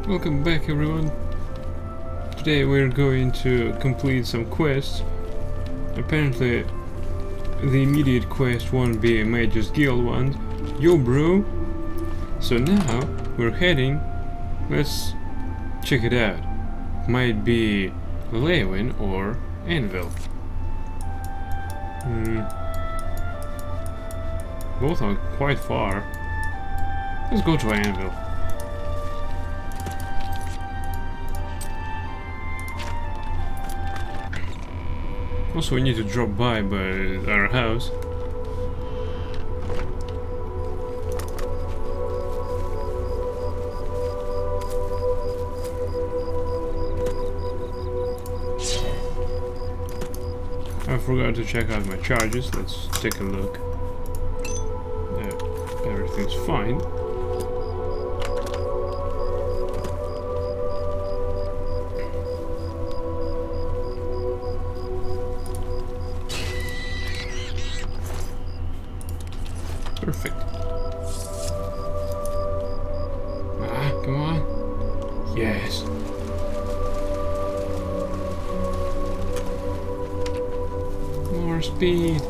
Welcome back everyone. Today we're going to complete some quests. Apparently the immediate quest won't be a Mage's Guild one. Yo bro! So now we're heading, let's check it out. Might be Leyawiin or Anvil. Both are quite far. Let's go to Anvil. Also, we need to drop by our house. I forgot to check out my charges. Let's take a look. Everything's fine. Perfect. Come on. Yes. More speed.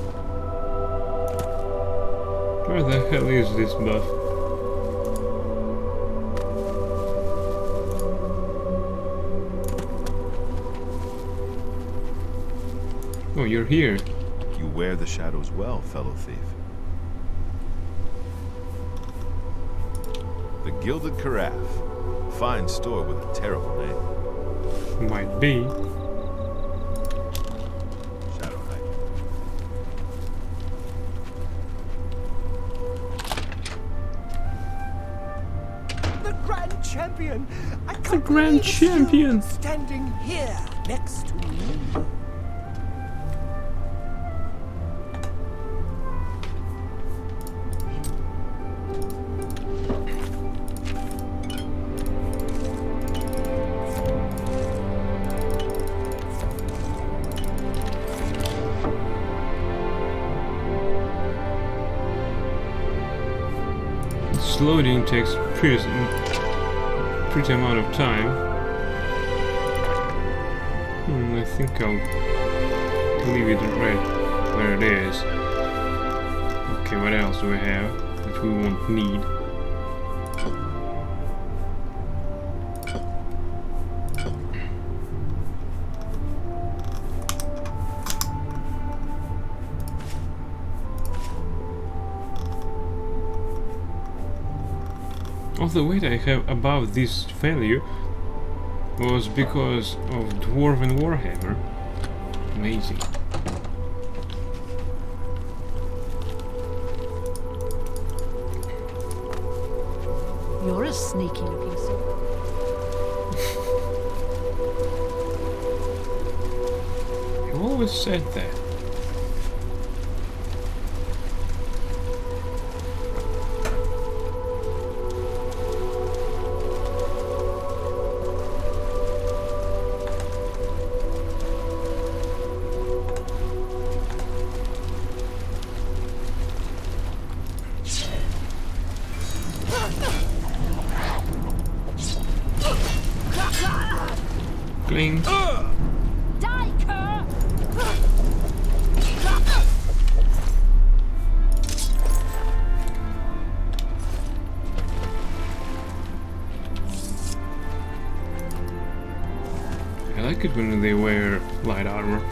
Where the hell is this buff? Oh, you're here. You wear the shadows well, fellow thief. The Gilded Carafe. Fine store with a terrible name. Might be. Shadow Knight. The Grand Champion! I can't The Grand believe it's you Champion! standing here next to me. This loading takes pretty amount of time. I think I'll leave it right where it is. Okay, what else do we have that we won't need? All the weight I have above this value was because of Dwarven Warhammer. Amazing. You're a sneaky looking sort. You always said that. Cling. Die, cur! I like it when they wear light armor.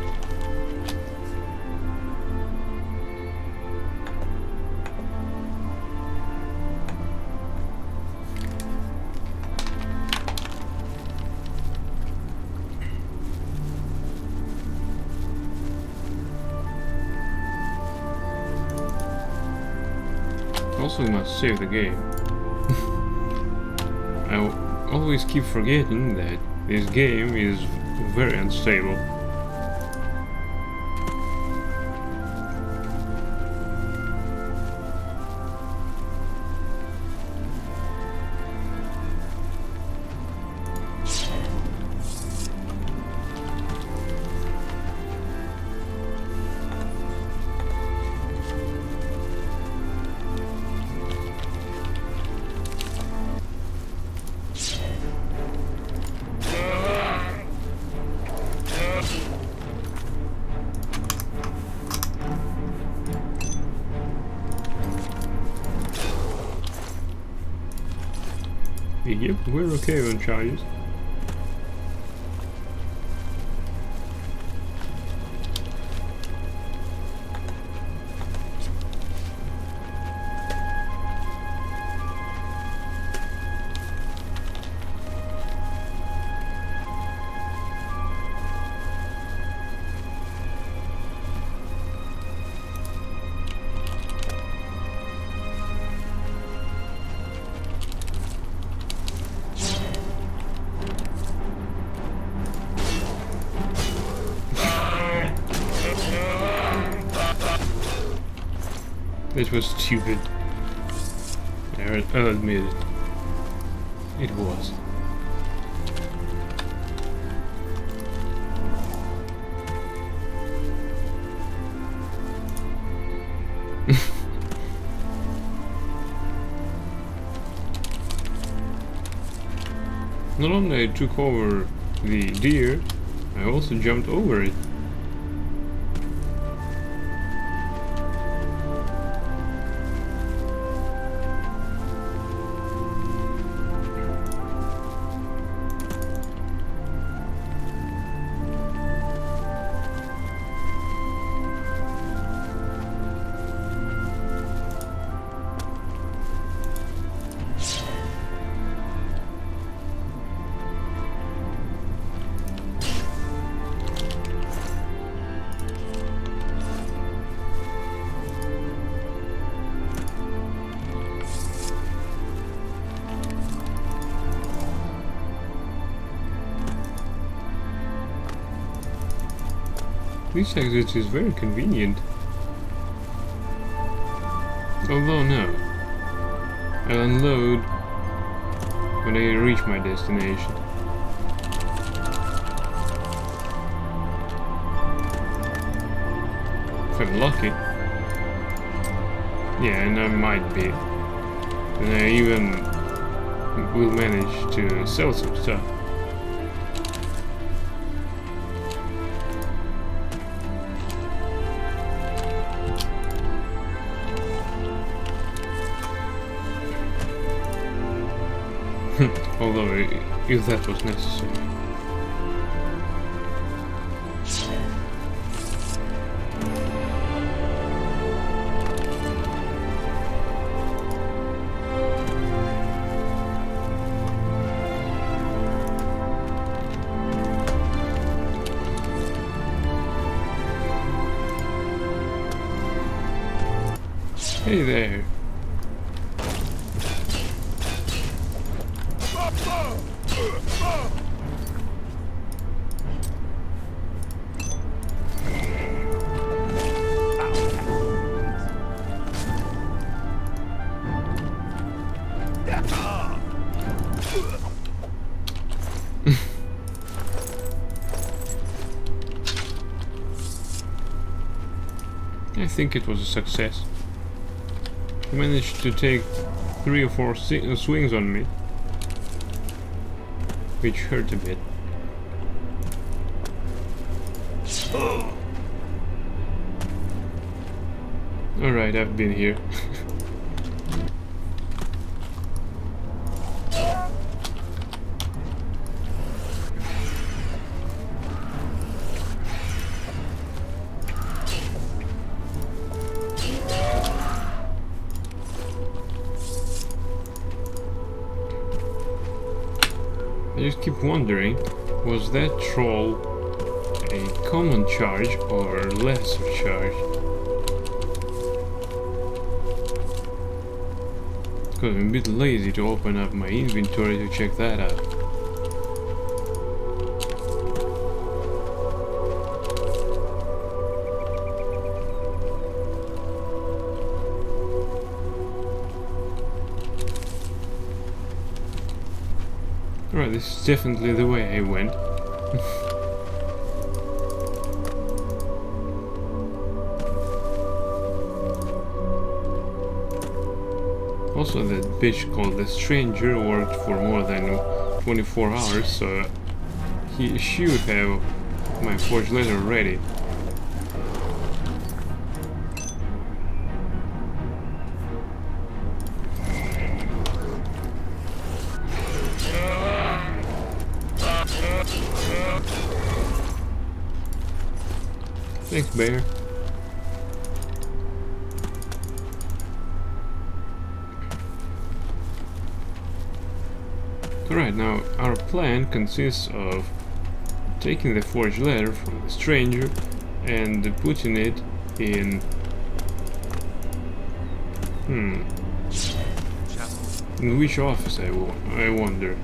Also, we must save the game. I always keep forgetting that this game is very unstable. Yep, we're okay on charges. This was stupid. I'll admit it. It was. Not only I took over the deer, I also jumped over it. This exit is very convenient. Although no. I'll unload when I reach my destination. If I'm lucky. Yeah, and I might be. And I even will manage to sell some stuff. Although, if that was necessary. Hey there. I think it was a success. He managed to take 3 or 4 swings on me, which hurt a bit. Alright, I've been here. I just keep wondering, was that troll a common charge or lesser charge? Because I'm a bit lazy to open up my inventory to check that out. Alright, this is definitely the way I went. Also, that bitch called the Stranger worked for more than 24 hours, so he should have my forged letter ready. Thanks, Bear. Alright, now our plan consists of taking the forged letter from the stranger and putting it in... In which office, I wonder.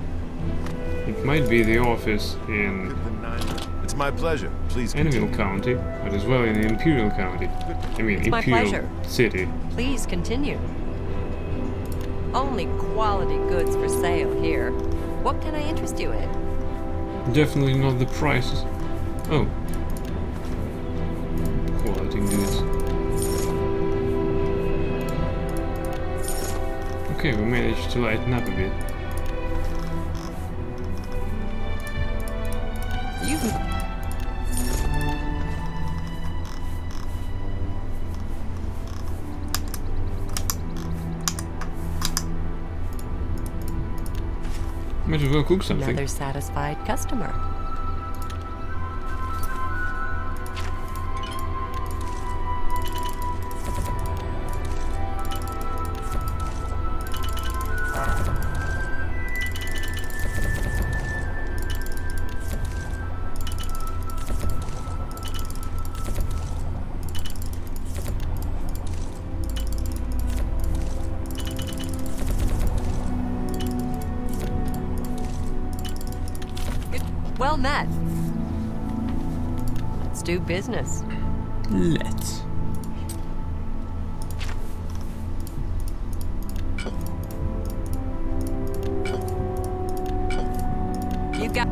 It might be the office in It's my pleasure. Please Enville County, but as well in Imperial County. I mean, It's my Imperial pleasure. City. Please continue. Only quality goods for sale here. What can I interest you in? Definitely not the prices. Oh. Quality goods. Okay, we managed to lighten up a bit. You Might as well cook something. another satisfied customer. Well met. Let's do business. Let's. You got...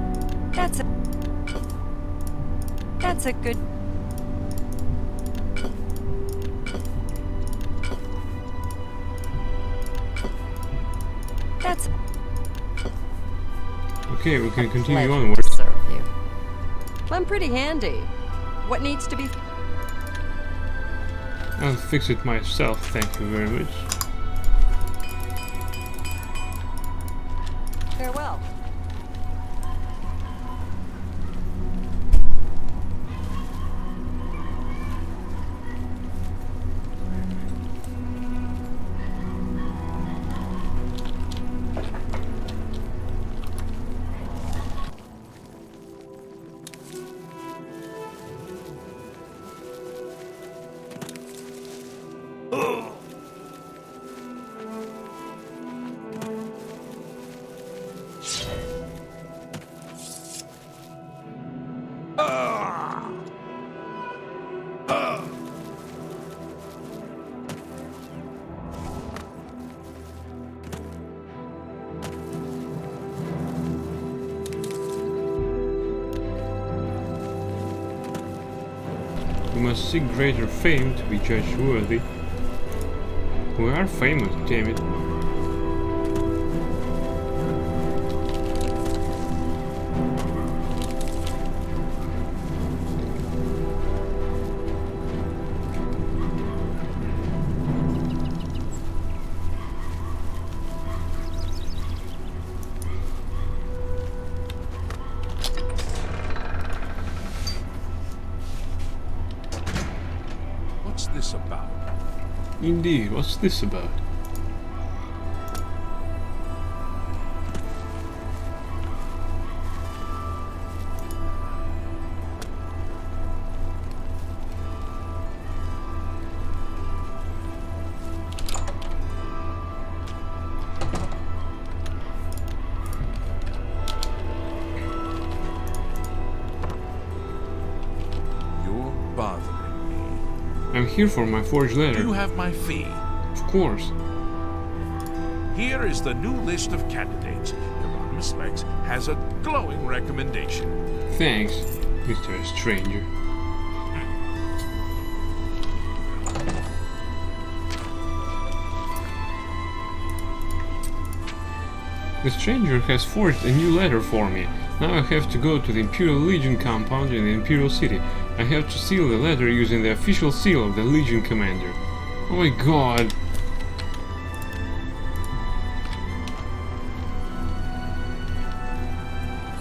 That's a good... That's Okay, we can continue pleasure onward. to serve you. I'm pretty handy. What needs to be... I'll fix it myself, thank you very much. Farewell. We must seek greater fame to be judged worthy. We are famous, damn it. What's this about? Indeed, what's this about? You're bothering me. I'm here for my forged letter. You have my fee. Of course. Here is the new list of candidates. Hieronymus Specs has a glowing recommendation. Thanks, Mr. Stranger. The stranger has forged a new letter for me. Now I have to go to the Imperial Legion compound in the Imperial City. I have to seal the letter using the official seal of the Legion commander. Oh my god.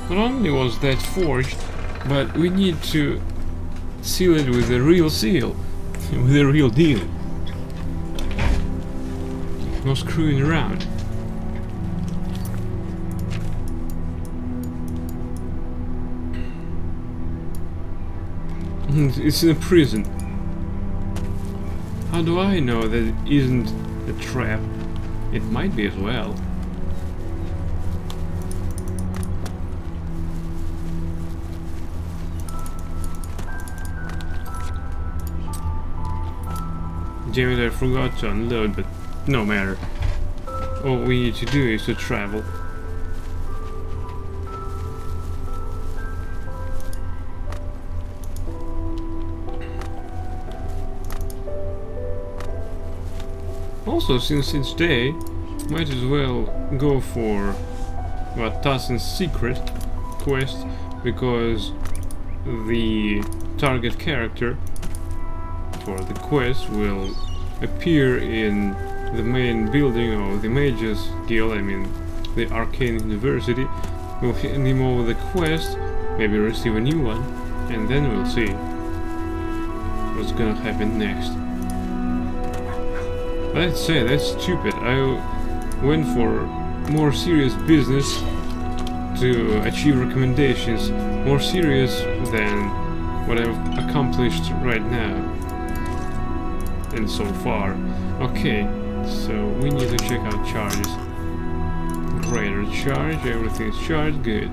Not only was that forged, but we need to seal it with a real seal, with a real deal. No screwing around. It's in a prison. How do I know that it isn't a trap? It might be as well. Damn it, I forgot to unload, but no matter. All we need to do is to travel. Also, since it's day, might as well go for Tassen's secret quest, because the target character for the quest will appear in the main building of the Mages Guild, I mean the Arcane University. We'll hand him over the quest, maybe receive a new one, and then we'll see what's gonna happen next. Let's say that's stupid. I went for more serious business to achieve recommendations, more serious than what I've accomplished right now and so far. Okay, so we need to check out charges. Greater charge, everything's charged, good.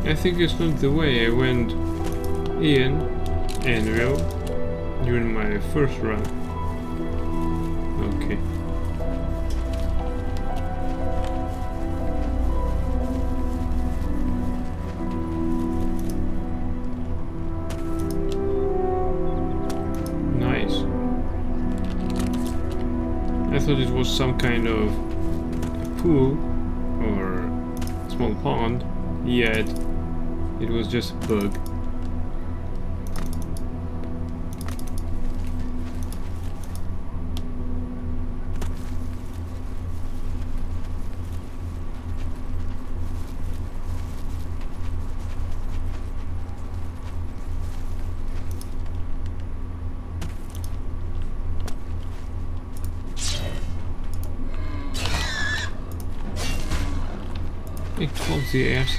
I think it's not the way I went in Anvil during my first run. Okay. Nice. I thought it was some kind of pool or small pond, yet it was just a bug. Hey, clumsy ass.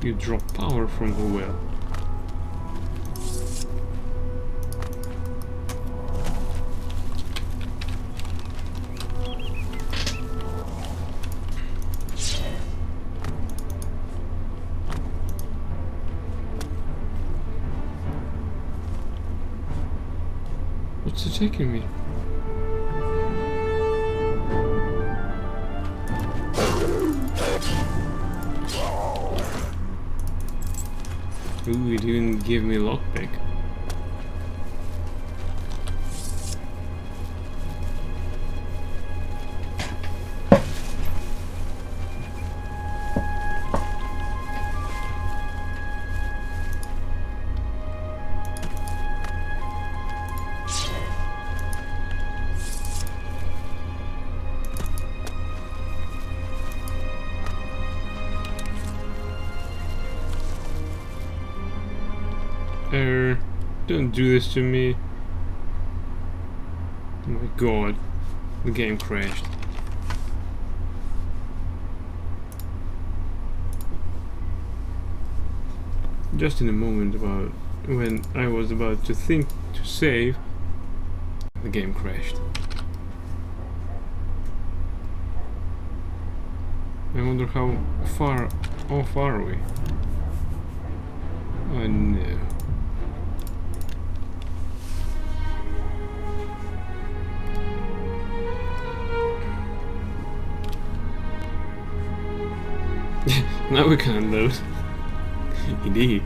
You drop power from the well. What's it taking me? Ooh, it didn't give me lockpick. Don't do this to me. Oh my god, the game crashed. Just in a moment about when I was about to think to save, the game crashed. I wonder how far are we? Oh no. Now we can unload. Indeed.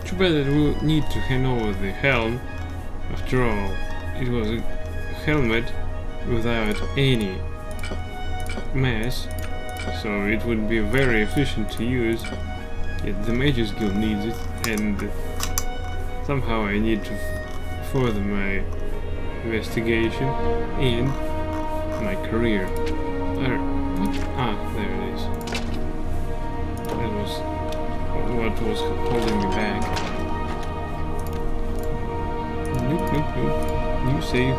Too bad that we'll need to hand over the helm. After all, it was a helmet without any mass, so it would be very efficient to use. Yet the Mages Guild needs it, and somehow I need to further my investigation and my career. What? Ah, there it is. That was what was holding me back. Nope, nope, nope. New save.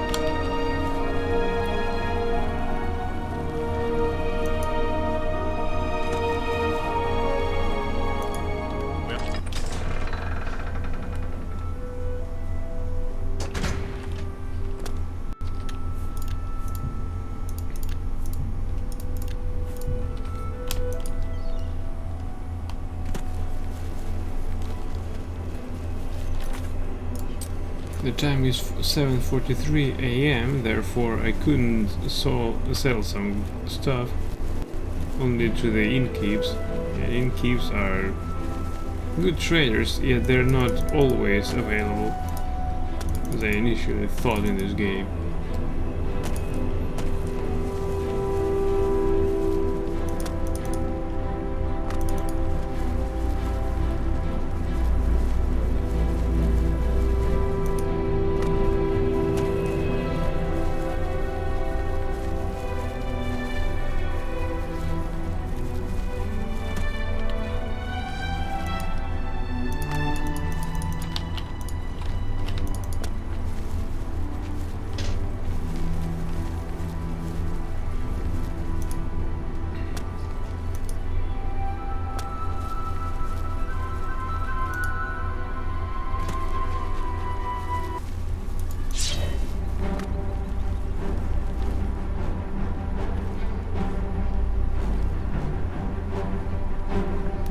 The time is 7:43 AM, therefore I couldn't sell some stuff only to the innkeeps. And innkeeps are good traders, yet they're not always available, as I initially thought in this game.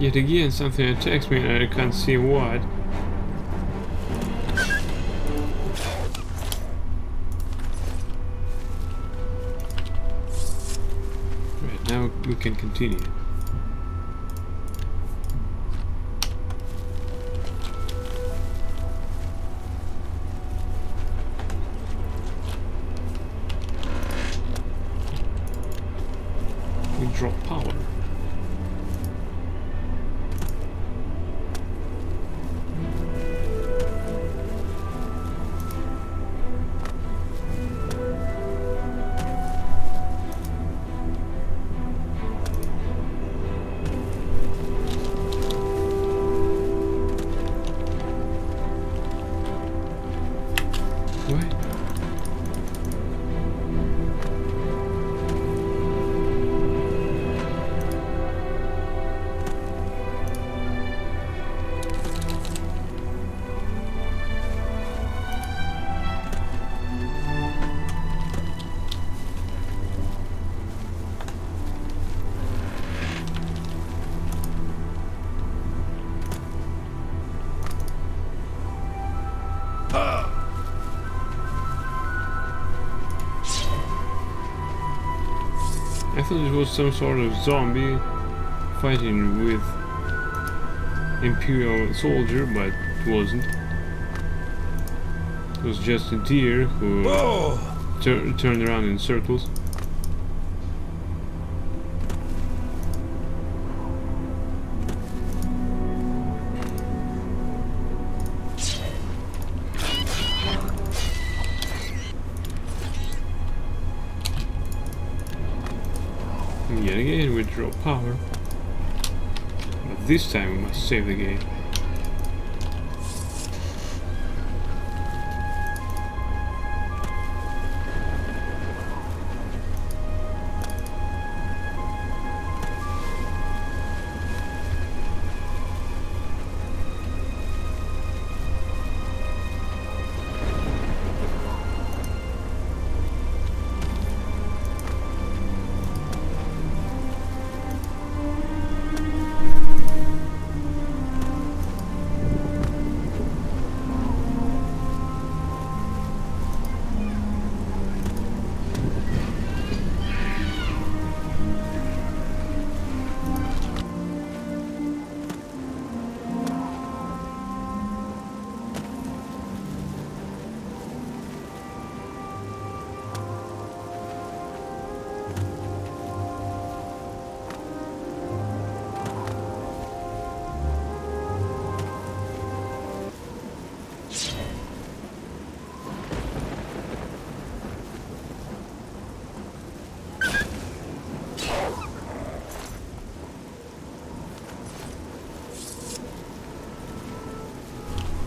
Yet again, something attacks me and I can't see what. Right, now we can continue. We drop power. I thought it was some sort of zombie fighting with Imperial soldier, but it wasn't. It was just a deer who turned around in circles. And yet again we draw power, but this time we must save the game.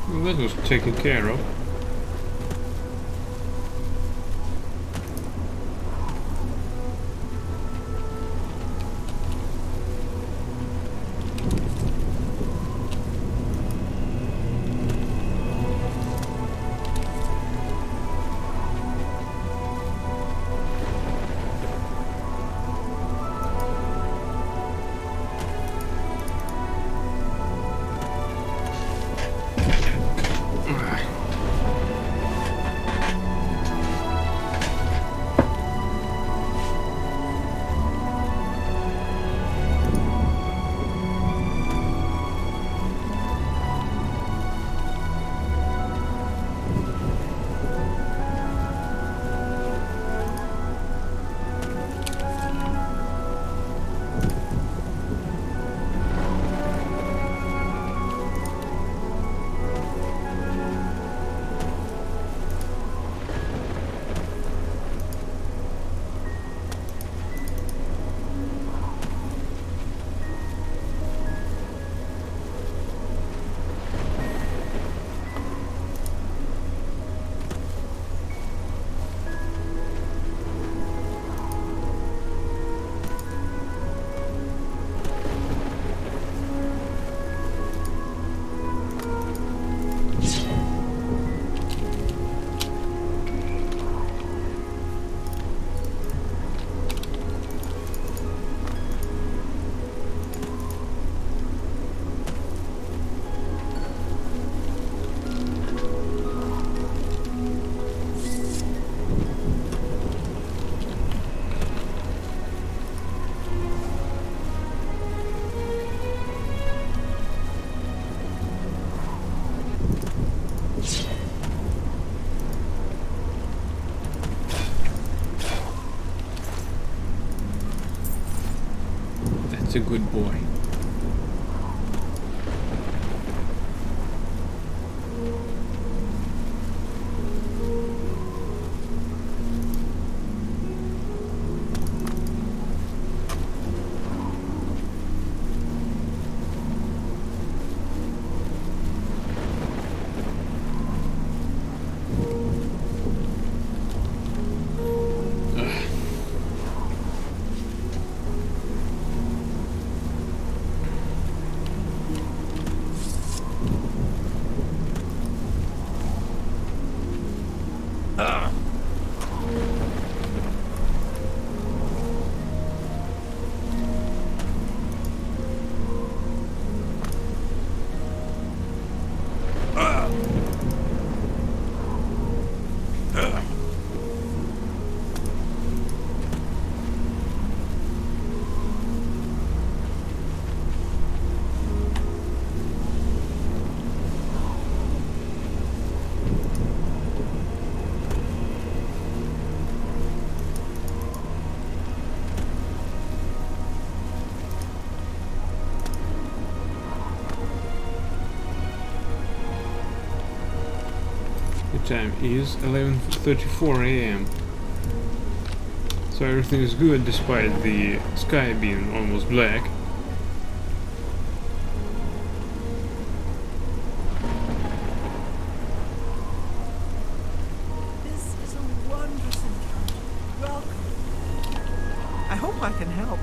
Well, that was taken care of. That's a good boy. Time is 11:34 a.m. So everything is good despite the sky being almost black. This is a wondrous encounter. Welcome. I hope I can help.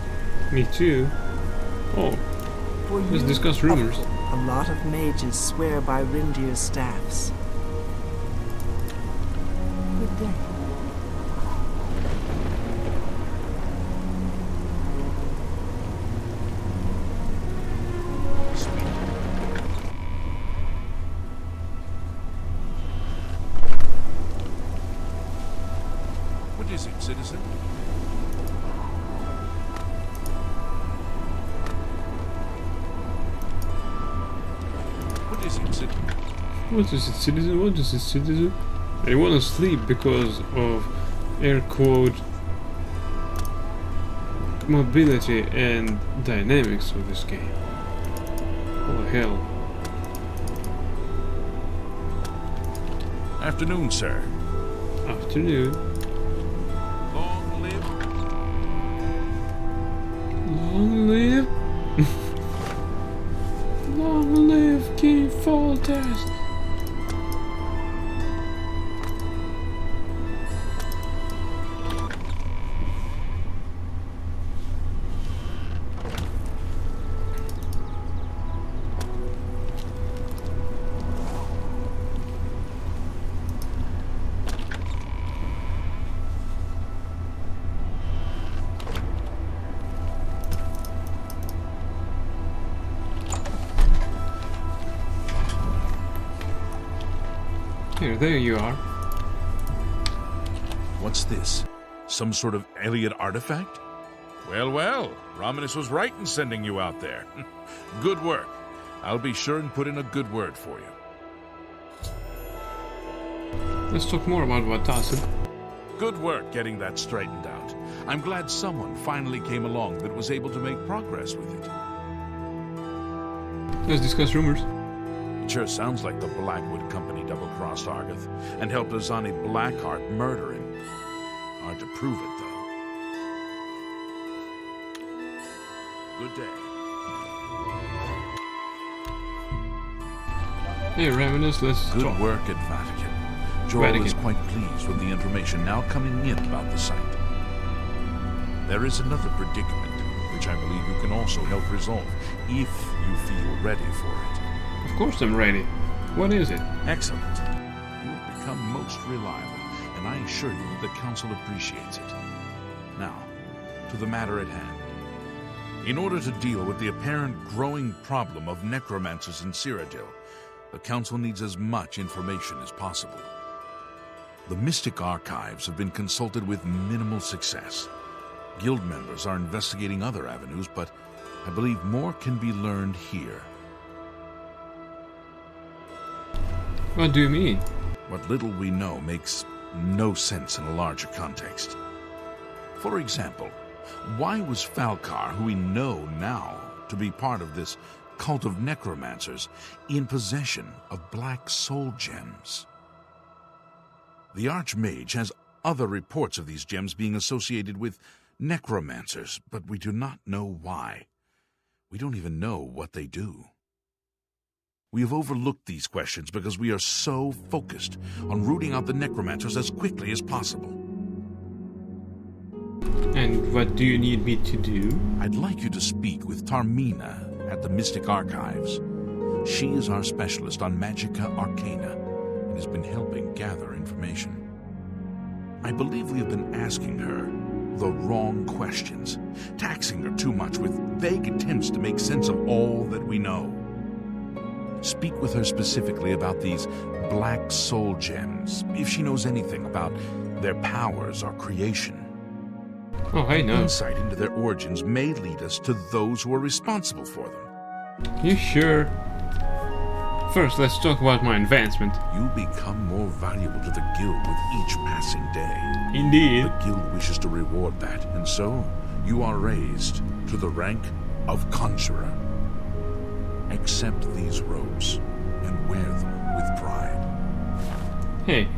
Me too. Oh, For let's you, discuss rumors. A lot of mages swear by reindeer staffs. Good day. What is it, citizen? What is it, citizen? What is it, citizen? What is it, citizen? I wanna sleep because of air quote mobility and dynamics of this game. Oh hell. Afternoon, sir. Afternoon. Long live. Long live. Long live King Foltest. Here, there you are. What's this? Some sort of alien artifact? Well, well, Romanus was right in sending you out there. Good work. I'll be sure and put in a good word for you. Let's talk more about Vatassa. Good work getting that straightened out. I'm glad someone finally came along that was able to make progress with it. Let's discuss rumors. It sure sounds like the Blackwood Company double-crossed Argoth and helped Azani Blackheart murder him. Hard to prove it, though. Good day. Hey, Ravenous, let's Good talk. work at Vatican. Joel is quite pleased with the information now coming in about the site. There is another predicament, which I believe you can also help resolve, if you feel ready for it. Of course I'm ready. What is it? Excellent. You have become most reliable, and I assure you that the Council appreciates it. Now, to the matter at hand. In order to deal with the apparent growing problem of necromancers in Cyrodiil, the Council needs as much information as possible. The Mystic Archives have been consulted with minimal success. Guild members are investigating other avenues, but I believe more can be learned here. What do you mean? What little we know makes no sense in a larger context. For example, why was Falcar, who we know now to be part of this cult of necromancers, in possession of black soul gems? The Archmage has other reports of these gems being associated with necromancers, but we do not know why. We don't even know what they do. We have overlooked these questions because we are so focused on rooting out the necromancers as quickly as possible. And what do you need me to do? I'd like you to speak with Tarmina at the Mystic Archives. She is our specialist on Magica Arcana and has been helping gather information. I believe we have been asking her the wrong questions, taxing her too much with vague attempts to make sense of all that we know. Speak with her specifically about these black soul gems, if she knows anything about their powers or creation. Oh, I know. Insight into their origins may lead us to those who are responsible for them. You sure? First, let's talk about my advancement. You become more valuable to the guild with each passing day. Indeed. The guild wishes to reward that, and so you are raised to the rank of conjurer. Accept these robes and wear them with pride. Hey,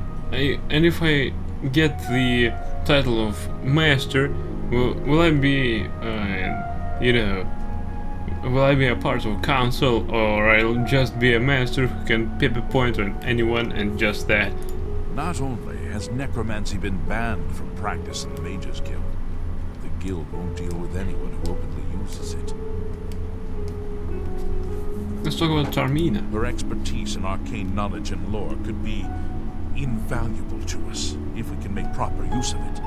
and if I get the title of master, will I be, will I be a part of council, or I'll just be a master who can pip a point on anyone and just that? Not only has necromancy been banned from practice in the Mages Guild, the guild won't deal with anyone who openly uses it. Let's talk about Tarmina. Her expertise in arcane knowledge and lore could be invaluable to us if we can make proper use of it.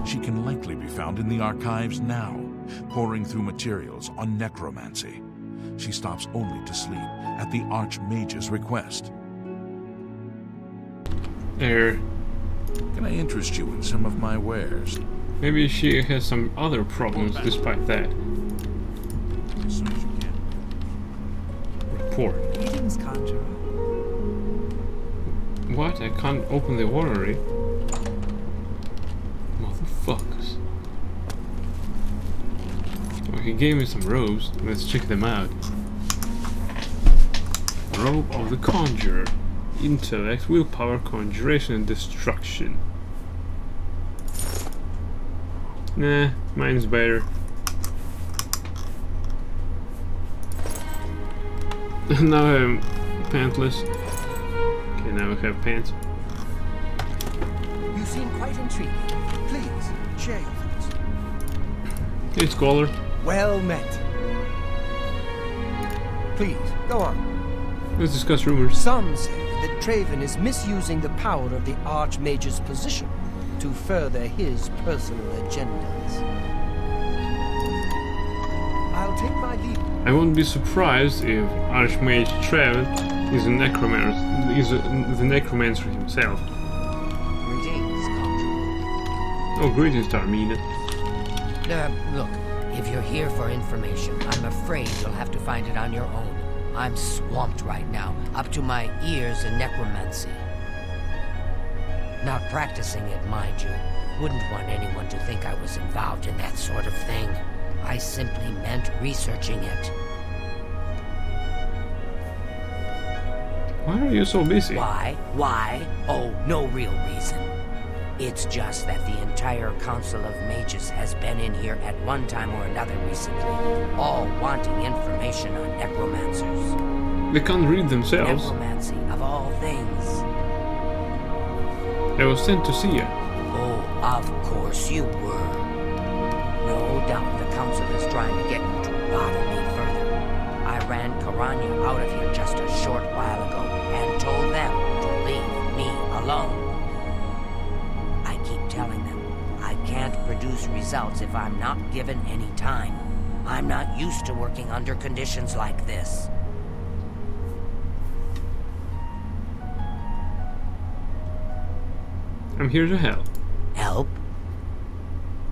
She can likely be found in the archives now, poring through materials on necromancy. She stops only to sleep at the Archmage's request. Can I interest you in some of my wares? Maybe she has some other problems despite that. As soon as you can. Report. Greetings, Conjurer. What? I can't open the orrery? Motherfuckers. Oh, he gave me some robes. Let's check them out. Robe of the Conjurer. Intellect, willpower, conjuration, and destruction. Nah, mine's better. Now I'm pantless. Okay, now I have pants. You seem quite intrigued. Please, share your thoughts. Hey, Scholar. Well met. Please, go on. Let's discuss rumors. Some say that Traven is misusing the power of the Archmage's position to further his personal agendas. I'll take my leave. I won't be surprised if Archmage Traven is a necromancer. The necromancer himself. Greetings, Conjurer. Oh, greetings, Darmina. Look, if you're here for information, I'm afraid you'll have to find it on your own. I'm swamped right now, up to my ears in necromancy. Not practicing it, mind you. Wouldn't want anyone to think I was involved in that sort of thing. I simply meant researching it. Why are you so busy? Why? Why? Oh, no real reason. It's just that the entire Council of Mages has been in here at one time or another recently, all wanting information on necromancers. They can't read themselves. Necromancy, of all things. I was sent to see you. Oh, of course you were. No doubt the Council is trying to get you to bother me further. I ran Karanya out of here just a short while ago and told them to leave me alone. I keep telling them I can't produce results if I'm not given any time. I'm not used to working under conditions like this. I'm here to help. Help?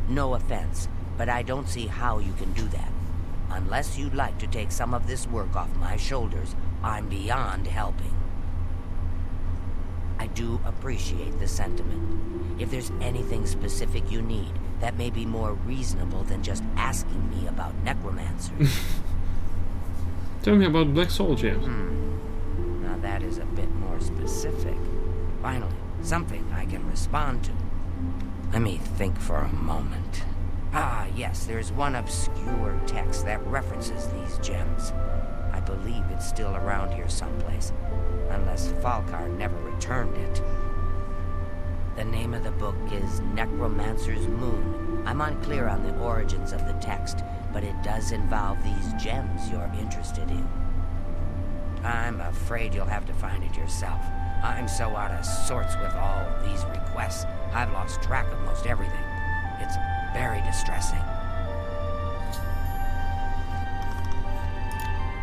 No offense, but I don't see how you can do that. Unless you'd like to take some of this work off my shoulders, I'm beyond helping. I do appreciate the sentiment. If there's anything specific you need, that may be more reasonable than just asking me about necromancers. Tell me about Black Soul Gems. Now that is a bit more specific. Finally, something I can respond to. Let me think for a moment. Ah, yes, there's one obscure text that references these gems. I believe it's still around here someplace, unless Falkar never returned it. The name of the book is Necromancer's Moon. I'm unclear on the origins of the text, but it does involve these gems you're interested in. I'm afraid you'll have to find it yourself. I'm so out of sorts with all these requests, I've lost track of most everything. It's very distressing.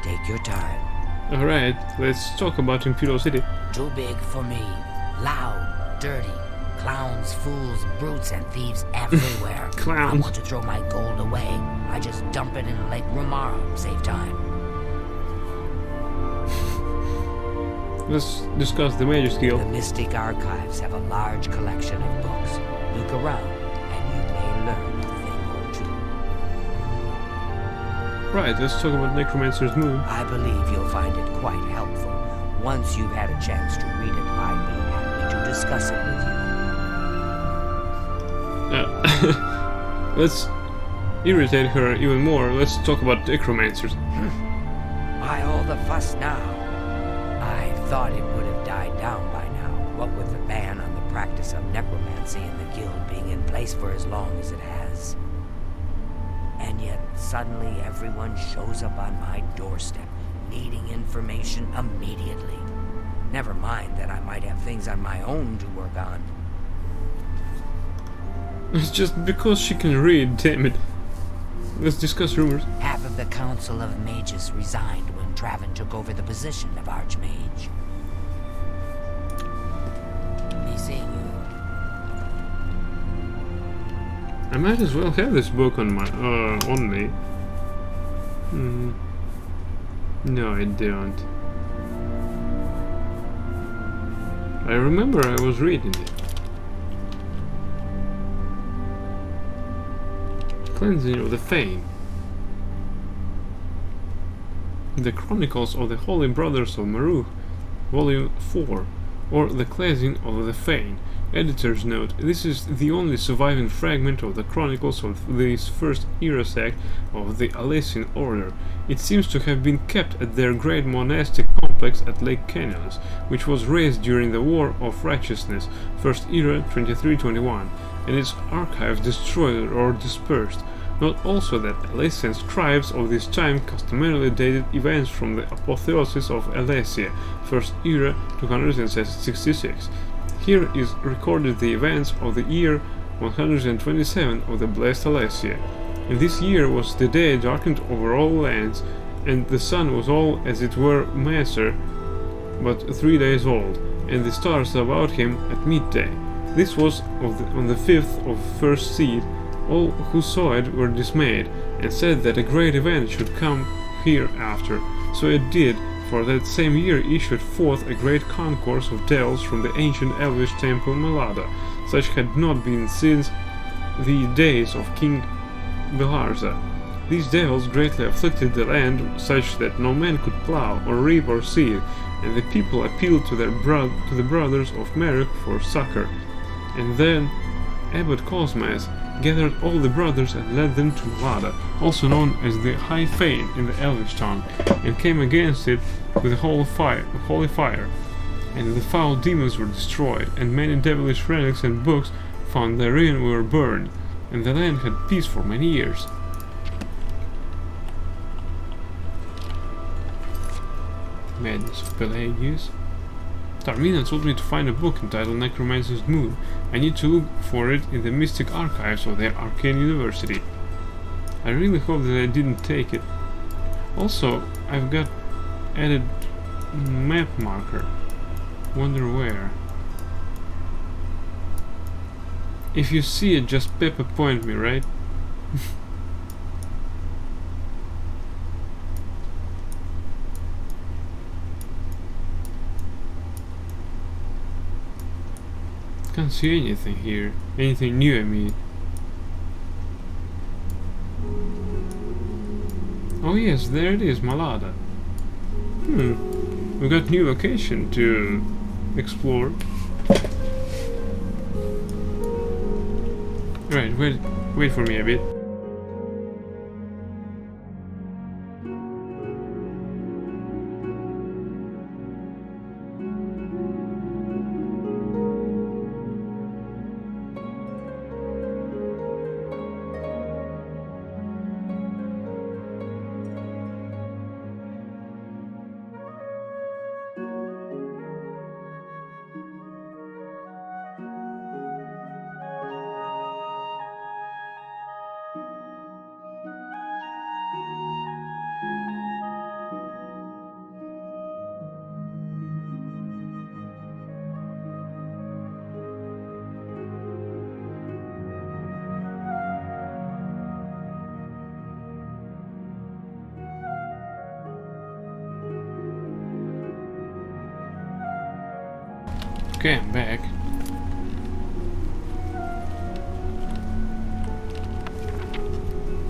Take your time. Alright, let's talk about Imperial City. Too big for me. Loud, dirty. Clowns, fools, brutes, and thieves everywhere. Clowns. I want to throw my gold away. I just dump it in Lake Rumara, save time. Let's discuss the Mages Guild. The Mystic Archives have a large collection of books. Look around, and you may learn a thing or two. Right, let's talk about Necromancer's Moon. I believe you'll find it quite helpful. Once you've had a chance to read it, I'd be happy to discuss it with you. Let's irritate her even more. Let's talk about Necromancers. Why all the fuss now? I thought it would have died down by now, what with the ban on the practice of necromancy in the guild being in place for as long as it has. And yet, suddenly everyone shows up on my doorstep, needing information immediately. Never mind that I might have things on my own to work on. It's just because she can read, damn it. Let's discuss rumors. Half of the Council of Mages resigned when Traven took over the position of Archmage. Be seeing you. I might as well have this book on my on me. No, I don't. I remember I was reading it. Cleansing of the Fane. The Chronicles of the Holy Brothers of Maru, Volume 4, or The Cleansing of the Fane. Editor's note: this is the only surviving fragment of the Chronicles of this first era sect of the Alessian Order. It seems to have been kept at their great monastic complex at Lake Canyons, which was raised during the War of Righteousness, First Era 2321, and its archives destroyed or dispersed. Note also that Alessian scribes of this time customarily dated events from the apotheosis of Alessia, First Era 266. Here is recorded the events of the year 127 of the Blessed Alessia. And this year was the day darkened over all lands, and the sun was all as it were master but 3 days old, and the stars about him at midday. This was on the 5th of first seed. All who saw it were dismayed, and said that a great event should come hereafter. So it did, for that same year issued forth a great concourse of devils from the ancient elvish temple Malada. Such had not been since the days of King Belarza. These devils greatly afflicted the land, such that no man could plough, or reap, or seed, and the people appealed to the brothers of Merrick for succor. And then Abbot Cosmas gathered all the brothers and led them to Malada, also known as the High Fane in the Elvish tongue, and came against it with a holy fire. And the foul demons were destroyed, and many devilish relics and books found therein were burned, and the land had peace for many years. Madness of Pelagius. Taormina told me to find a book entitled Necromancer's Moon. I need to look for it in the mystic archives of the Arcane University. I really hope that I didn't take it. Also, I've got added map marker. Wonder where. If you see it, just pepper point me, right? Can't see anything here. Anything new, I mean. Oh yes, there it is, Malada. We got new location to explore. Right, wait for me a bit. Okay, I'm back.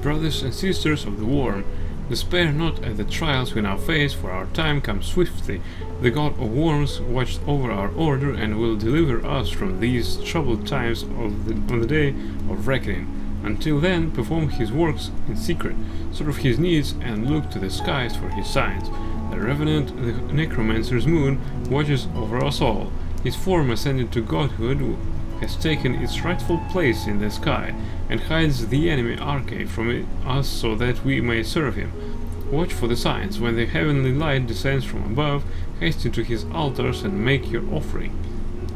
Brothers and sisters of the Worm, despair not at the trials we now face, for our time comes swiftly. The God of Worms watched over our order and will deliver us from these troubled times on the day of reckoning. Until then, perform his works in secret, serve his needs, and look to the skies for his signs. The Revenant, the Necromancer's Moon, watches over us all. His form ascended to godhood has taken its rightful place in the sky, and hides the enemy Arche from us so that we may serve him. Watch for the signs. When the heavenly light descends from above, hasten to his altars and make your offering,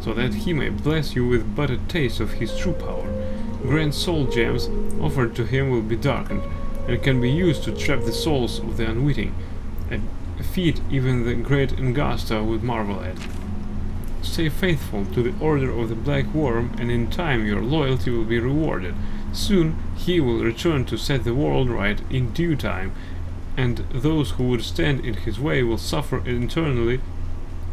so that he may bless you with but a taste of his true power. Grand soul gems offered to him will be darkened, and can be used to trap the souls of the unwitting, a feat even the great Angasta would marvel at. Stay faithful to the order of the Black Worm, and in time your loyalty will be rewarded. Soon he will return to set the world right in due time, and those who would stand in his way will suffer eternally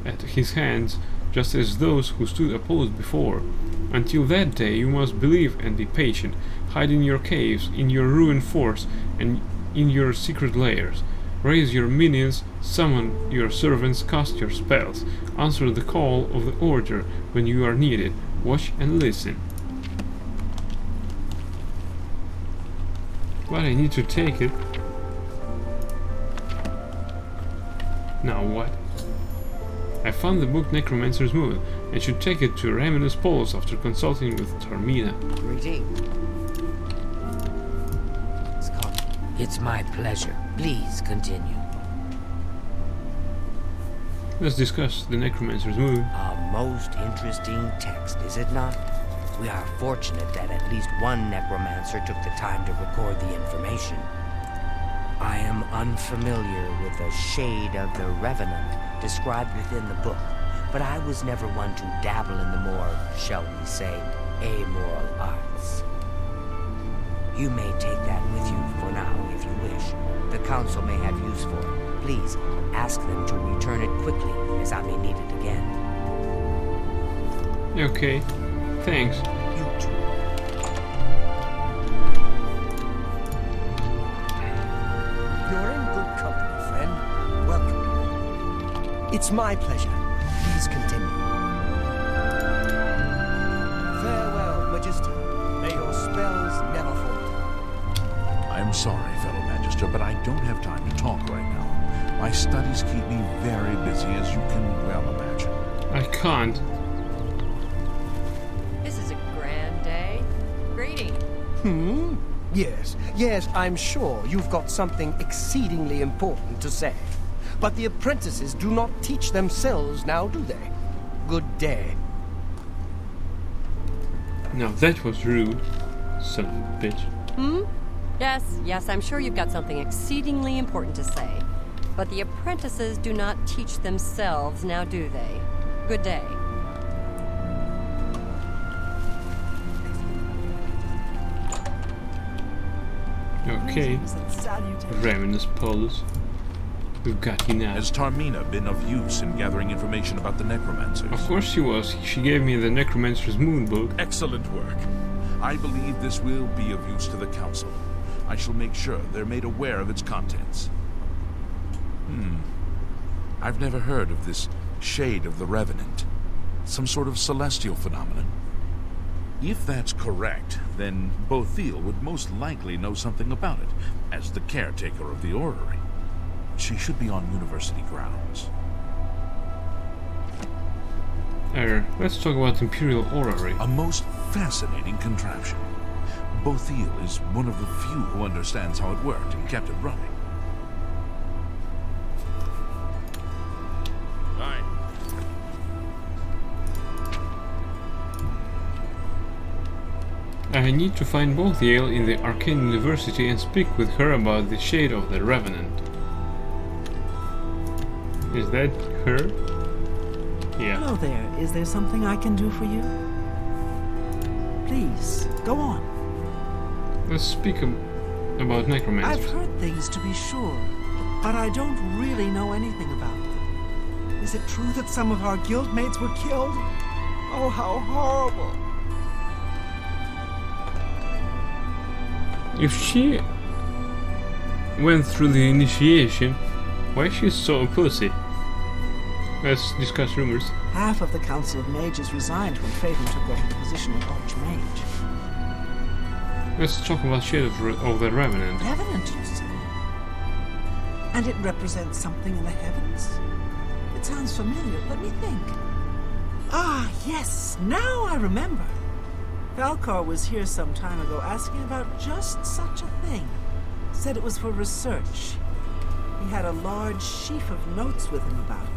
at his hands, just as those who stood opposed before. Until that day you must believe and be patient. Hide in your caves, in your ruined forts, and in your secret lairs. Raise your minions, summon your servants, cast your spells. Answer the call of the order when you are needed. Watch and listen. But I need to take it. Now what? I found the book Necromancer's Moon, and should take it to Raminus Polus after consulting with Taormina. Greetings. It's my pleasure. Please continue. Let's discuss the Necromancer's Moon. A most interesting text, is it not? We are fortunate that at least one necromancer took the time to record the information. I am unfamiliar with the shade of the Revenant. described within the book, but I was never one to dabble in the more, shall we say, amoral arts. You may take that with you for now if you wish. The council may have use for it. Please, ask them to return it quickly, as I may need it again. Okay, thanks. You too. You're in good company, friend. Welcome. It's my pleasure. Please continue. Farewell, Magister. May your spells never falter. I'm sorry, fellow Magister, but I don't have time to talk right now. My studies keep me very busy, as you can well imagine. I can't. This is a grand day. Greetings. Yes, I'm sure you've got something exceedingly important to say. But the apprentices do not teach themselves now, do they? Good day. Now that was rude. Son of a bitch. Yes, I'm sure you've got something exceedingly important to say. But the apprentices do not teach themselves, now do they? Good day. Okay, Greetings and salutations. Ravenous Paulus. We've got you now. Has Tarmina been of use in gathering information about the necromancers? Of course she was. She gave me the Necromancer's Moon book. Excellent work. I believe this will be of use to the Council. I shall make sure they're made aware of its contents. I've never heard of this Shade of the Revenant. Some sort of celestial phenomenon. If that's correct, then Bothil would most likely know something about it, as the caretaker of the orrery. She should be on university grounds. Let's talk about Imperial Orrery. A most fascinating contraption. Bothil is one of the few who understands how it worked and kept it running. Fine. I need to find Bothil in the Arcane University and speak with her about the Shade of the Revenant. Is that her? Yeah. Hello there. Is there something I can do for you? Please, go on. Let's speak about necromancers. I've heard things, to be sure, but I don't really know anything about them. Is it true that some of our guildmates were killed? Oh, how horrible. If she went through the initiation, why is she so a pussy? Let's discuss rumors. Half of the Council of Mages resigned when Phaeton took over the position of Archmage. Let's talk about Shade of the Revenant. Revenant, you say? And it represents something in the heavens? It sounds familiar. Let me think. Ah, yes, now I remember. Falcar was here some time ago asking about just such a thing. Said it was for research. He had a large sheaf of notes with him about it.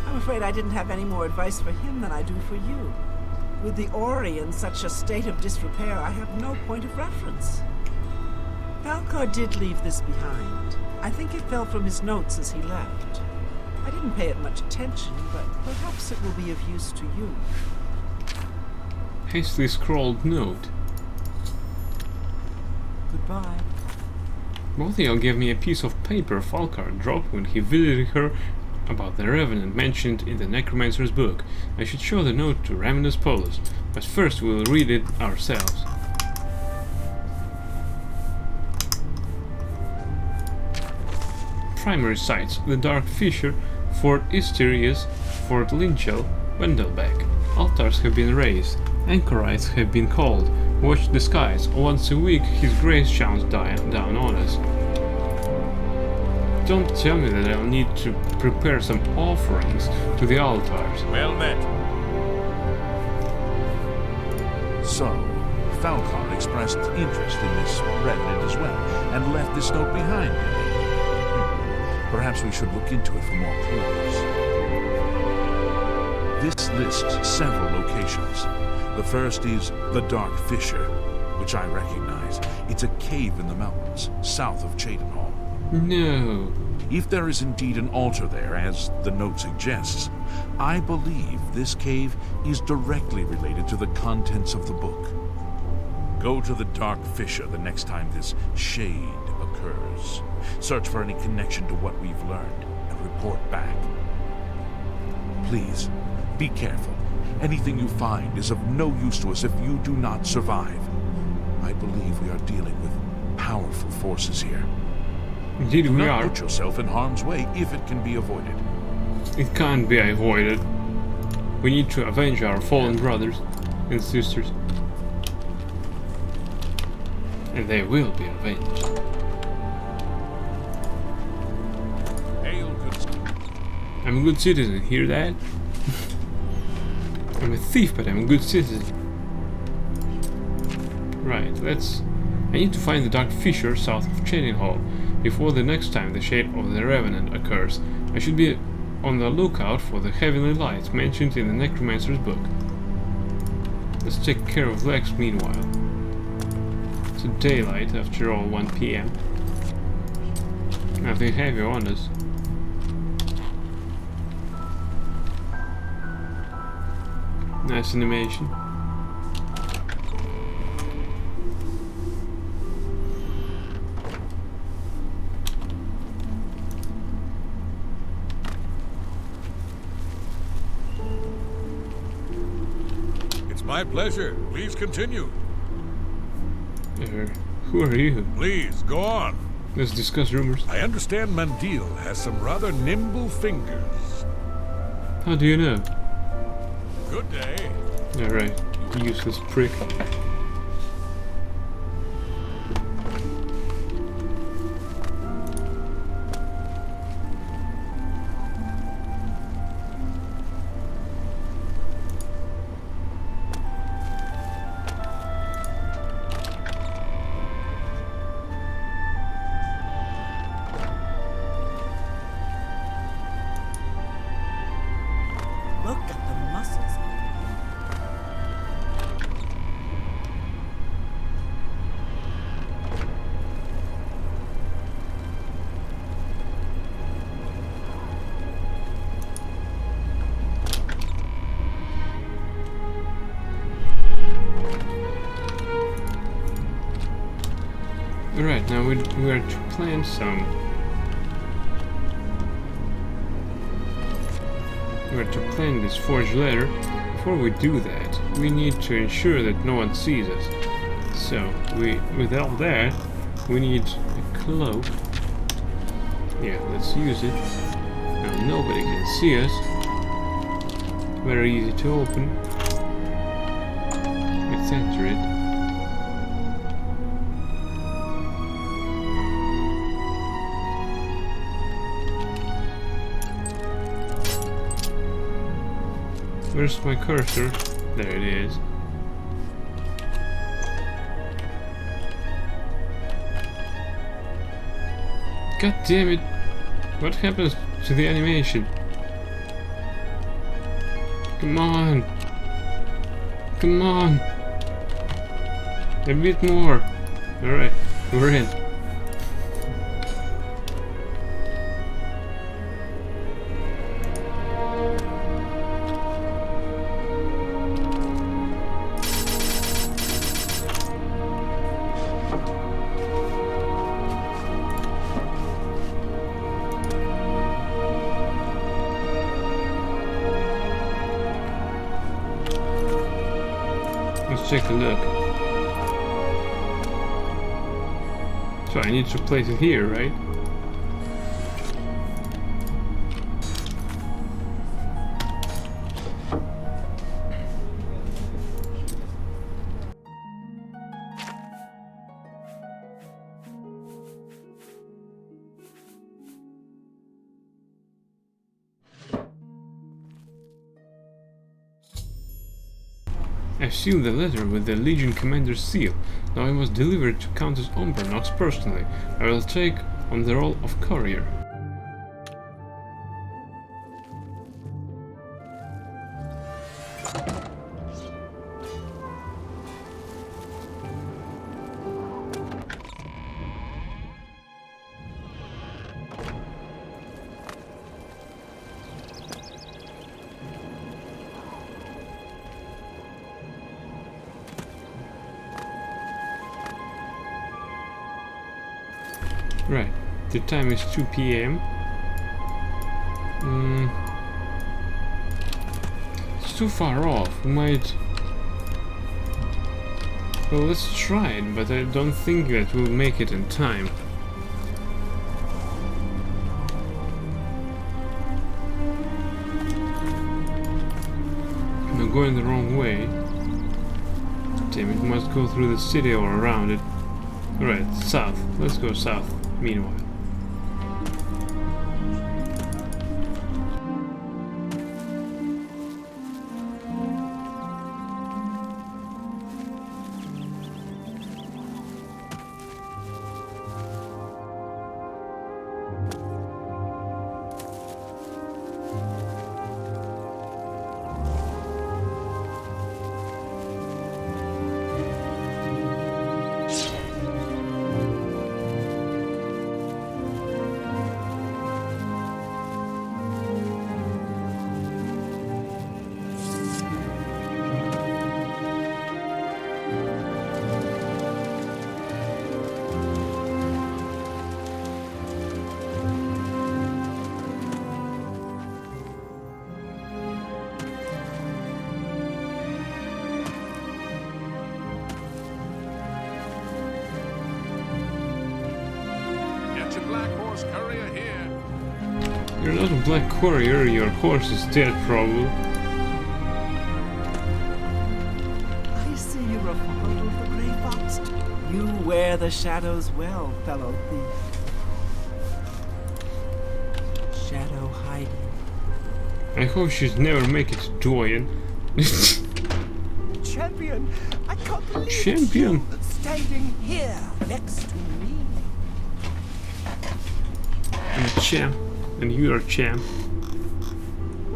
I'm afraid I didn't have any more advice for him than I do for you. With the Ori in such a state of disrepair, I have no point of reference. Falcar did leave this behind. I think it fell from his notes as he left. I didn't pay it much attention, but perhaps it will be of use to you. Hastily scrawled note. Goodbye. Bothil gave me a piece of paper Falcar dropped when he visited her about the Revenant mentioned in the Necromancer's book. I should show the note to Ravenous Paulus, but first we'll read it ourselves. Primary sites: the Dark Fissure, Fort Isterius, Fort Linchel, Wendelbeck. Altars have been raised, anchorites have been called. Watch the skies. Once a week his grace shines down on us. Don't tell me that I'll need to prepare some offerings to the altars. Well met. So, Falcar expressed interest in this Revenant as well, and left this note behind him. Perhaps we should look into it for more clues. This lists several locations. The first is the Dark Fissure, which I recognize. It's a cave in the mountains, south of Cheydinhal. No. If there is indeed an altar there, as the note suggests, I believe this cave is directly related to the contents of the book. Go to the Dark Fissure the next time this shade occurs. Search for any connection to what we've learned and report back. Please, be careful. Anything you find is of no use to us if you do not survive. I believe we are dealing with powerful forces here. Indeed Do we not are. put yourself in harm's way if it can be avoided. It can't be avoided. We need to avenge our fallen brothers and sisters. And they will be avenged. Hail, good I'm a good citizen, hear that? I'm a thief, but I'm a good citizen. Right, I need to find the Dark Fissure south of Cheddinghall before the next time the Shade of the Revenant occurs. I should be on the lookout for the heavenly lights mentioned in the Necromancer's book. Let's take care of Lex meanwhile. It's a daylight, after all, 1 PM. Nothing heavy on us. Nice animation. It's my pleasure. Please continue. Who are you? Please, go on. Let's discuss rumors. I understand Mandil has some rather nimble fingers. How do you know? Good day. Alright, useless prick. Look at the muscles. Alright, now we are to plant some. We are to plant this forged letter. Before we do that, we need to ensure that no one sees us. So, with all that, we need a cloak. Yeah, let's use it. Now nobody can see us. Very easy to open. Let's enter it. Where's my cursor? There it is. God damn it! What happens to the animation? Come on! Come on! A bit more! Alright, we're in. Let's take a look. So I need to place it here, right? I've sealed the letter with the Legion Commander's seal. Now I must deliver it to Countess Umbernox personally. I will take on the role of courier. Right, the time is 2 p.m. It's too far off. We might... Well, let's try it, but I don't think that we'll make it in time. We're going the wrong way. Damn, it must go through the city or around it. Alright, south. Let's go south, meanwhile. Get your black horse courier here. You're not a black courier, your horse is dead, probably. I see you're a follower of the Grey Fox. You wear the shadows well, fellow thief. Shadow hiding. I hope she'd never make it to Doyen. Champion, I can't believe Champion? you standing here next to me. I'm a champ, and you're a champ.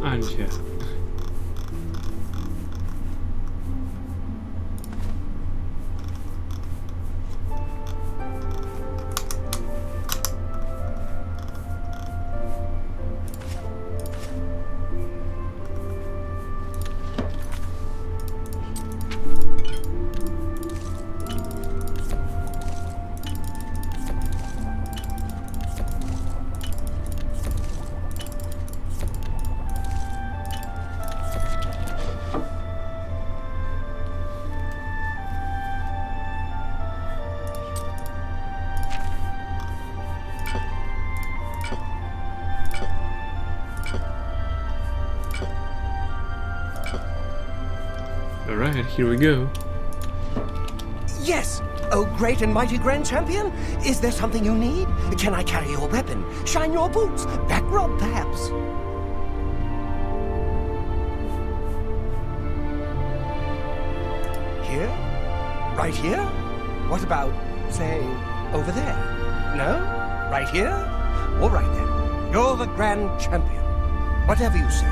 And yeah. Alright, here we go. Yes! Oh, great and mighty Grand Champion! Is there something you need? Can I carry your weapon? Shine your boots? Back rub, perhaps? Here? Right here? What about, say, over there? No? Right here? All right then. You're the Grand Champion. Whatever you say.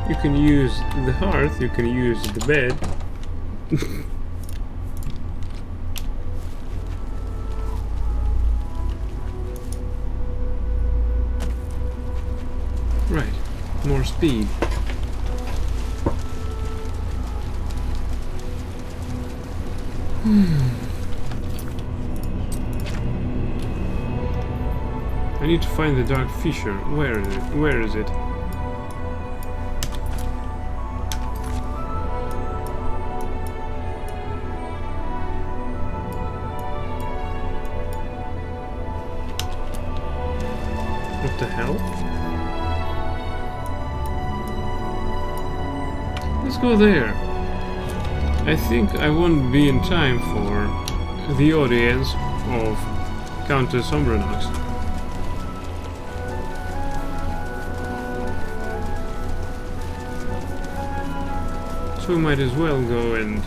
You can use the hearth, you can use the bed. Right, more speed. I need to find the Dark Fissure. Where is it? Where is it? What the hell? Let's go there. I think I won't be in time for the audience of Countess Umbranox. So we might as well go and...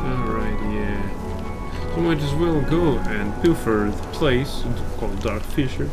Alright, yeah. So we might as well go and pilfer the place called Dark Fissure.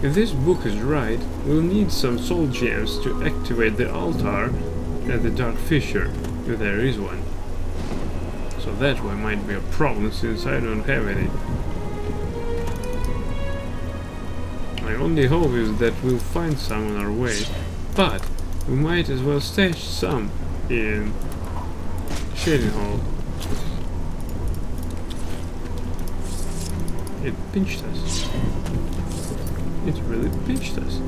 If this book is right, we'll need some soul gems to activate the altar at the Dark Fissure, if there is one. So that one might be a problem since I don't have any. My only hope is that we'll find some on our way, but we might as well stash some in Shading Hall. It pinched us. It really pinched us.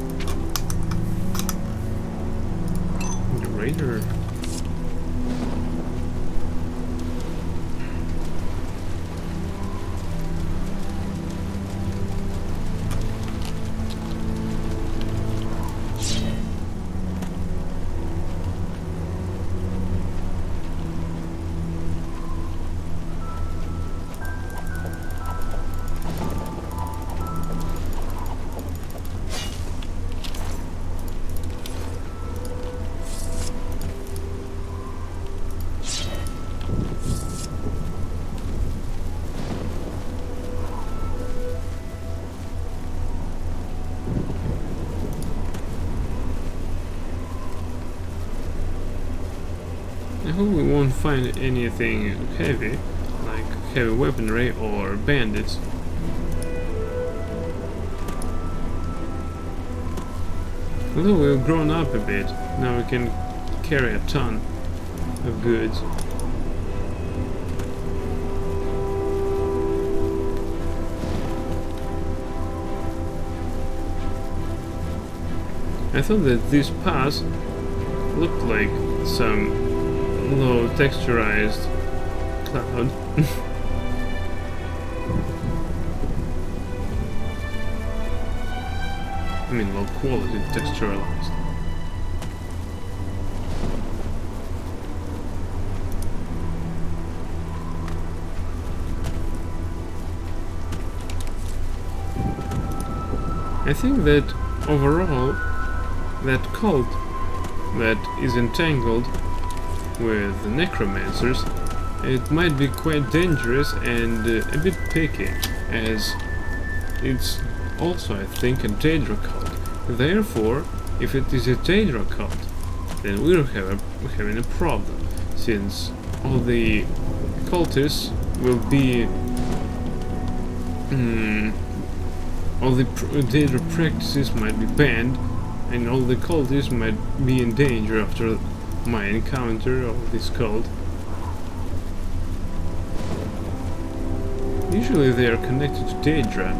The Raider. I hope we won't find anything heavy, like heavy weaponry or bandits. Although we've grown up a bit, now we can carry a ton of goods. I thought that this pass looked like some low texturized cloud. I mean low quality texturalized. I think that overall that cult that is entangled with the necromancers, it might be quite dangerous and a bit picky, as it's also, I think, a Daedra cult. Therefore, if it is a Daedra cult, then we're having a problem, since all the cultists will be all the Daedra practices might be banned, and all the cultists might be in danger after my encounter of this cult. Usually they are connected to Daedra.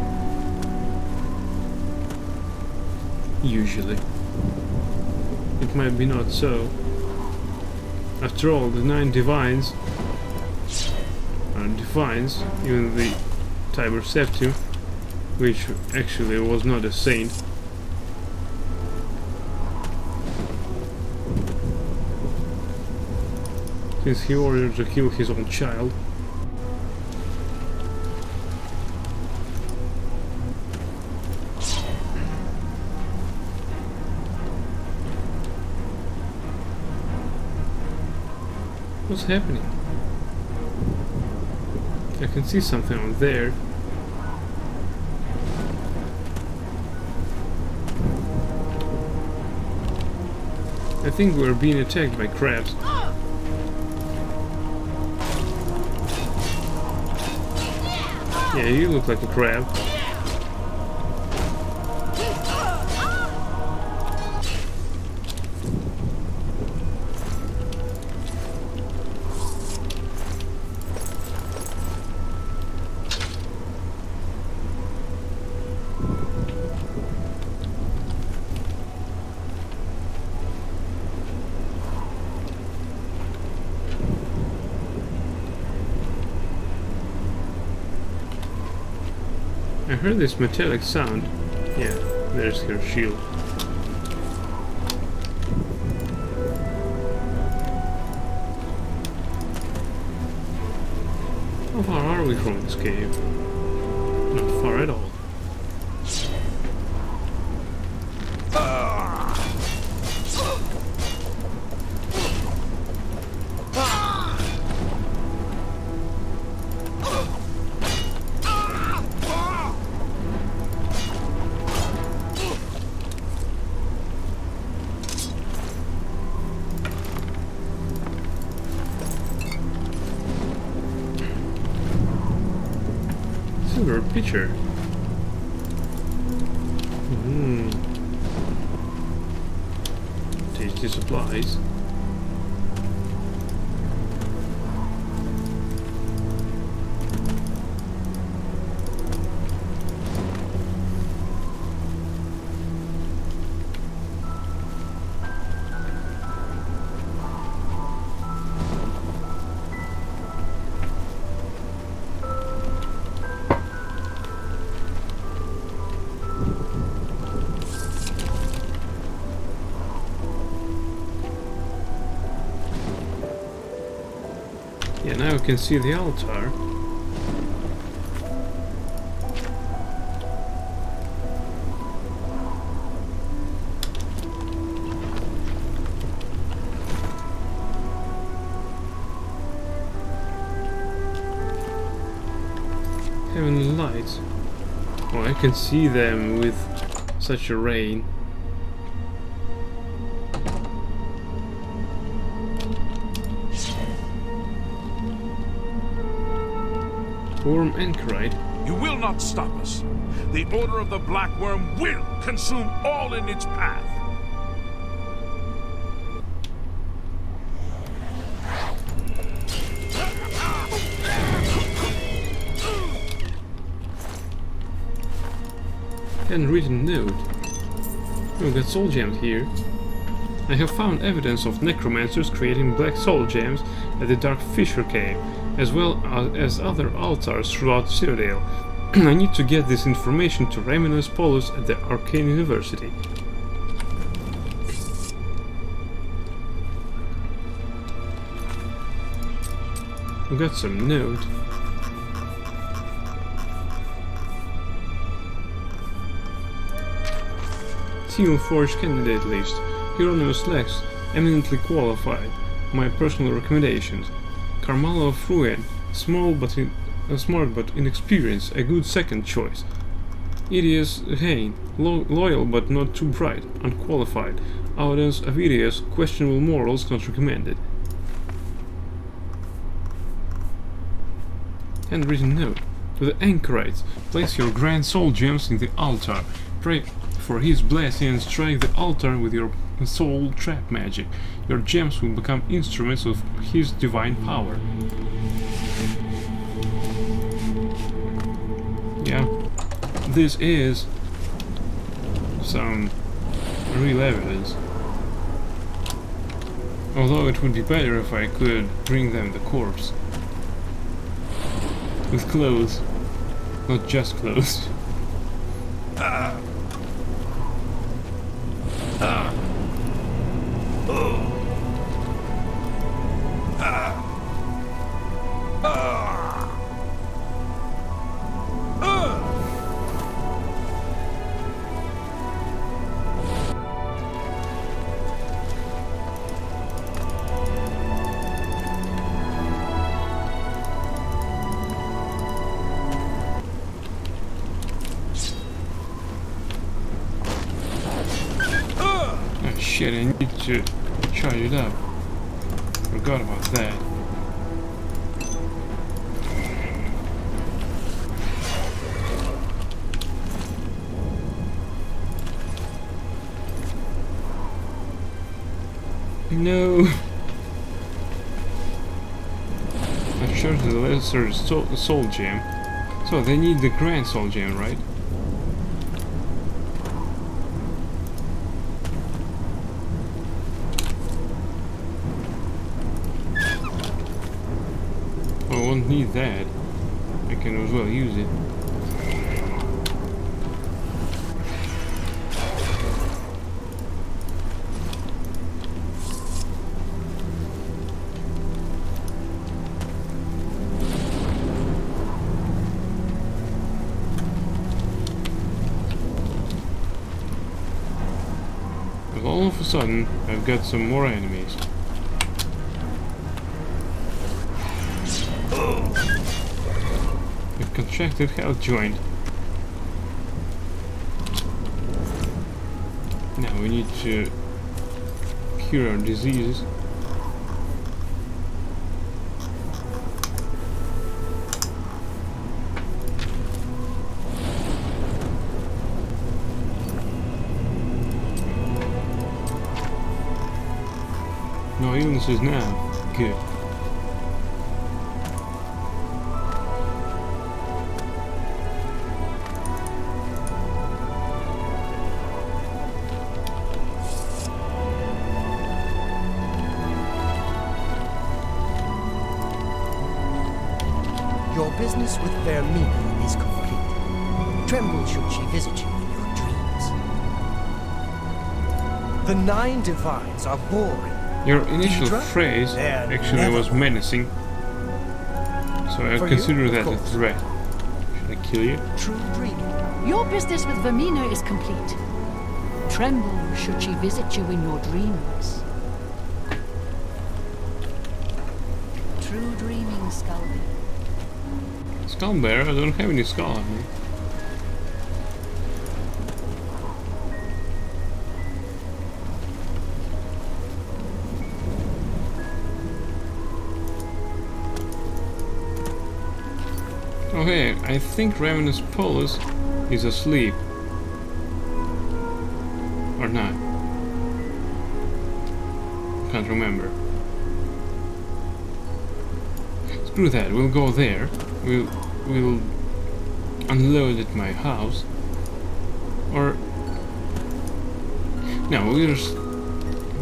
Usually. It might be not so. After all, the 9 divines are divines, even the Tiber Septim, which actually was not a saint. Since he ordered to kill his own child. What's happening? I can see something on there. I think we're being attacked by crabs. Yeah, you look like a crab. I heard this metallic sound. Yeah, there's her shield. How far are we from this cave? Not far at all. clever picture. Tasty supplies. Yeah, now we can see the altar. Heavenly lights. Oh, I can see them with such a rain. Worm anchorite. You will not stop us. The Order of the Black Worm will consume all in its path. Handwritten note. Oh, got soul gems here. I have found evidence of necromancers creating black soul gems at the Dark Fissure Cave, as well as other altars throughout the Citadel. I need to get this information to Raminus Paulus at the Arcane University. We got some note. Seal Forge candidate list. Hieronymus Lex, eminently qualified. My personal recommendations. Carmelo of Ruin, smart but inexperienced, a good second choice. Idias Hain, loyal but not too bright, unqualified. Audens Avidius, questionable morals, not recommended. Handwritten note. To the Anchorites, place your grand soul gems in the altar. Pray for his blessing and strike the altar with your soul trap magic. Your gems will become instruments of his divine power. Yeah, this is some real evidence. Although it would be better if I could bring them the corpse. With clothes. Not just clothes. Shit, I need to charge it up. Forgot about that. No! I've charged the lesser soul gem. So they need the grand soul gem, right? I won't need that. I can as well use it. But all of a sudden, I've got some more enemies. A contracted health joint. Now we need to cure our diseases. No illnesses now. Good. Your business with Vermina is complete. Tremble should she visit you in your dreams. The 9 divines are boring. Your initial Deidre? phrase They're actually never was menacing. So I For consider you, of that a course. threat. Should I kill you? True dreaming. Your business with Vermina is complete. Tremble should she visit you in your dreams. True dreaming, Scully. Skullbearer? I don't have any skull on me. Oh hey, I think Ravenous Polis is asleep. Or not. Can't remember. Screw that, we'll go there. We'll unload at my house. Or no,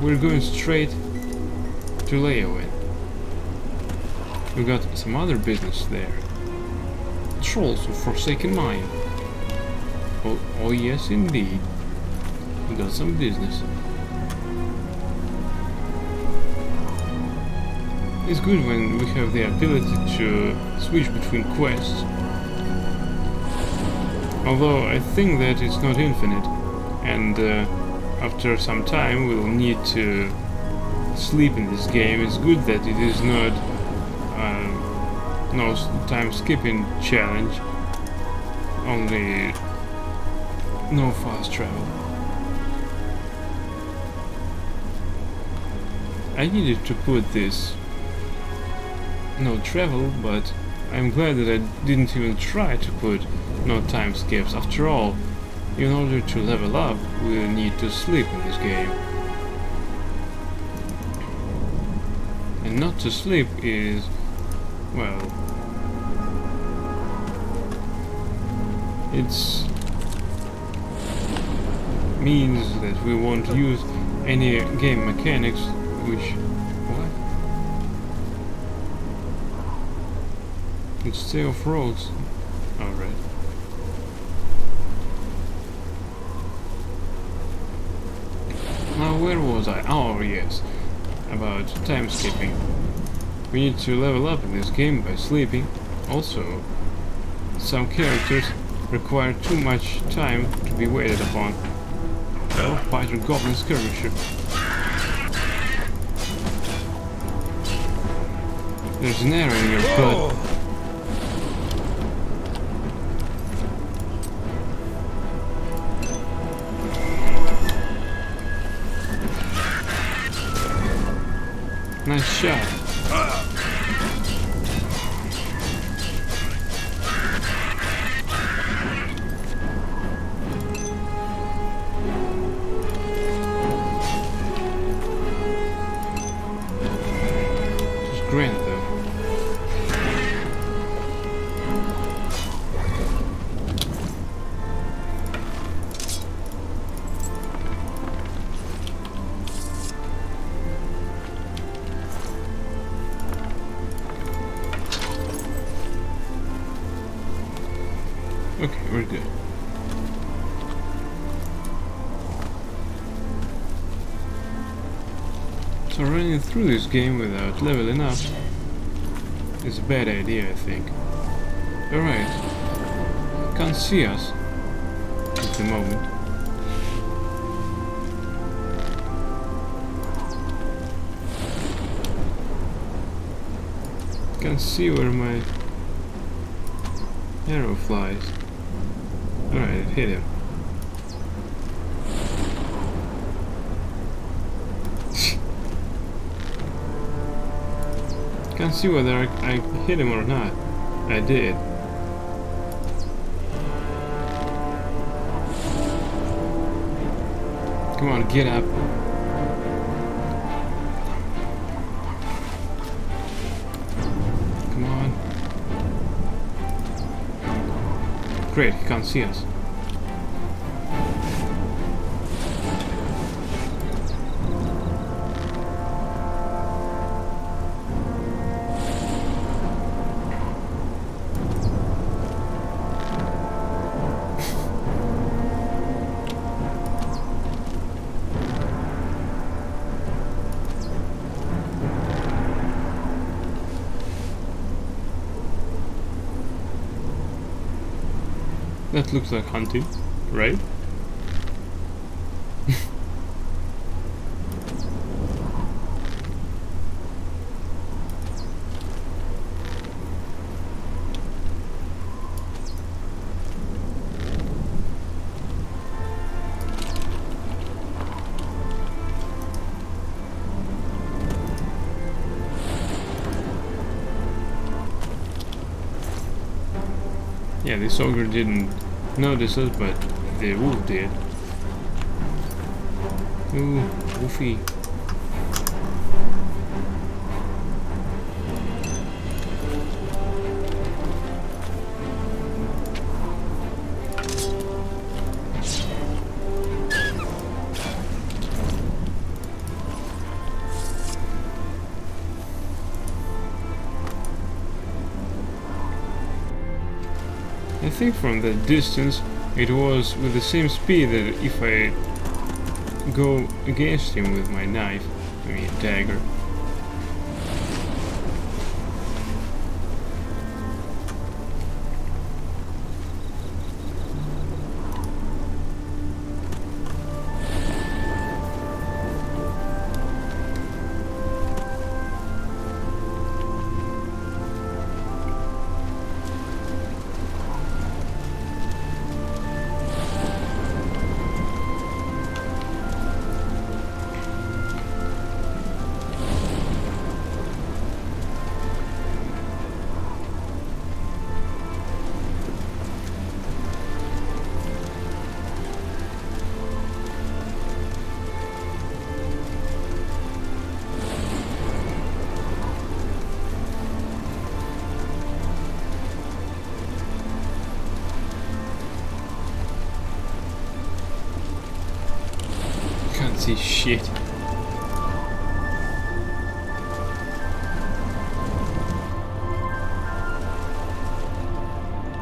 we're going straight to Leowen. We got some other business there. Trolls of Forsaken Mine. Oh yes indeed. We got some business. It's good when we have the ability to switch between quests. Although I think that it's not infinite, and after some time we'll need to sleep in this game. It's good that it is not no time skipping challenge, only no fast travel. I needed to put this no travel, but I'm glad that I didn't even try to put no time skips. After all, in order to level up, we'll need to sleep in this game. And not to sleep is, well, it's means that we won't use any game mechanics which let's stay off roads. Alright. Now where was I? Oh yes. About time skipping. We need to level up in this game by sleeping. Also, some characters require too much time to be waited upon. Oh, Python Goblin Skirmisher. There's an arrow in your butt. Nice shot. Just granted though. Okay, we're good. So running through this game without leveling up is a bad idea, I think. Alright. Can't see us at the moment. Can't see where my arrow flies. Alright, it hit him. Can't see whether I hit him or not. I did. Come on, get up. Great, he can't see us. That looks like hunting, right? Yeah, this ogre didn't notice us, but the wolf did. Ooh, Wolfie. I think from that distance it was with the same speed that if I go against him with my knife, I mean dagger. Can't see shit.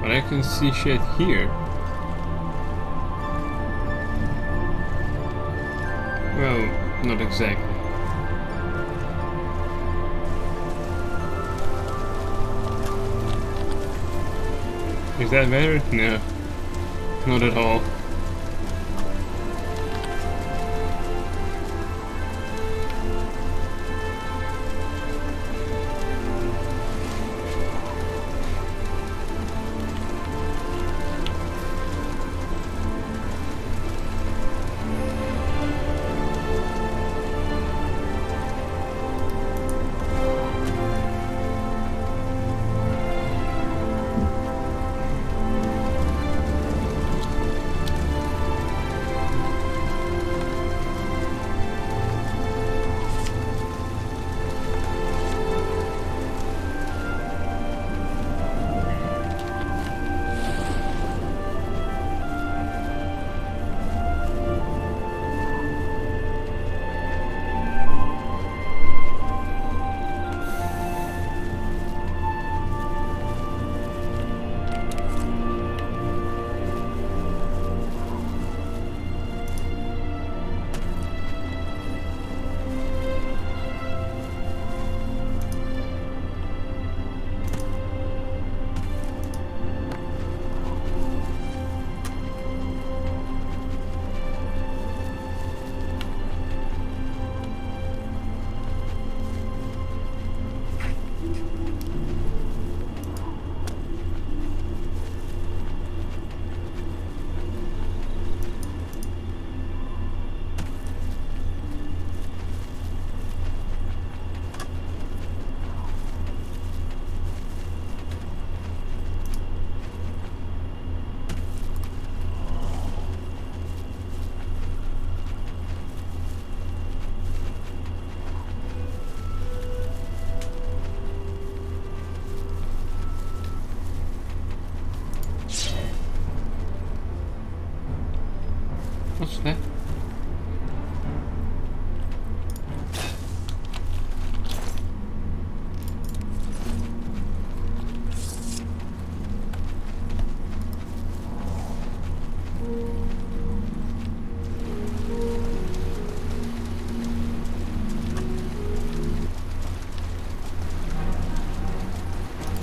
But I can see shit here. Well, not exactly. Is that better? No. Not at all.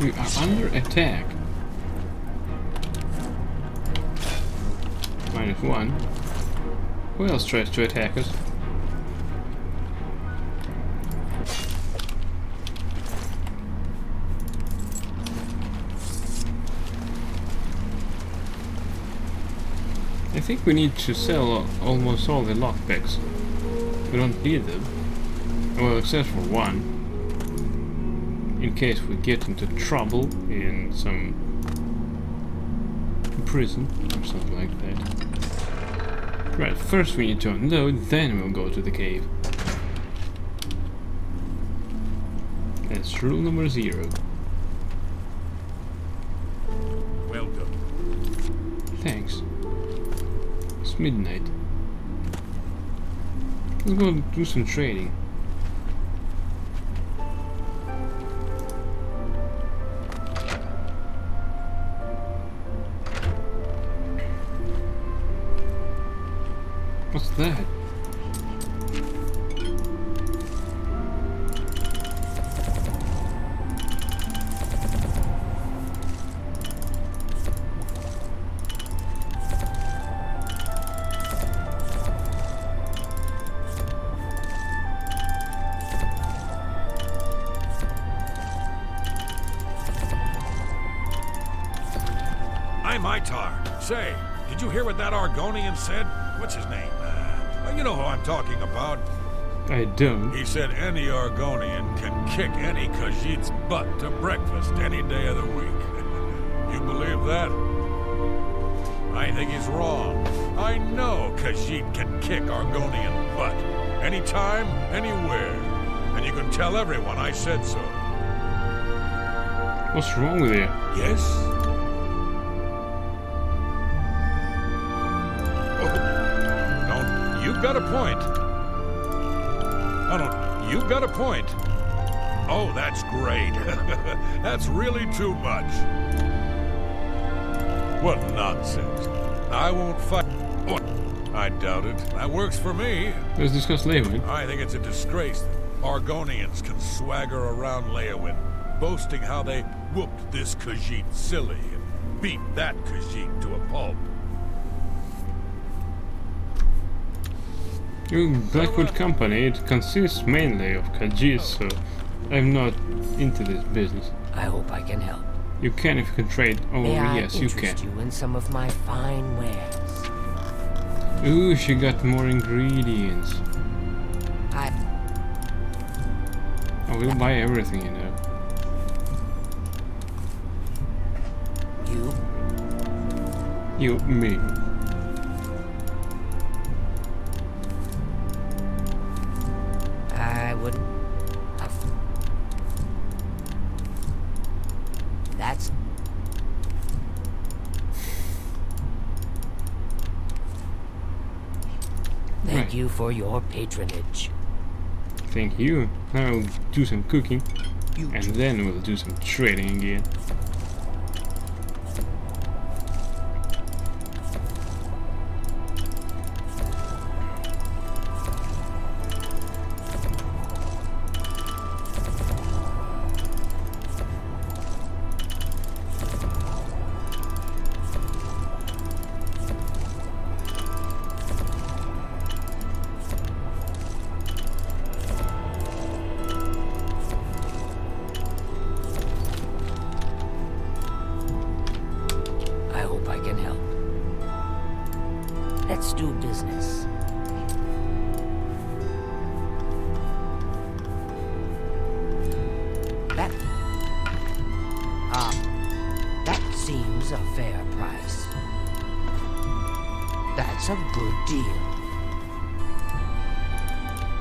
We are under attack. -1. Who else tries to attack us? I think we need to sell almost all the lockpicks. We don't need them. Well, except for one. In case we get into trouble in some prison or something like that. Right, first we need to unload, then we'll go to the cave. That's rule number 0. Welcome. Thanks. It's midnight. Let's go do some trading. What's that? I'm Itar. Say, did you hear what that Argonian said? What's his name? You know who I'm talking about. I don't. He said any Argonian can kick any Khajiit's butt to breakfast any day of the week. You believe that? I think he's wrong. I know Khajiit can kick Argonian butt. Anytime, anywhere. And you can tell everyone I said so. What's wrong with you? Yes? You've got a point. Oh, no, you've got a point. Oh, that's great. That's really too much. What nonsense. I won't fight. Oh, I doubt it. That works for me. Let's discuss Leywin. I think it's a disgrace that Argonians can swagger around Leywin, boasting how they whooped this Khajiit silly and beat that Khajiit to a pulp. Blackwood Company, it consists mainly of Khajiits, so I'm not into this business. I hope I can help. You can if you can trade. Oh, May I yes, you can. interest you in some of my fine wares? Ooh, she got more ingredients. I will buy everything, you know. You, me. I wouldn't. That's. Thank you for your patronage. Thank you. Now I'll do some cooking, and then we'll do some trading again. Let's do business. That seems a fair price. That's a good deal.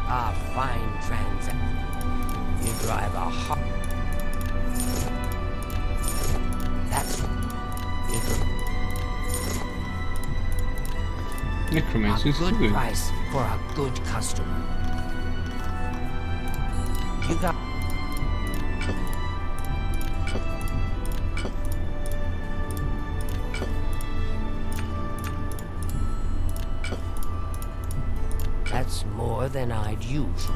A fine transaction. You drive a hot. That's Necromancer is a good good. price for a good customer. You got. That's more than I'd use.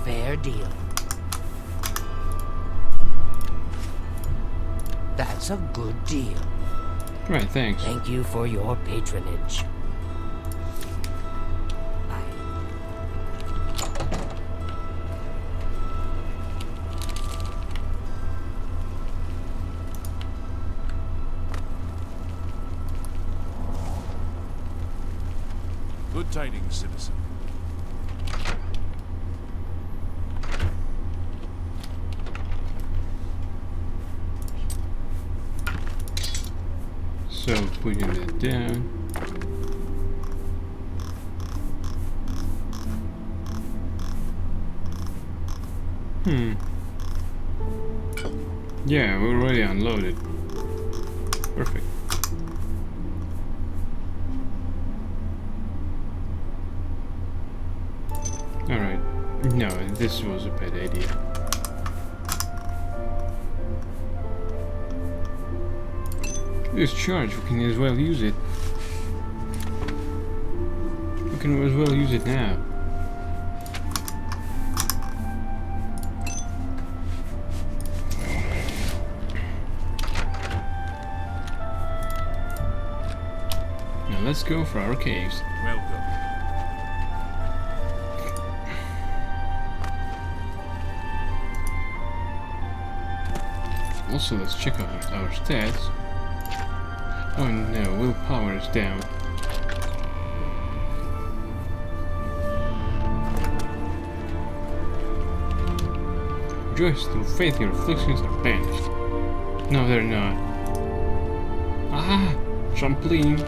fair deal. That's a good deal. Right, thanks. Thank you for your patronage. Good tidings, citizen. So, putting that down. Yeah, we already unloaded. Perfect. Alright. No, this was a bad idea. This charge, we can as well use it. We can as well use it now. Now let's go for our caves. Welcome. Also, let's check out our stats. Oh no, willpower is down. Rejoice through faith, your afflictions are banished. No, they're not. Ah! Trampoline!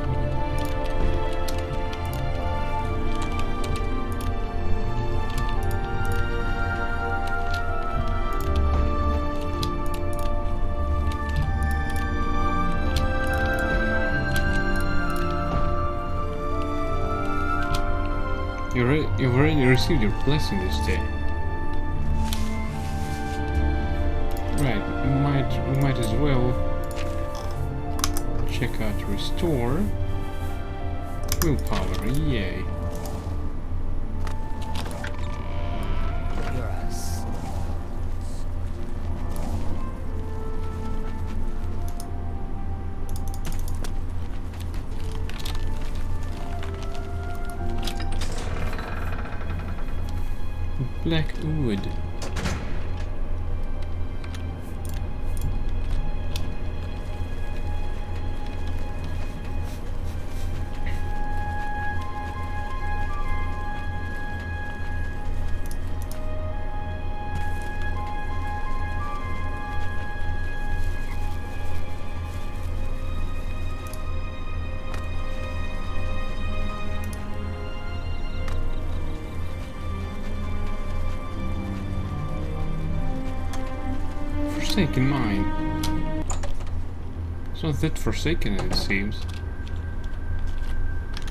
You've already received your blessing this day. Right, we might as well check out restore. Willpower, yay. You're a Black wood. Forsaken mine. It's not that forsaken, it seems.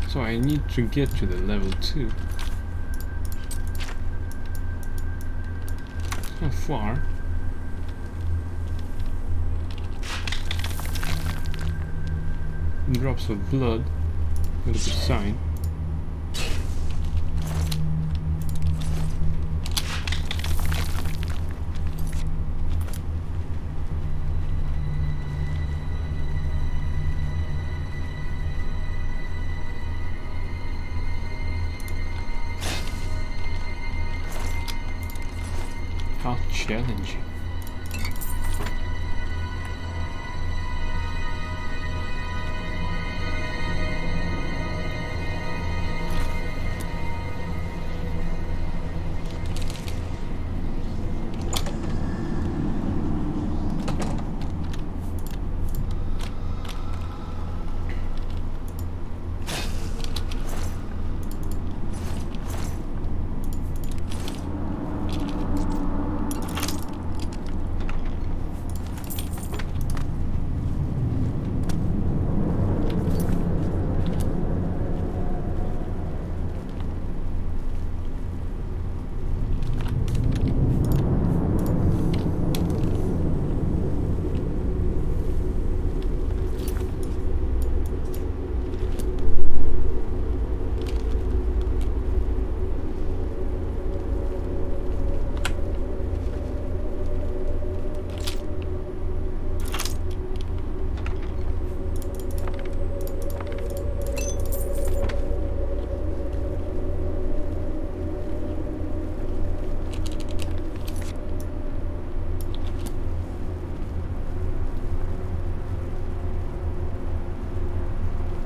So I need to get to the level 2. It's not far. Drops of blood. With a sign. How challenging.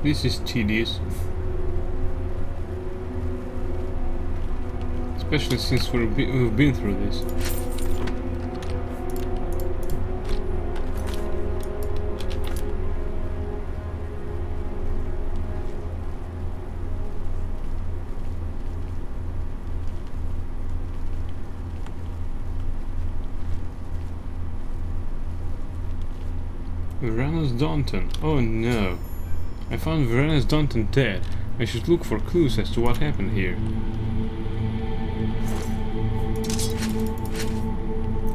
This is tedious. Especially since we've been through this. Varanus Daunton. Oh no. I found Varanus Daunton dead. I should look for clues as to what happened here.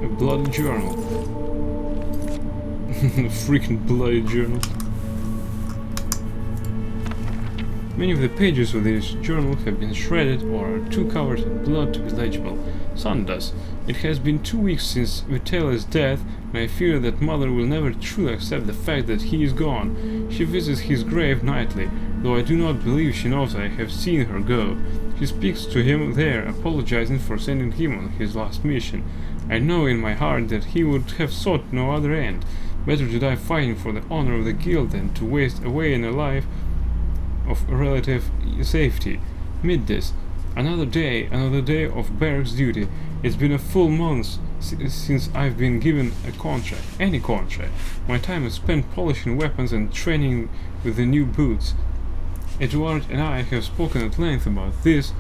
A bloody journal. A freaking bloody journal. Many of the pages of this journal have been shredded or are too covered in blood to be legible. Son does. It has been 2 weeks since Vitelli's death, and I fear that Mother will never truly accept the fact that he is gone. She visits his grave nightly, though I do not believe she knows I have seen her go. She speaks to him there, apologizing for sending him on his last mission. I know in my heart that he would have sought no other end. Better to die fighting for the honor of the guild than to waste away in a life of relative safety. Amid this, another day of barracks duty. It's been a full month since I've been given a contract, any contract. My time is spent polishing weapons and training with the new boots. Edward and I have spoken at length about this.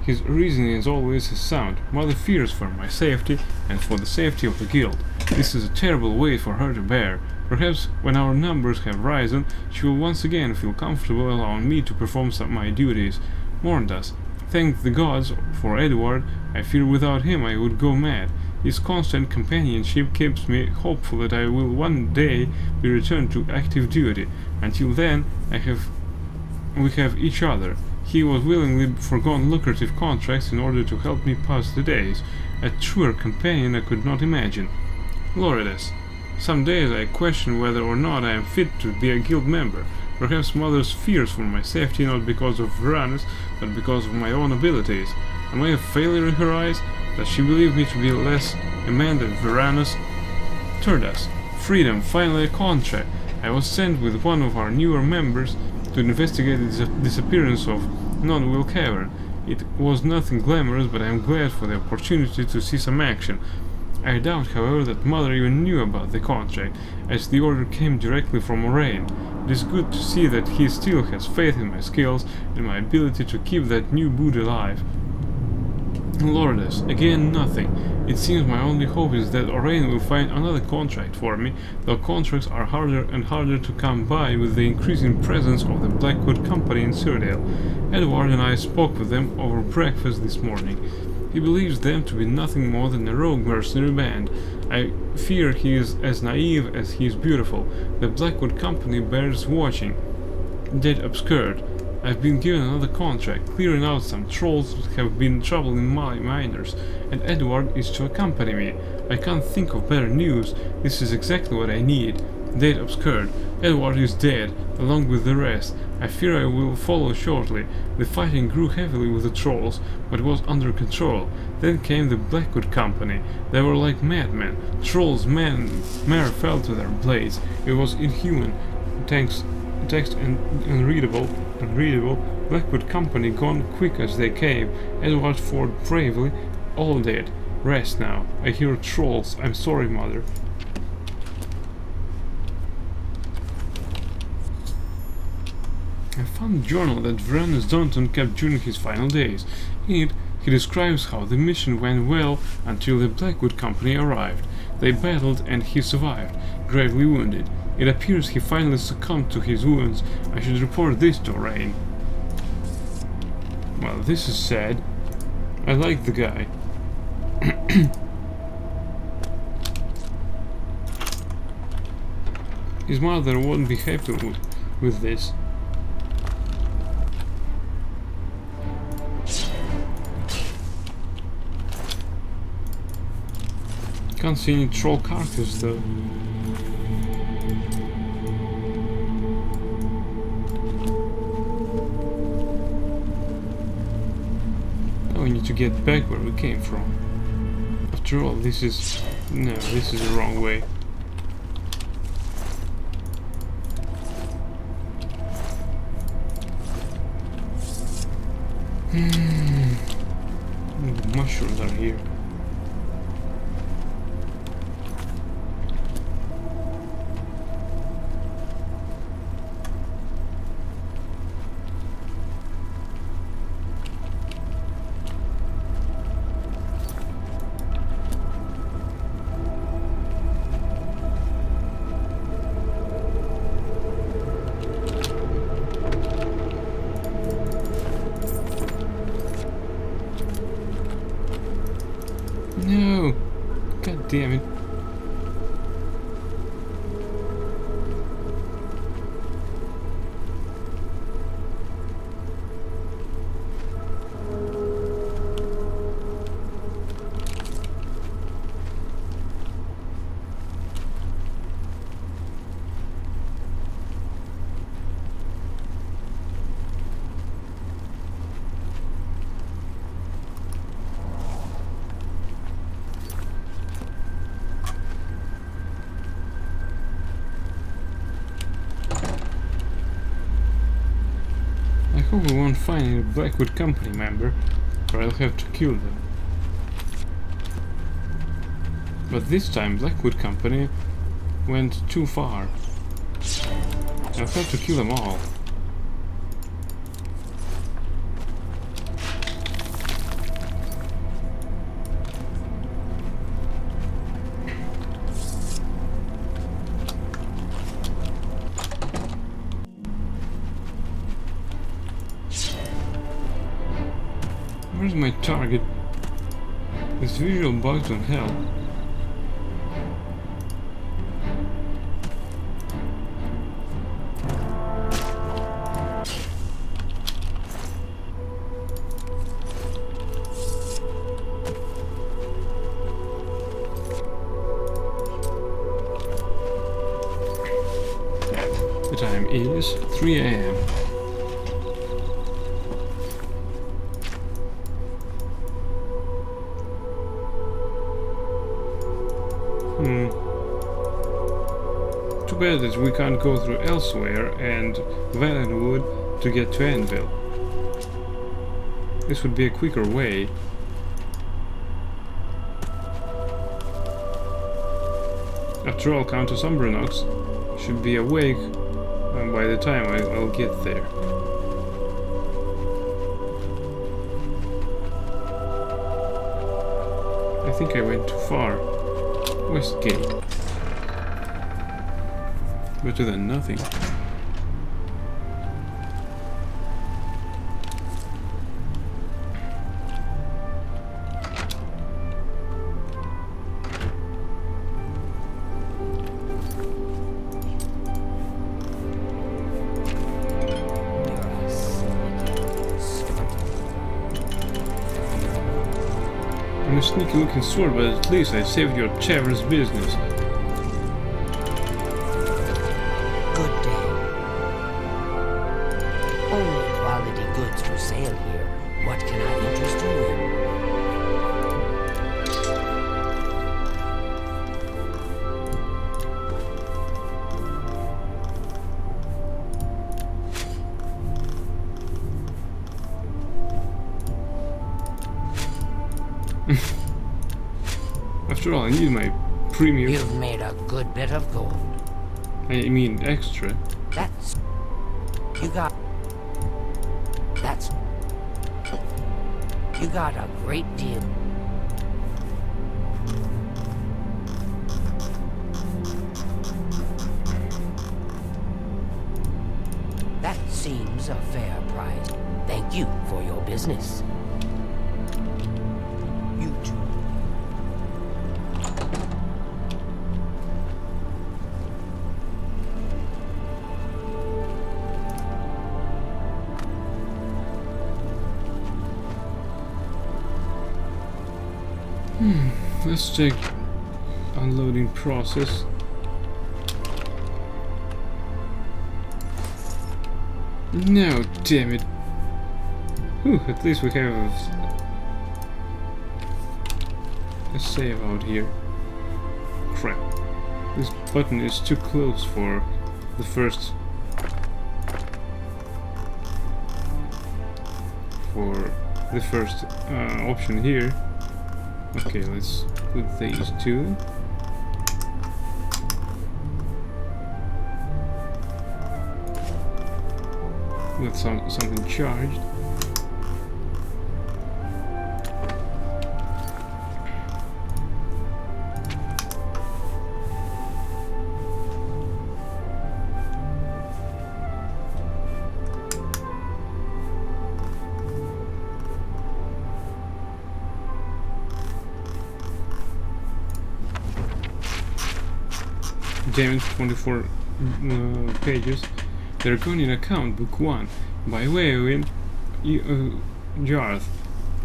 His reasoning is always sound. Mother fears for my safety and for the safety of the guild. This is a terrible weight for her to bear. Perhaps when our numbers have risen, she will once again feel comfortable allowing me to perform some of my duties. Mourn us. Thank the gods for Edward. I fear without him I would go mad. His constant companionship keeps me hopeful that I will one day be returned to active duty. Until then, we have each other. He was willingly forgone lucrative contracts in order to help me pass the days. A truer companion I could not imagine. Loredas. Some days I question whether or not I am fit to be a guild member. Perhaps Mother's fears for my safety not because of Varanus, but because of my own abilities. Am I a failure in her eyes? Does she believe me to be less a man than Varanus? Turdas. Freedom, finally a contract. I was sent with one of our newer members to investigate the disappearance of Non-Will Cavern. It was nothing glamorous, but I am glad for the opportunity to see some action. I doubt, however, that Mother even knew about the contract, as the order came directly from Moraine. It is good to see that he still has faith in my skills and my ability to keep that new boot alive. Lourdes, again nothing. It seems my only hope is that Moraine will find another contract for me, though contracts are harder and harder to come by with the increasing presence of the Blackwood Company in Cyrodiil. Edward and I spoke with them over breakfast this morning. He believes them to be nothing more than a rogue mercenary band. I fear he is as naive as he is beautiful. The Blackwood Company bears watching. Dead obscured. I've been given another contract, clearing out some trolls that have been troubling my miners, and Edward is to accompany me. I can't think of better news. This is exactly what I need. Dead obscured. Edward is dead, along with the rest. I fear I will follow shortly. The fighting grew heavily with the trolls, but was under control. Then came the Blackwood Company. They were like madmen. Trolls, mare fell to their blades. It was inhuman. Text unreadable. Blackwood Company gone quick as they came. Edward fought bravely. All dead. Rest now. I hear trolls. I'm sorry, Mother. I found a journal that Varanus Daunton kept during his final days. In it, he describes how the mission went well until the Blackwood Company arrived. They battled and he survived, gravely wounded. It appears he finally succumbed to his wounds. I should report this to Moraine. Well, this is sad. I like the guy. His mother won't be happy with this. Can't see any troll carcass though. Now we need to get back where we came from. After all, this is the wrong way. The mushrooms are here. No! God damn it. I hope we won't find any Blackwood Company member, or I'll have to kill them. But this time Blackwood Company went too far. I'll have to kill them all. Where's my target? This visual bugs don't help. The time is 3 AM. Too bad that we can't go through Elsewhere and Valenwood to get to Anvil. This would be a quicker way. After all, Countess Umbranox should be awake by the time I'll get there. I think I went too far. Westgate. Better than nothing. I'm a sneaky looking sword, but at least I saved your Chaver's business. Good day. Only quality goods for sale here. What can I interest you in? After all, I need my premium. You've made a good bit of gold. I mean extra. That's... You got... That's... You got a great deal. That seems a fair price. Thank you for your business. You too. Let's check unloading process. No, damn it. Whew, at least we have a save out here. Crap. This button is too close for the first... the first option here. Okay, let's put these two. With something charged. Damn it, 24 pages. The Draconian Account, Book 1, by way of Jarth.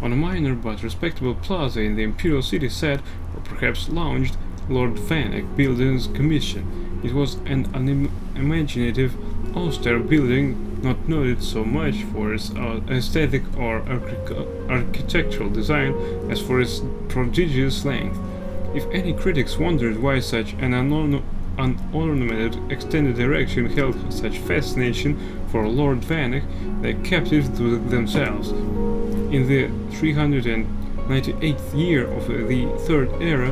On a minor but respectable plaza in the Imperial City sat, or perhaps lounged, Lord Vanek, Building's commission. It was an unimaginative, austere building, not noted so much for its aesthetic or architectural design as for its prodigious length. If any critics wondered why such an unornamented extended erection held such fascination for Lord Vanek, they kept it to themselves. In the 398th year of the Third Era,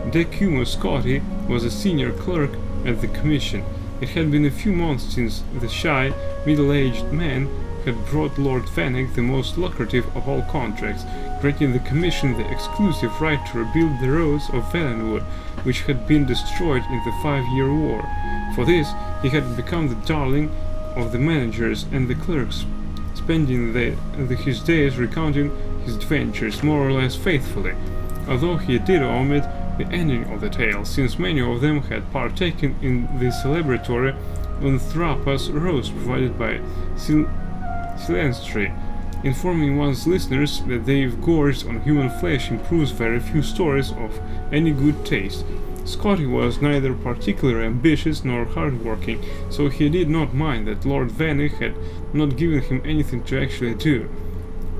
Decumus Scotti was a senior clerk at the Commission. It had been a few months since the shy, middle-aged man had brought Lord Vanek the most lucrative of all contracts, granting the Commission the exclusive right to rebuild the roads of Valenwood, which had been destroyed in the 5-year war. For this, he had become the darling of the managers and the clerks, spending his days recounting his adventures more or less faithfully, although he did omit the ending of the tale, since many of them had partaken in the celebratory Unthrapas roast provided by Silentry. Informing one's listeners that they've gorged on human flesh improves very few stories of any good taste. Scotti was neither particularly ambitious nor hard-working, so he did not mind that Lord Vanek had not given him anything to actually do.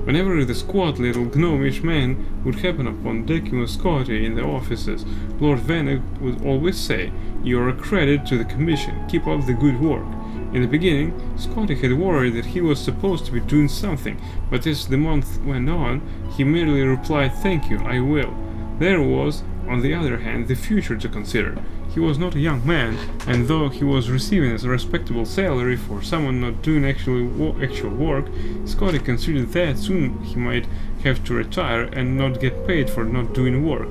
Whenever the squat little gnomish man would happen upon Decimus Scotti in the offices, Lord Vanek would always say, "You are a credit to the Commission, keep up the good work." In the beginning, Scotti had worried that he was supposed to be doing something, but as the month went on, he merely replied, "Thank you, I will." There was, on the other hand, the future to consider. He was not a young man, and though he was receiving a respectable salary for someone not doing actual work, Scotti considered that soon he might have to retire and not get paid for not doing work.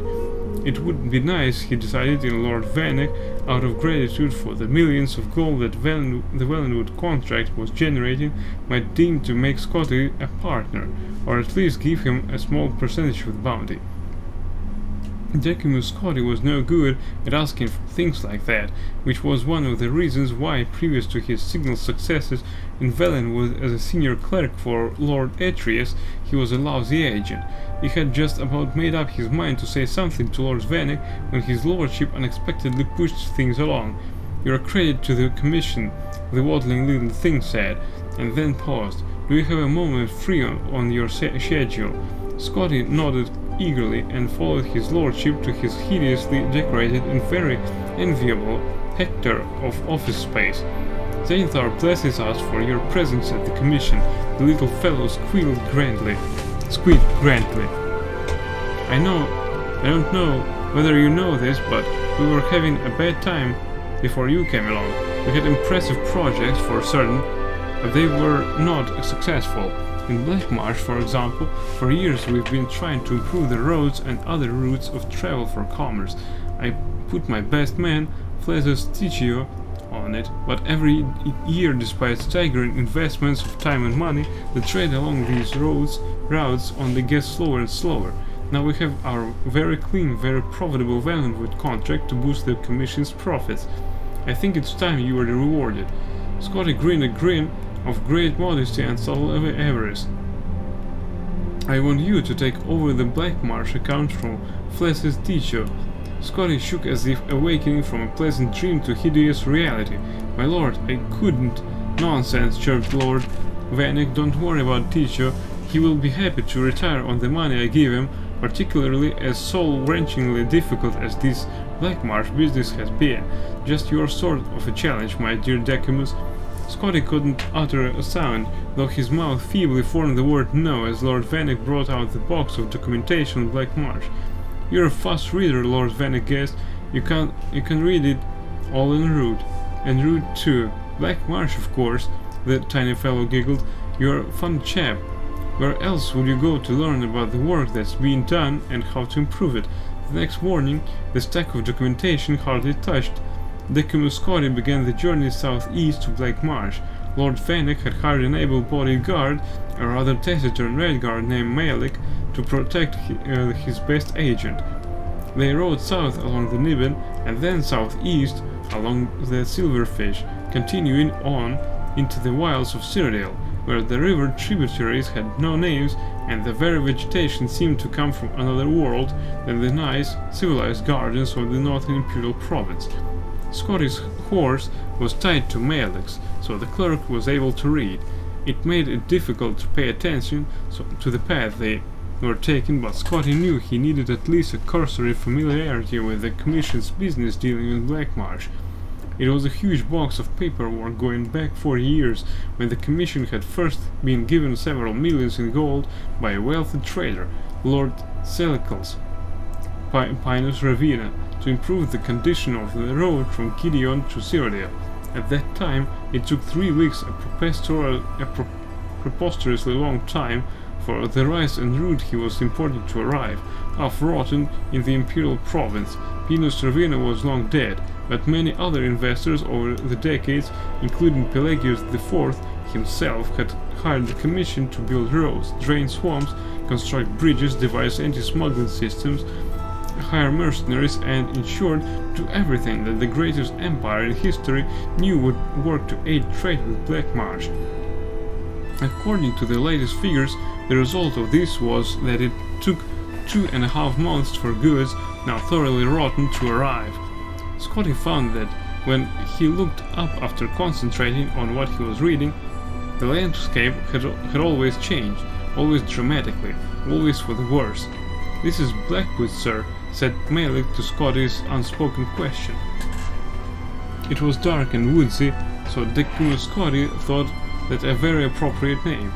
It would be nice, he decided, in Lord Vanek, out of gratitude for the millions of gold that the Valenwood contract was generating, might deem to make Scotti a partner, or at least give him a small percentage of the bounty. Decimus Scotti was no good at asking for things like that, which was one of the reasons why, previous to his signal successes in Valenwood as a senior clerk for Lord Atreus, he was a lousy agent. He had just about made up his mind to say something to Lord Vanek when his lordship unexpectedly pushed things along. "You're a credit to the Commission," the waddling little thing said, and then paused. "Do you have a moment free on your schedule?" Scotti nodded eagerly and followed his lordship to his hideously decorated and very enviable hectare of office space. "Xanathar blesses us for your presence at the Commission," the little fellow squealed grandly. I don't know whether you know this, but we were having a bad time before you came along. We had impressive projects for certain, but they were not successful. In Blackmarsh, for example, for years we've been trying to improve the roads and other routes of travel for commerce. I put my best man, Flasus Ticcio, on it, but every year, despite staggering investments of time and money, the trade along these routes only gets slower and slower. Now we have our very clean, very profitable Valenwood contract to boost the Commission's profits. I think it's time you were rewarded." Scotti grinned a grin of great modesty and subtle avarice. "I want you to take over the Blackmarsh account from Flasus Ticcio." Scotti shook as if awakening from a pleasant dream to hideous reality. "My lord, I couldn't." "Nonsense," chirped Lord Vanek. "Don't worry about Ticcio. He will be happy to retire on the money I give him, particularly as soul-wrenchingly difficult as this Blackmarsh business has been. Just your sort of a challenge, my dear Decimus." Scotty couldn't utter a sound, though his mouth feebly formed the word no as Lord Vanek brought out the box of documentation on Black Marsh. "You're a fast reader," Lord Vanek guessed. You can read it all en route. En route too. Black Marsh, of course," the tiny fellow giggled. "You're a fun chap. Where else would you go to learn about the work that's being done and how to improve it?" The next morning, the stack of documentation hardly touched. Decimus Scotty began the journey southeast to Black Marsh. Lord Vanek had hired an able-bodied guard, a rather taciturn red guard named Malik, to protect his best agent. They rode south along the Niben and then southeast along the Silverfish, continuing on into the wilds of Cyrodiil, where the river tributaries had no names and the very vegetation seemed to come from another world than the nice, civilized gardens of the Northern Imperial Province. Scotty's horse was tied to Malik's, so the clerk was able to read. It made it difficult to pay attention to the path they were taking, but Scotty knew he needed at least a cursory familiarity with the Commission's business dealing with Black Marsh. It was a huge box of paperwork going back 40 years, when the Commission had first been given several millions in gold by a wealthy trader, Lord Selicles, Pinus Ravina, to improve the condition of the road from Gideon to Cyrodiil. At that time, it took 3 weeks, a preposterously long time, for the rice and root he was importing to arrive, half rotten in the Imperial Province. Pinus Ravina was long dead, but many other investors over the decades, including Pelagius IV himself, had hired the Commission to build roads, drain swamps, construct bridges, devise anti-smuggling systems, hire mercenaries, and, in short, do everything that the greatest empire in history knew would work to aid trade with Black Marsh. According to the latest figures, the result of this was that it took 2.5 months for goods, now thoroughly rotten, to arrive. Scotty found that when he looked up after concentrating on what he was reading, the landscape had always changed, always dramatically, always for the worse. "This is Blackwood, sir," said Malik to Scotty's unspoken question. It was dark and woodsy, so Decimus Scotty thought that a very appropriate name.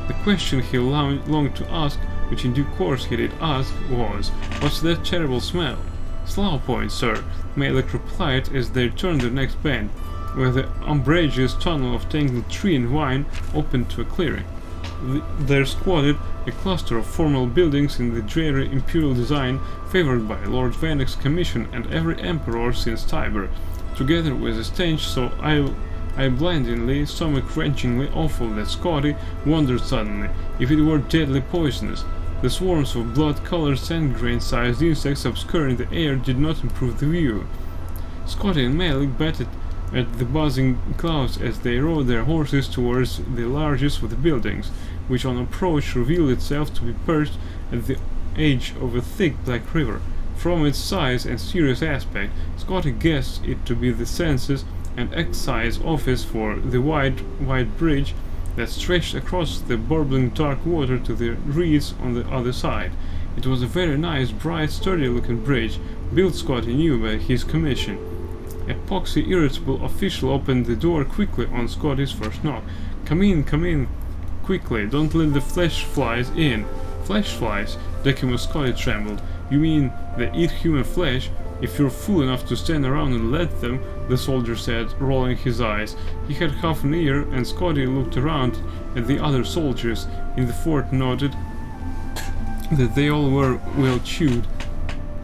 The question he longed to ask, which in due course he did ask, was, "What's that terrible smell?" "Slough Point, sir," Malik replied as they turned the next bend, where the umbrageous tunnel of tangled tree and vine opened to a clearing. There squatted a cluster of formal buildings in the dreary imperial design favored by Lord Vanek's commission and every emperor since Tiber, together with a stench so eye-blindingly, stomach-wrenchingly awful that Scotty wondered suddenly if it were deadly poisonous. The swarms of blood-colored sand-grain-sized insects obscuring the air did not improve the view. Scotty and Malik batted at the buzzing clouds as they rode their horses towards the largest of the buildings, which on approach revealed itself to be perched at the edge of a thick black river. From its size and serious aspect, Scotty guessed it to be the census and excise office for the wide bridge that stretched across the burbling dark water to the reeds on the other side. It was a very nice, bright, sturdy-looking bridge, built Scotty knew by his commission. A poxy, irritable official opened the door quickly on Scotty's first knock. Come in, quickly, don't let the flesh flies in." "Flesh flies?" Decimus Scotty trembled. "You mean they eat human flesh? If you're fool enough to stand around and let them," the soldier said, rolling his eyes. He had half an ear, and Scotty looked around at the other soldiers in the fort, noted that they all were well chewed.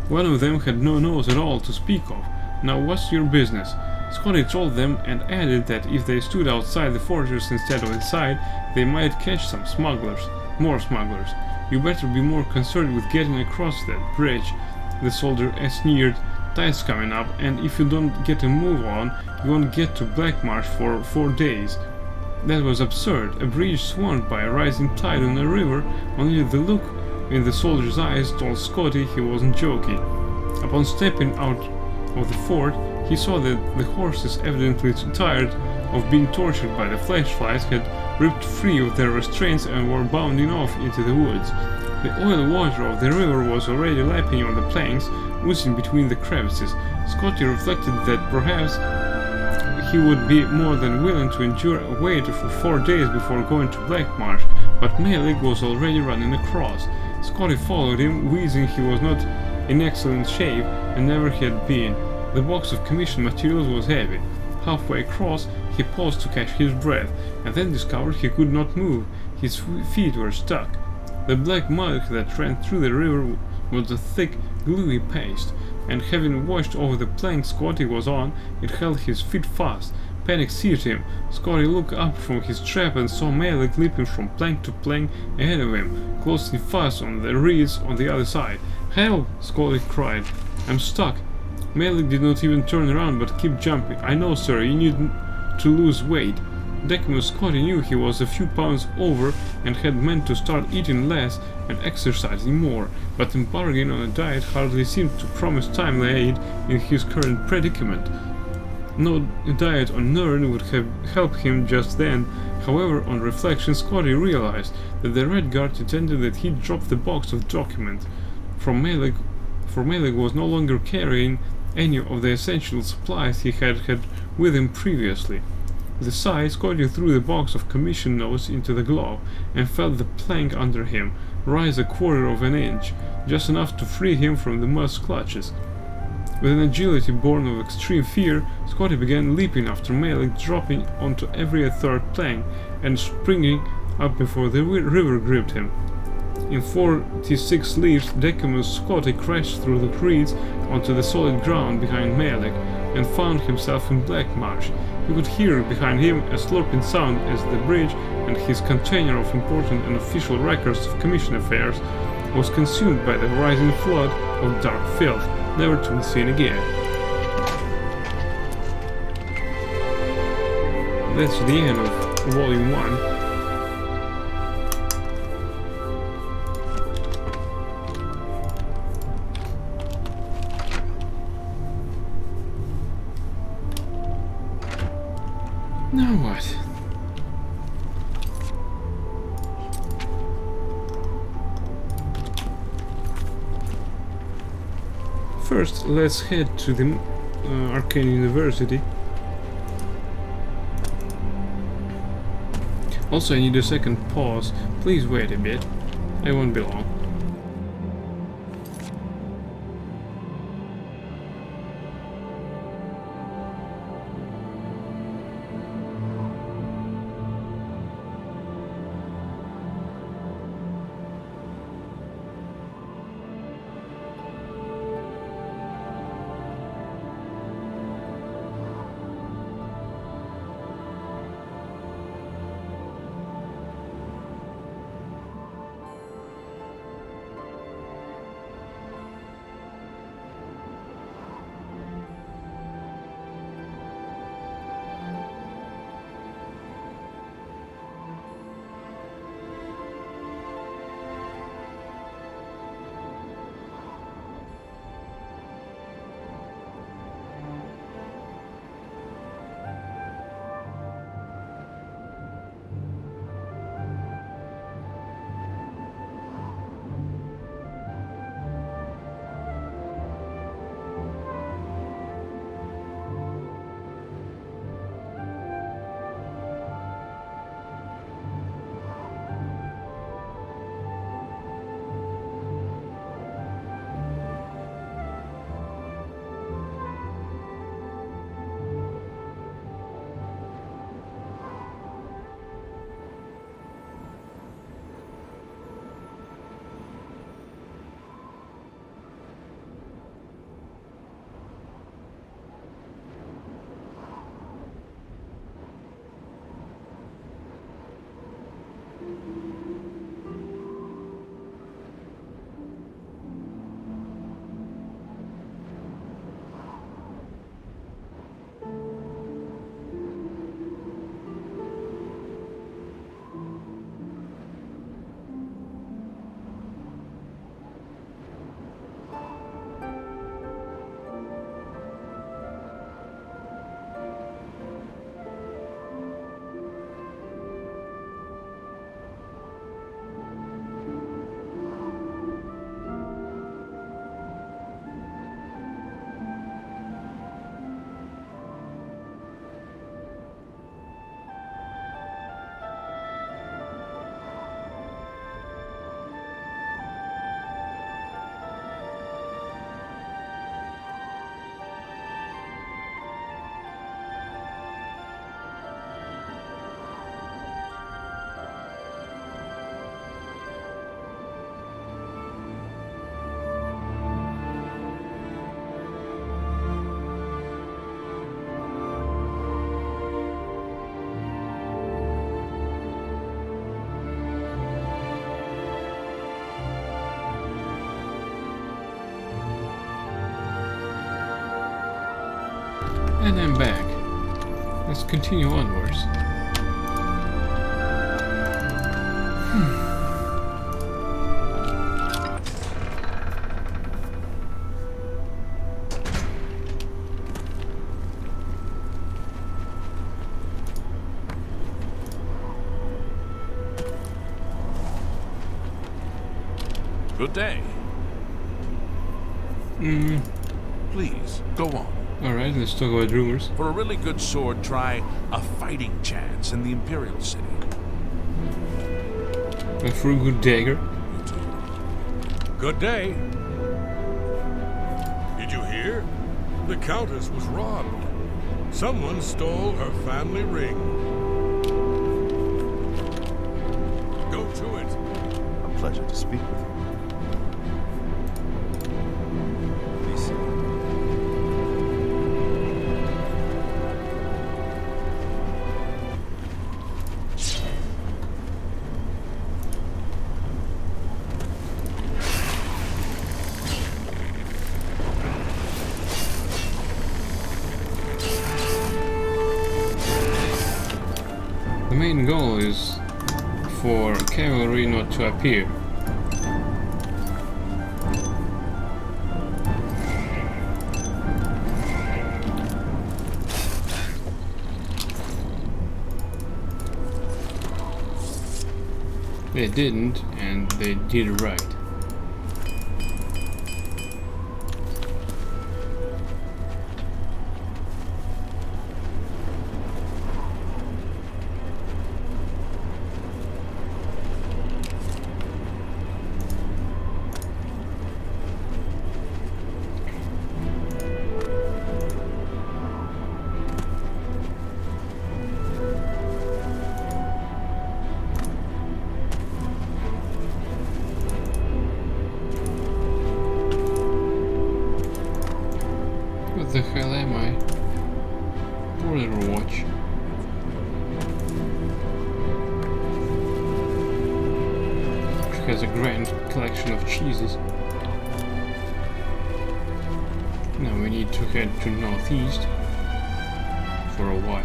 One of them had no nose at all to speak of. "Now what's your business?" Scotty told them and added that if they stood outside the fortress instead of inside, they might catch some smugglers, more smugglers. "You better be more concerned with getting across that bridge," the soldier sneered. "Tide's coming up, and if you don't get a move on, you won't get to Black Marsh for 4 days. That was absurd. A bridge swamped by a rising tide on a river. Only the look in the soldier's eyes told Scotty he wasn't joking. Upon stepping out of the fort, he saw that the horses, evidently tired of being tortured by the flesh flies, had ripped free of their restraints and were bounding off into the woods. The oily water of the river was already lapping on the planks, oozing between the crevices. Scotty reflected that perhaps he would be more than willing to endure a wait for 4 days before going to Blackmarsh, but Malik was already running across. Scotty followed him, wheezing. He was not in excellent shape and never had been. The box of commissioned materials was heavy. Halfway across, he paused to catch his breath, and then discovered he could not move. His feet were stuck. The black mud that ran through the river was a thick, gluey paste, and having washed over the plank Scotty was on, it held his feet fast. Panic seized him. Scotty looked up from his trap and saw Malik leaping from plank to plank ahead of him, closing fast on the reeds on the other side. "Help!" Scotty cried. "I'm stuck." Malik did not even turn around but kept jumping. "I know, sir, you need to lose weight." Decimus Scotty knew he was a few pounds over and had meant to start eating less and exercising more, but embarking on a diet hardly seemed to promise timely aid in his current predicament. No diet on Nern would have helped him just then. However, on reflection, Scotty realized that the Red Guard intended that he drop the box of documents. For Malik was no longer carrying any of the essential supplies he had had with him previously. With a sigh, Scotty threw the box of commission notes into the glove and felt the plank under him rise 1/4 of an inch, just enough to free him from the mud's clutches. With an agility born of extreme fear, Scotty began leaping after Malik, dropping onto every third plank and springing up before the river gripped him. In 46 leaps, Decimus Scotty crashed through the reeds onto the solid ground behind Malik and found himself in Blackmarsh. He could hear behind him a slurping sound as the bridge and his container of important and official records of commission affairs was consumed by the rising flood of dark filth, never to be seen again. That's the end of Volume 1. Now what? First, let's head to the Arcane University. Also, I need a second pause. Please wait a bit. I won't be long. And I'm back. Let's continue onwards. Good day. Please, go on. Alright, let's talk about rumors. For a really good sword, try a fighting chance in the Imperial City. And for a good dagger. You too. Good day. Did you hear? The Countess was robbed. Someone stole her family ring. Go to it. A pleasure to speak with you. Be seated. The main goal is for cavalry not to appear. They didn't, and they did it right. What the hell am I? Border Watch. Which has a grand collection of cheeses. Now we need to head to northeast for a while.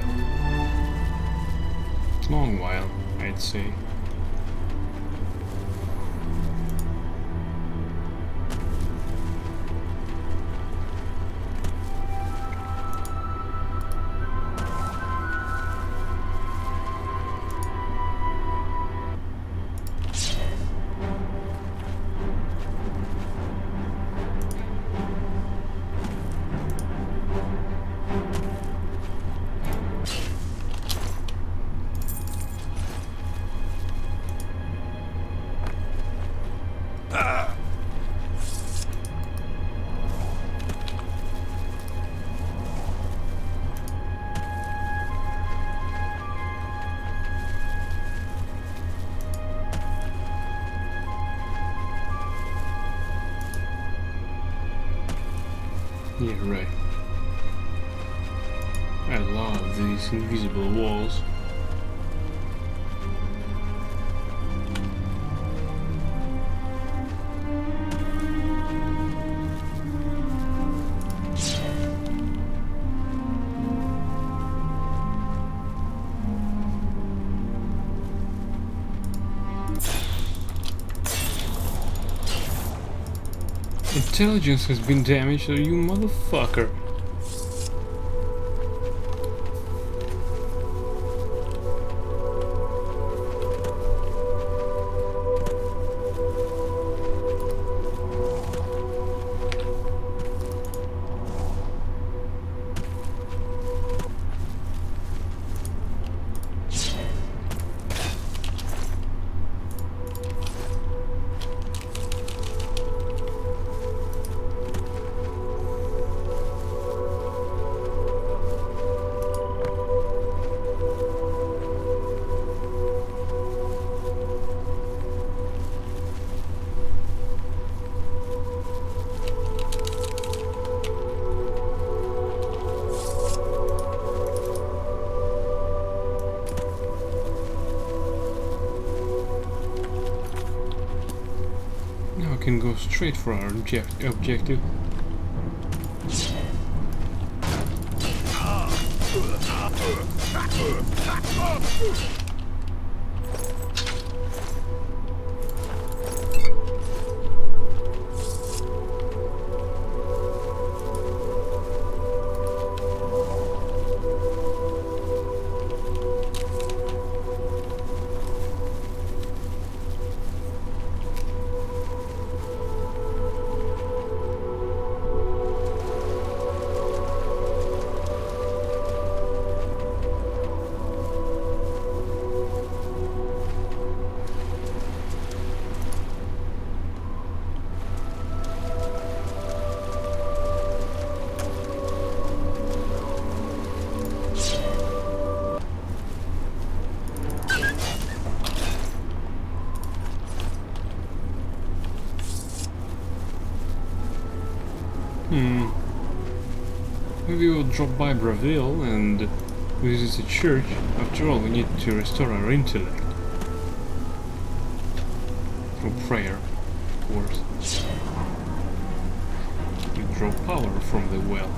Long while, I'd say. Yeah, right. I love these invisible walls. Intelligence has been damaged, so you motherfucker. Can go straight for our objective. Maybe we'll drop by Bravil and visit the church. After all, we need to restore our intellect. Through prayer, of course. We draw power from the well.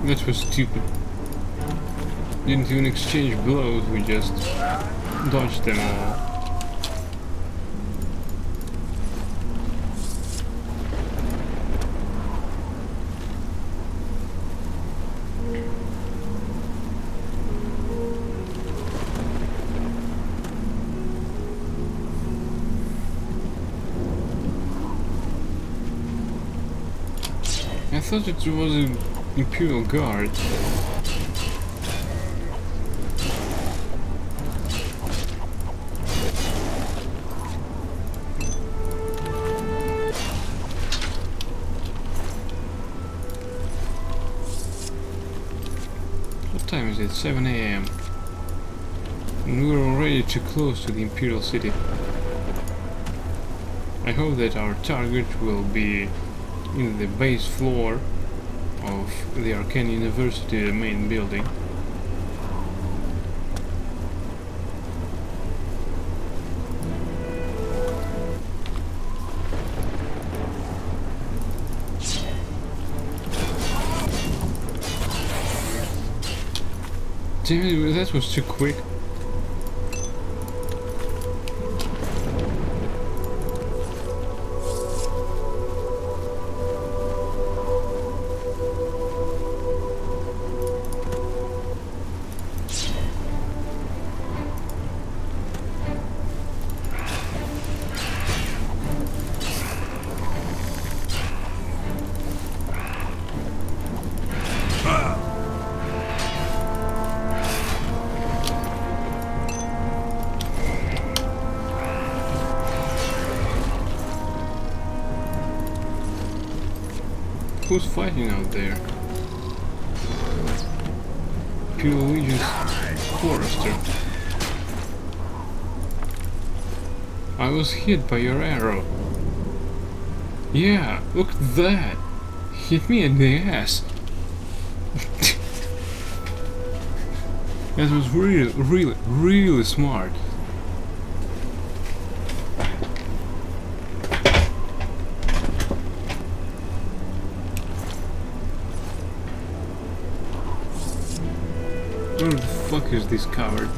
That was stupid. Didn't even exchange blows, we just dodged them all. I thought it was an Imperial Guard. What time is it? 7 AM. And we're already too close to the Imperial City. I hope that our target will be in the base floor of the Arcane University main building. Damn it, that was too quick. Who's fighting out there? Imperial Legion's Forester. I was hit by your arrow. Yeah, look at that! Hit me in the ass. That was really smart. Where the fuck is this coward?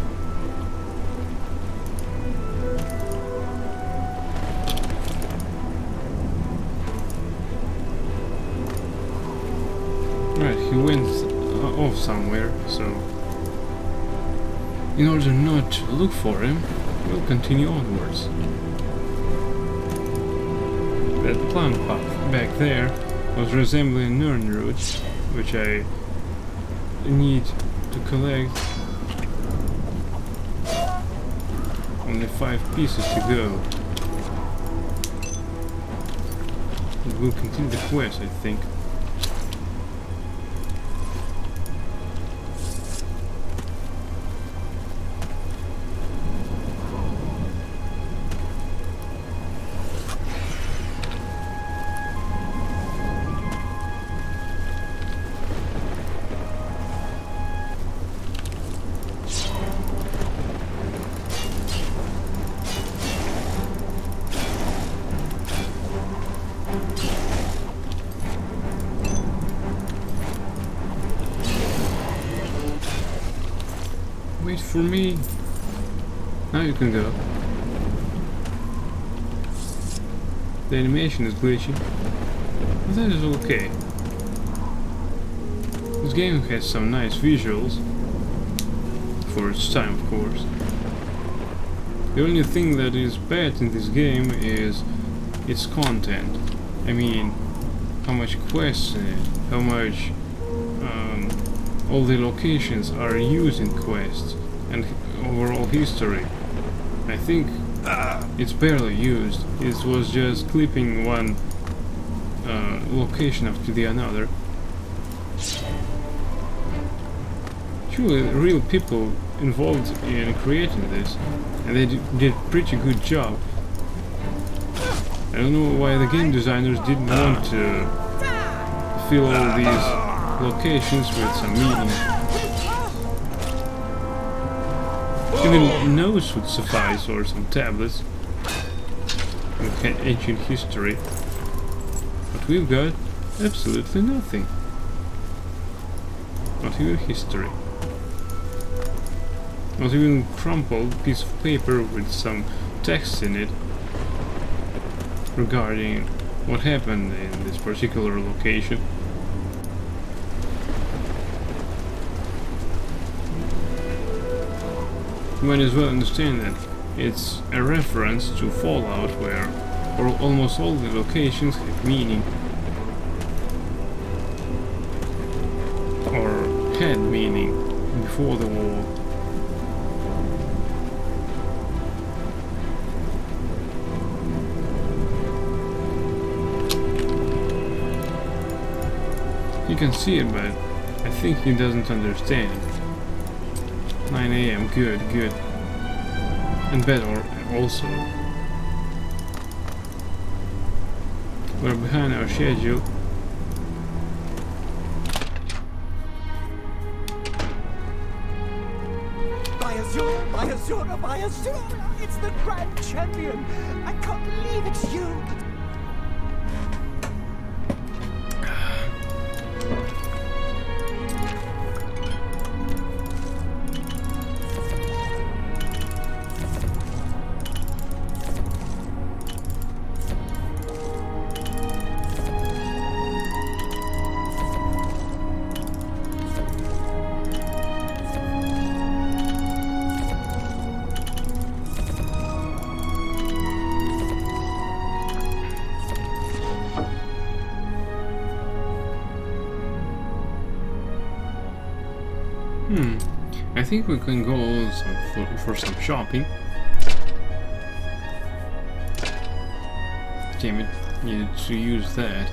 he went off somewhere, so in order not to look for him, we'll continue onwards. That plant path back there was resembling Nirnroot, which I need to collect. Only 5 pieces to go. It will complete the quest, I think. Wait for me. Now you can go. The animation is glitchy, but that is okay. This game has some nice visuals, for its time of course. The only thing that is bad in this game is its content. I mean, how much quests in it, how much all the locations are used in quests, and overall history. I think it's barely used. It was just clipping one location after the another. Surely real people involved in creating this, and they did pretty good job. I don't know why the game designers didn't want to fill all these locations with some meaning. Even notes would suffice, or some tablets with ancient history. But we've got absolutely nothing. Not even history. Not even a crumpled piece of paper with some text in it regarding what happened in this particular location. You might as well understand that it's a reference to Fallout, where almost all the locations have meaning, or had meaning before the war. You can see it, but I think he doesn't understand. 9 AM, good. And bed also. We're behind our schedule. Bayazura! It's the Grand Champion! I can't believe it's you! I think we can go for some shopping. Damn it, needed to use that.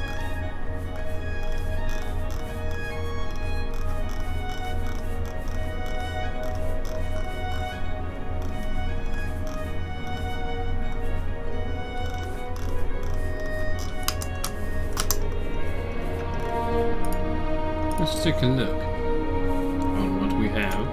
Let's take a look on what we have.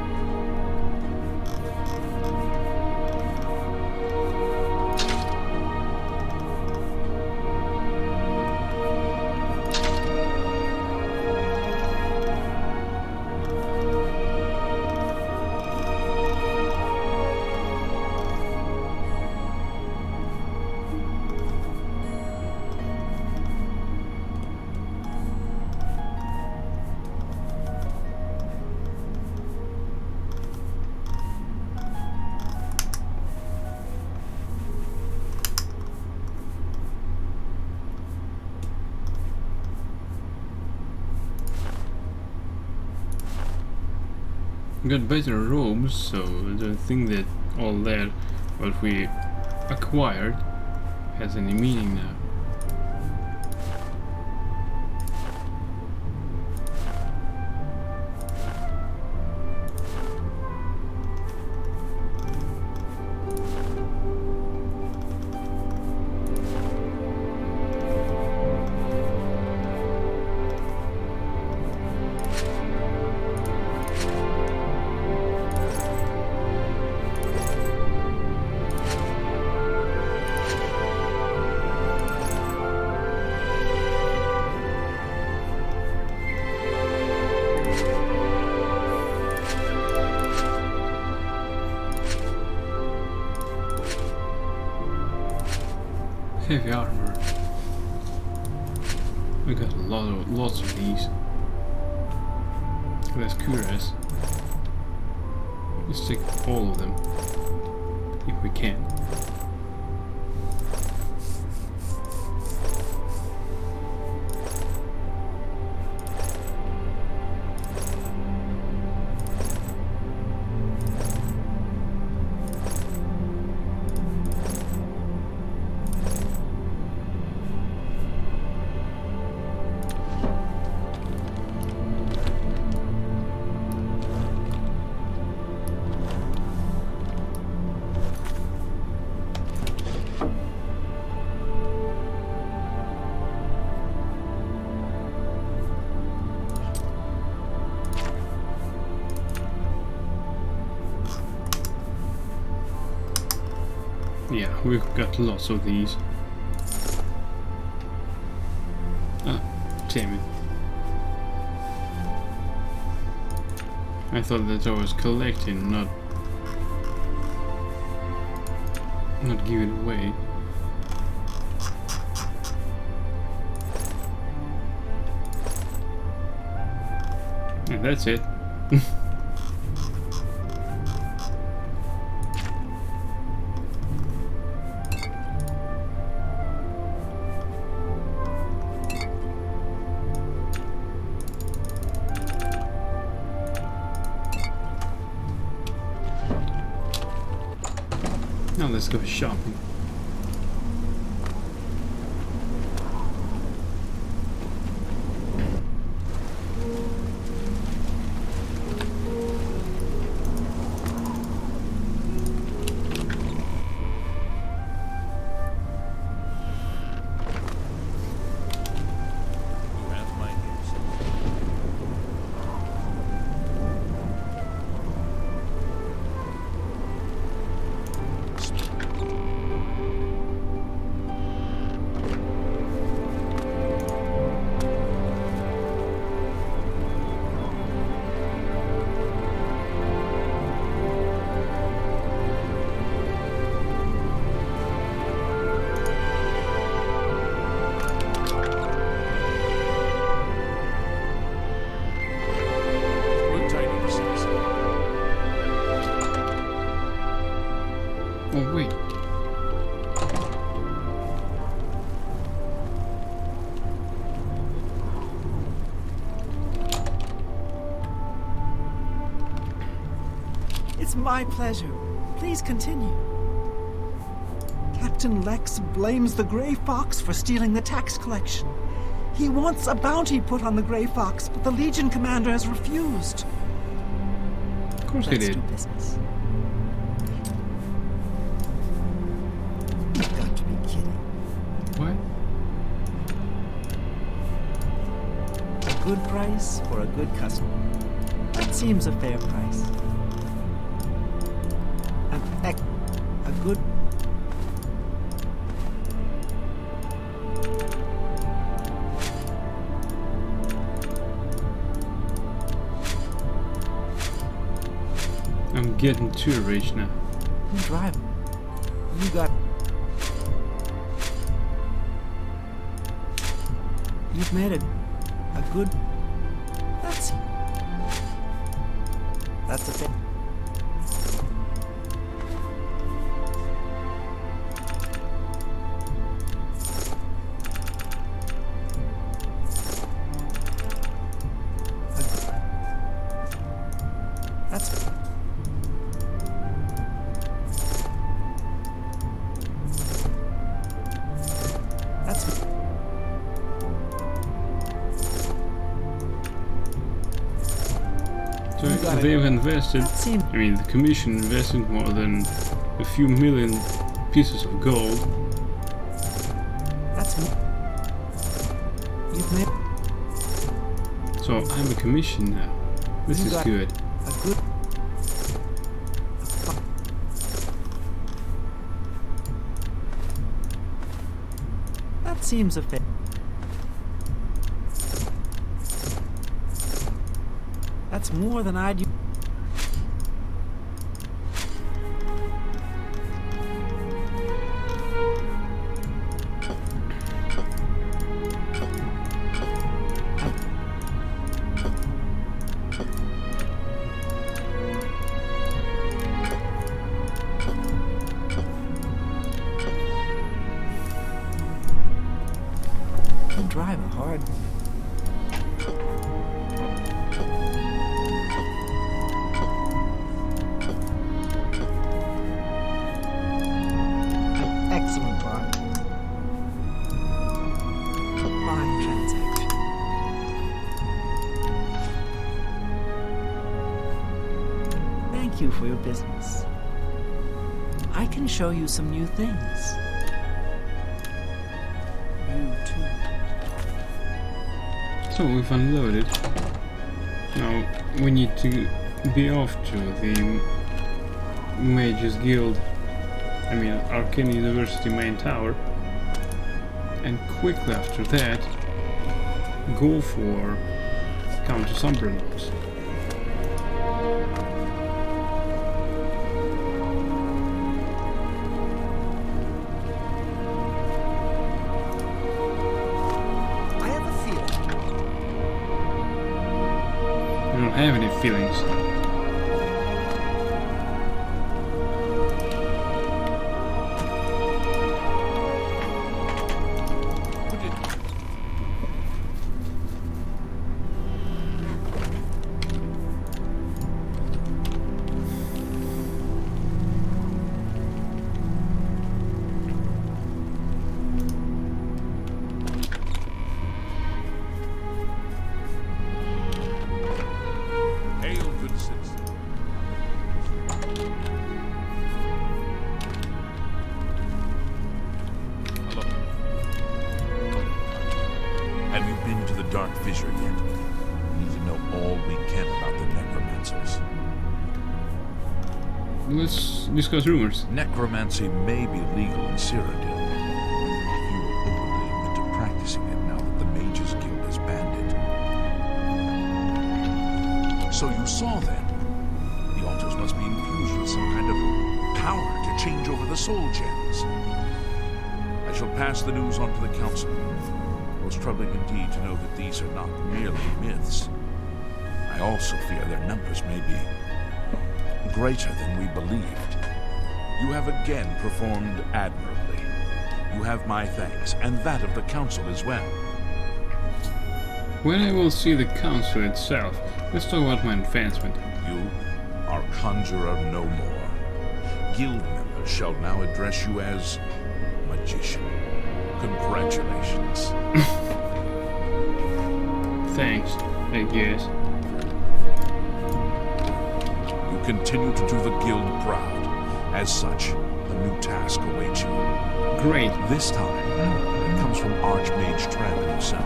We got better robes, so I don't think that all that what we acquired has any meaning now. Heavy armor. We got lots of these. That's curious. Let's take all of them if we can. Yeah, we've got lots of these. Ah, damn it. I thought that I was collecting, not giving away. And that's it. Now let's go shopping. Oh wait. It's my pleasure. Please continue. Captain Lex blames the Grey Fox for stealing the tax collection. He wants a bounty put on the Grey Fox, but the Legion commander has refused. Of course Let's they did. do business. You've got to be kidding. What? A good price for a good customer. That seems a fair price. A good... I'm getting too rich now. You drive. You got... You've made a good... That's a thing. That's got they've it. invested, That seems... I mean, the Commission invested more than a few million pieces of gold. That's more... You've made So I'm a Commission now. This You is got- good. a good... That seems a fit. That's more than I'd... can drive a hard... Excellent bargain. Fine transaction. Thank you for your business. I can show you some new things. You too. So we've unloaded. Now we need to be off to the Mages Guild, I mean Arcane University main tower, and quickly after that go for Countess Umbrenos. I have a feeling. I don't have any feelings. Hail, good citizen. Hello. Have you been to the Dark Fissure yet? We need to know all we can about the necromancers. Let's discuss rumors. Necromancy may be legal in Cyrodiil. You will openly admit to practicing it now that the Mages Guild has banned it. So you saw then. The altars must be infused with some kind of power to change over the soul gems. I shall pass the news on to the council. Most troubling indeed to know that these are not merely myths. I also fear their numbers may be greater than we believed. You have again performed admirably. You have my thanks, and that of the council as well. When I will see the council itself, let's talk about my advancement. You are conjurer no more. Guild members shall now address you as magician. Congratulations. Thanks, I guess. You continue to do the guild proud. As such, a new task awaits you. Great. This time, it comes from Archmage Tramp himself.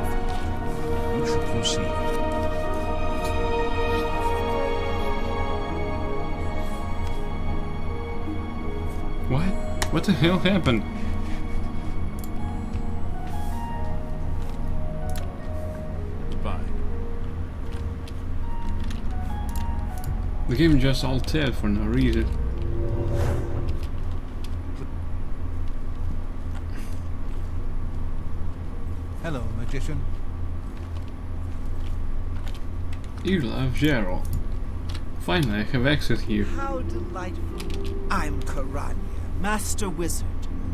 You should proceed. What? What the hell happened? Goodbye. The game just alt-tab for no reason. Hello, magician. Irla of Geralt. Finally, I have access here. How delightful. I'm Karanya, Master Wizard,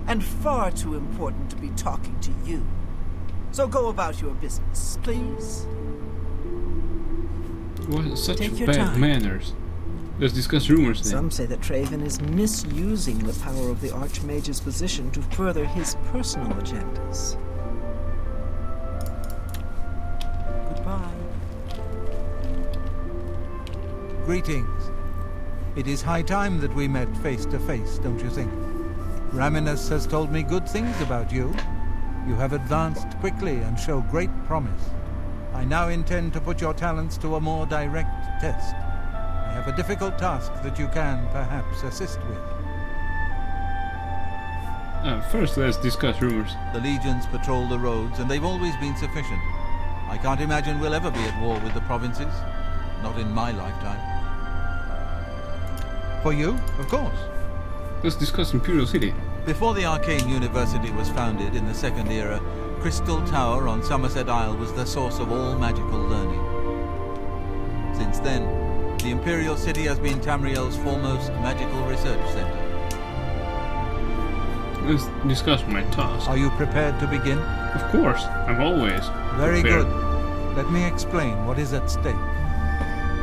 and far too important to be talking to you. So go about your business, please. What? Such Take your bad time. manners. Let's discuss rumors then. Some say that Traven is misusing the power of the Archmage's position to further his personal agendas. Goodbye. Greetings. It is high time that we met face to face, don't you think? Raminus has told me good things about you. You have advanced quickly and show great promise. I now intend to put your talents to a more direct test. I have a difficult task that you can, perhaps, assist with. First, let's discuss rumors. The legions patrol the roads, and they've always been sufficient. I can't imagine we'll ever be at war with the provinces. Not in my lifetime. For you, of course. Let's discuss Imperial City. Before the Arcane University was founded in the Second Era, Crystal Tower on Somerset Isle was the source of all magical learning. Since then, the Imperial City has been Tamriel's foremost magical research center. Let's discuss my task. Are you prepared to begin? Of course, I'm always Very prepared. good. Let me explain what is at stake.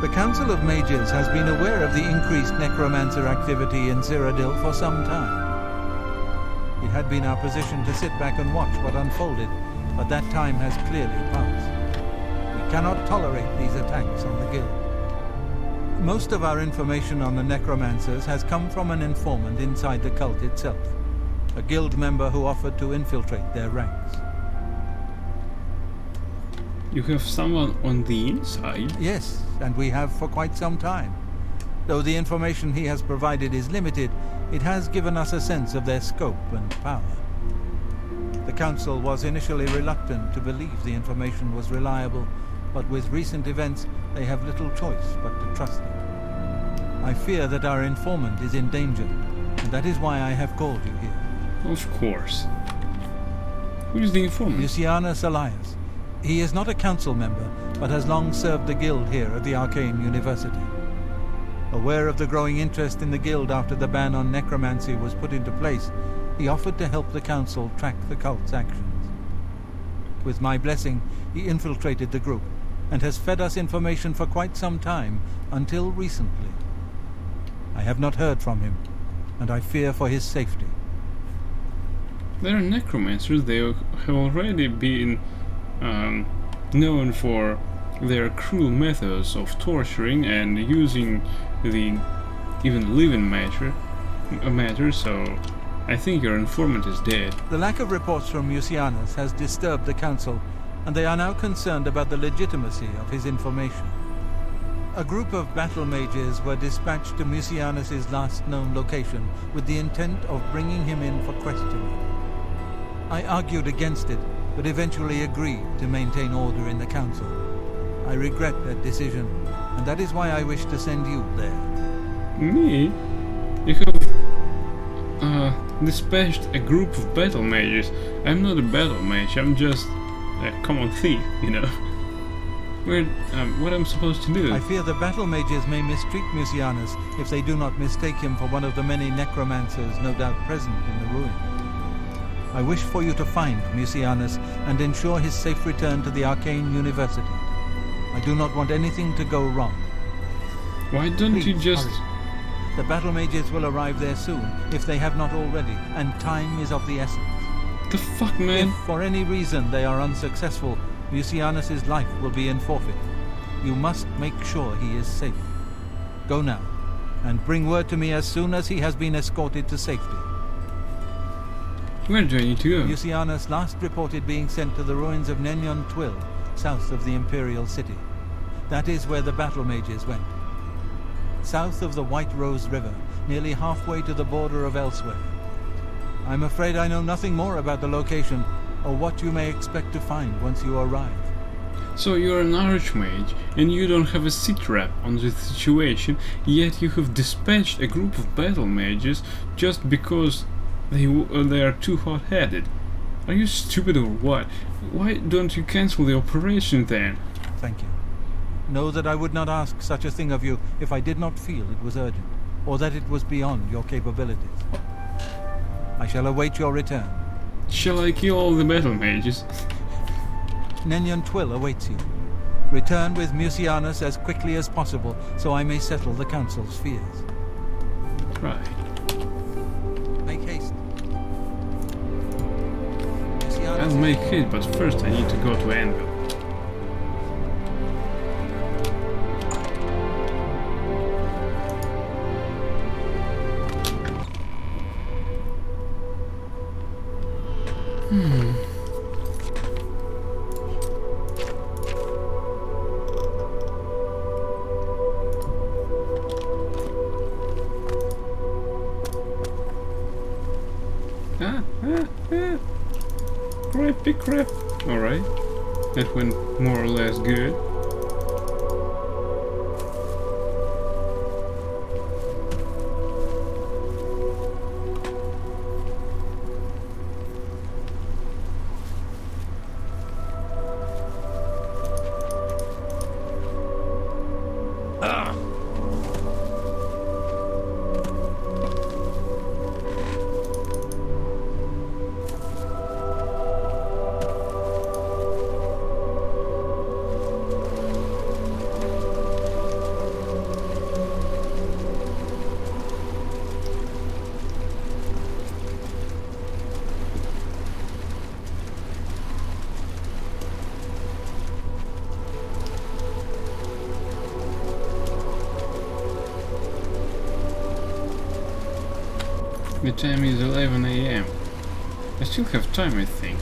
The Council of Mages has been aware of the increased necromancer activity in Cyrodiil for some time. It had been our position to sit back and watch what unfolded, but that time has clearly passed. We cannot tolerate these attacks on the Guild. Most of our information on the necromancers has come from an informant inside the cult itself, a Guild member who offered to infiltrate their ranks. You have someone on the inside? Yes, and we have for quite some time. Though the information he has provided is limited, it has given us a sense of their scope and power. The Council was initially reluctant to believe the information was reliable, but with recent events, they have little choice but to trust it. I fear that our informant is in danger, and that is why I have called you here. Of course. Who is the informant? Lucianus Elias. He is not a council member, but has long served the Guild here at the Arcane University. Aware of the growing interest in the Guild after the ban on necromancy was put into place, he offered to help the Council track the cult's actions. With my blessing, he infiltrated the group, and has fed us information for quite some time, until recently. I have not heard from him, and I fear for his safety. They are necromancers. They have already been known for their cruel methods of torturing and using the even living matter, so I think your informant is dead. The lack of reports from Mucianus has disturbed the Council, and they are now concerned about the legitimacy of his information. A group of battle mages were dispatched to Mucianus's last known location with the intent of bringing him in for questioning. I argued against it, but eventually agreed to maintain order in the Council. I regret that decision, and that is why I wish to send you there. Me? You have dispatched a group of battle mages. I'm not a battle mage, I'm just a common thief, you know. What I'm supposed to do? I fear the battle mages may mistreat Mucianus if they do not mistake him for one of the many necromancers no doubt present in the ruin. I wish for you to find Mucianus and ensure his safe return to the Arcane University. I do not want anything to go wrong. Why don't you just... hurry. The battle mages will arrive there soon, if they have not already, and time is of the essence. The fuck, man? If for any reason they are unsuccessful, Mucianus's life will be in forfeit. You must make sure he is safe. Go now, and bring word to me as soon as he has been escorted to safety. Where do I need to go? Mucianus last reported being sent to the ruins of Nenyon Twill, south of the Imperial City. That is where the battle mages went. South of the White Rose River, nearly halfway to the border of Elsewhere. I'm afraid I know nothing more about the location, or what you may expect to find once you arrive. So you're an archmage, and you don't have a sitrep on the situation, yet you have dispatched a group of battle mages just because they are too hot-headed. Are you stupid or what? Why don't you cancel the operation then? Thank you. Know that I would not ask such a thing of you if I did not feel it was urgent, or that it was beyond your capabilities. I shall await your return. Shall I kill all the battle mages? Nenyon Twill awaits you. Return with Mucianus as quickly as possible, so I may settle the Council's fears. Right. Make haste. I'll make it, but first I need to go to Anvil. Crappy crap. Alright. That went more or less good. The time is 11 AM. I still have time, I think.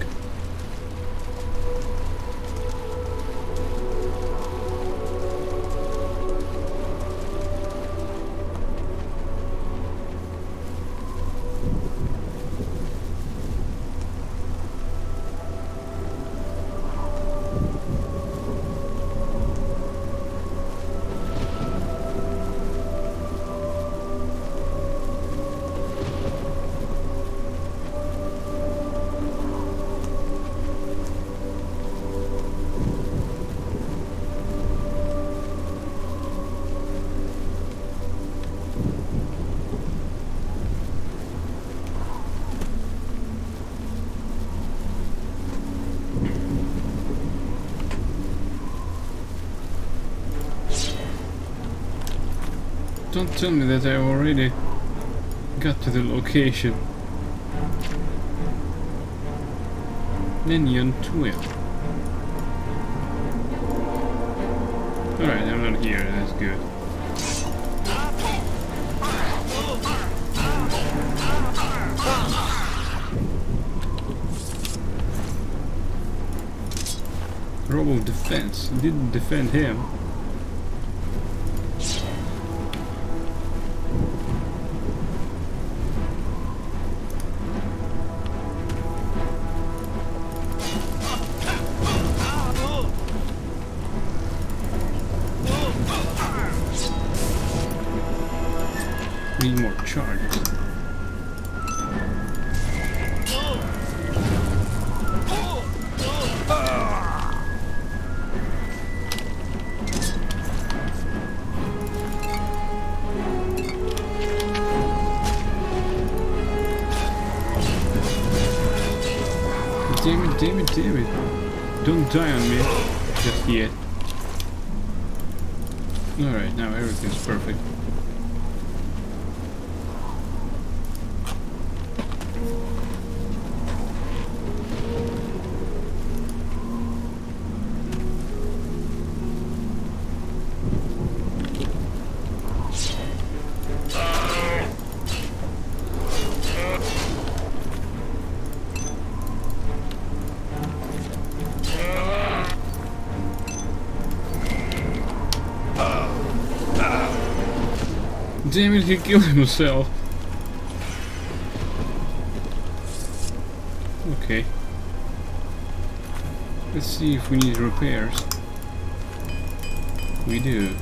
Don't tell me that I already got to the location. Ninian 12. Alright, I'm not here, that's good. Robo defense. Didn't defend him. Need more charges. Damn it. Don't die on me just yet. Alright, now everything's perfect. Damn it, he killed himself. Okay. Let's see if we need repairs. We do.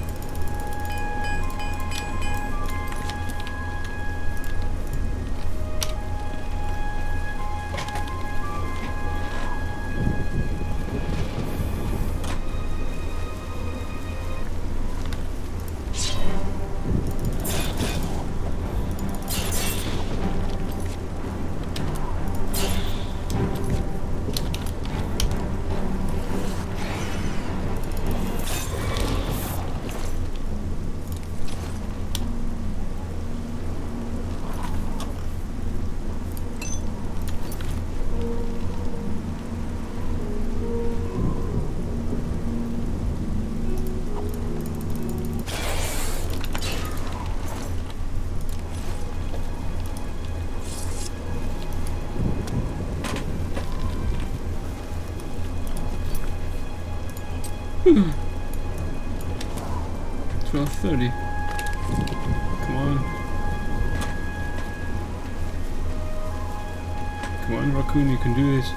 12:30. Come on. Come on, Raccoon, you can do this.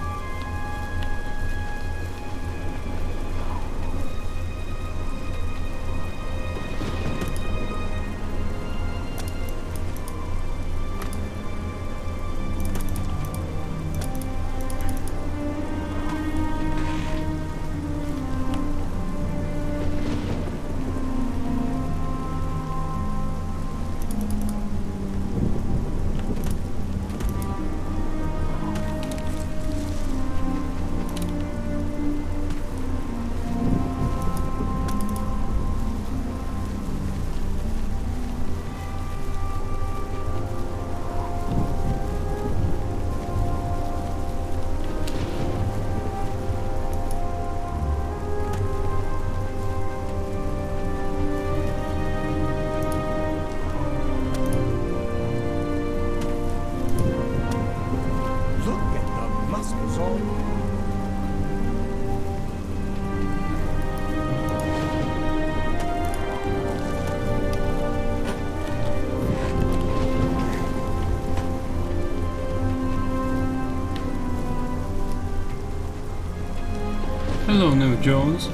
Hello, Nev Jones.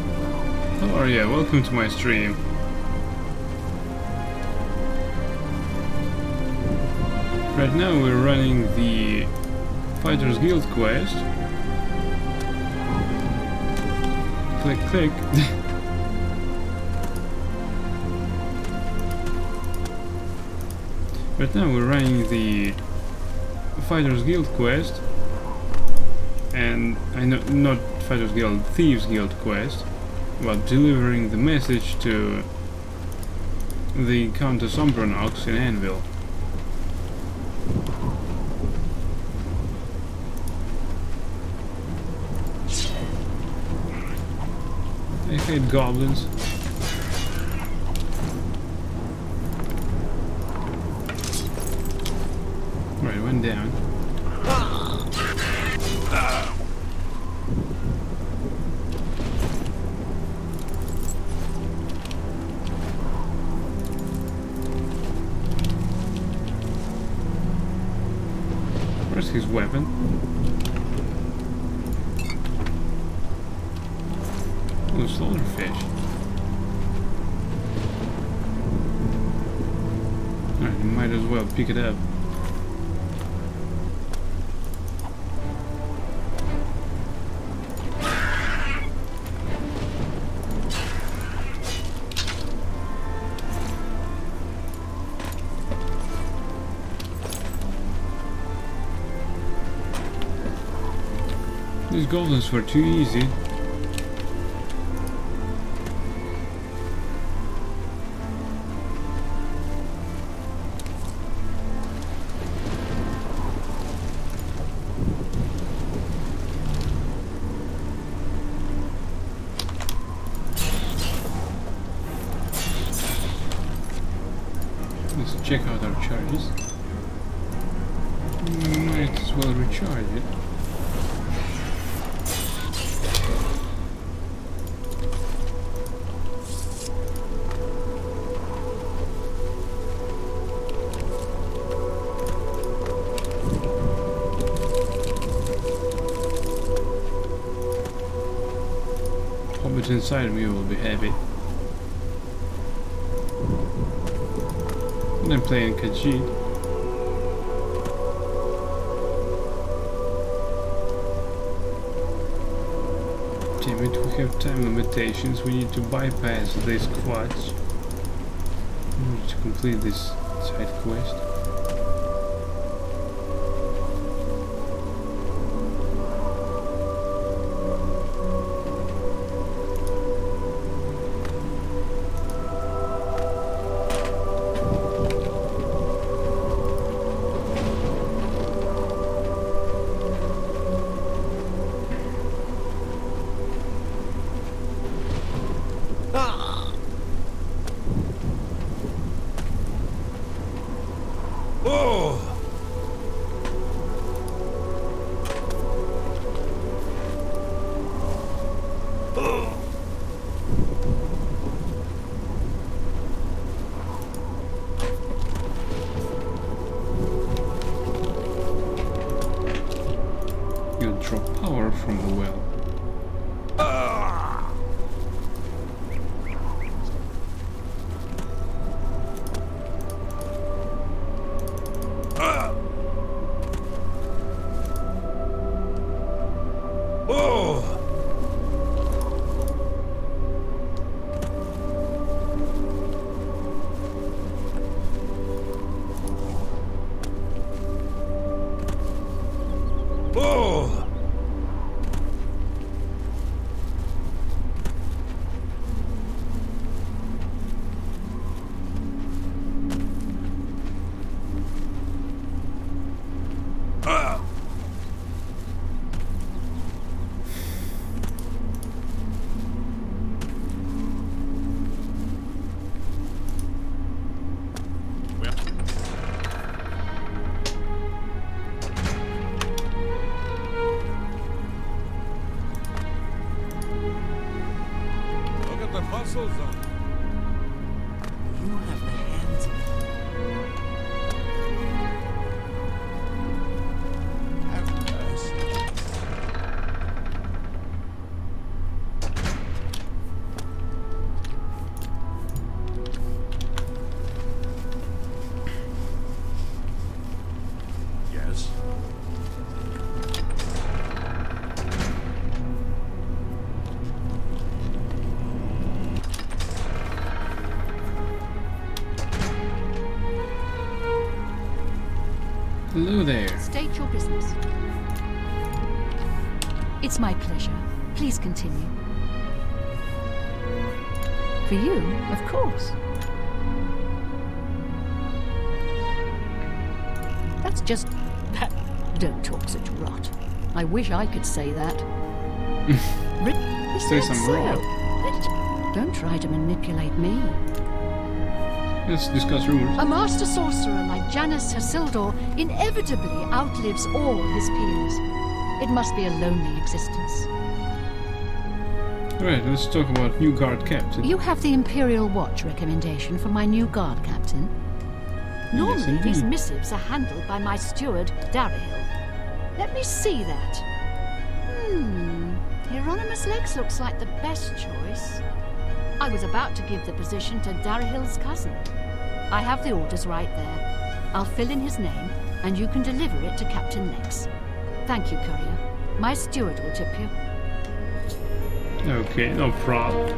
How are you? Welcome to my stream. Right now we're running the Fighters Guild quest. Click, click. Right now we're running the Fighters Guild quest, and I know not Fighters Guild, Thieves Guild quest, about delivering the message to the Countess Umbronox in Anvil. I hate goblins. Right, one down. Where's his weapon? Oh, slaughterfish. Alright, you might as well pick it up. These goblins were too easy. Let's check out our charges. Might as well recharge it. Hobbits inside of me will be happy. And I'm playing Khajiit. Damn it, we have time limitations. We need to bypass these quads. We need to complete this side quest. draw power from the well. muscle zone. You have the hands of Have mercy. Yes. Hello there. State your business. It's my pleasure. Please continue. For you, of course. That's just... Don't talk such rot. I wish I could say that. Say some rot. Don't try to manipulate me. Let's discuss rumors. A master sorcerer like Janus Hassildor inevitably outlives all his peers. It must be a lonely existence. Alright, let's talk about new guard captain. You have the Imperial Watch recommendation for my new guard captain? Normally, indeed. these missives are handled by my steward, Darahil. Let me see that. Hieronymus Lex looks like the best choice. I was about to give the position to Darahil's cousin. I have the orders right there. I'll fill in his name, and you can deliver it to Captain Lex. Thank you, courier. My steward will tip you. Okay, no problem.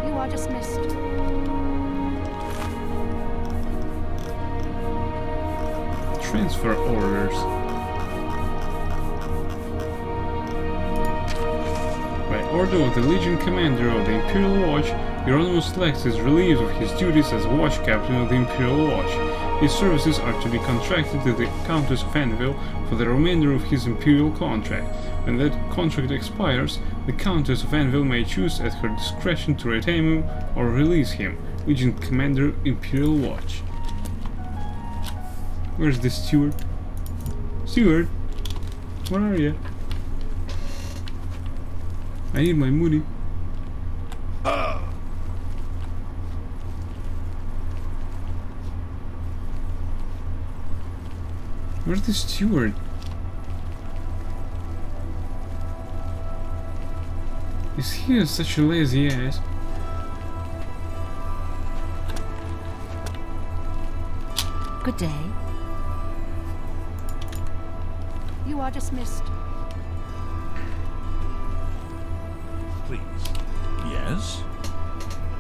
You are dismissed. Transfer orders. By order of the Legion Commander of the Imperial Watch, Hieronymus Lex is relieved of his duties as Watch Captain of the Imperial Watch. His services are to be contracted to the Countess of Anvil for the remainder of his Imperial contract. When that contract expires, the Countess of Anvil may choose at her discretion to retain him or release him. Legion Commander, Imperial Watch. Where's the steward? Steward? Where are you? I need my Moody. Where's the steward? Is he such a lazy ass? Good day. You are dismissed. Please. Yes?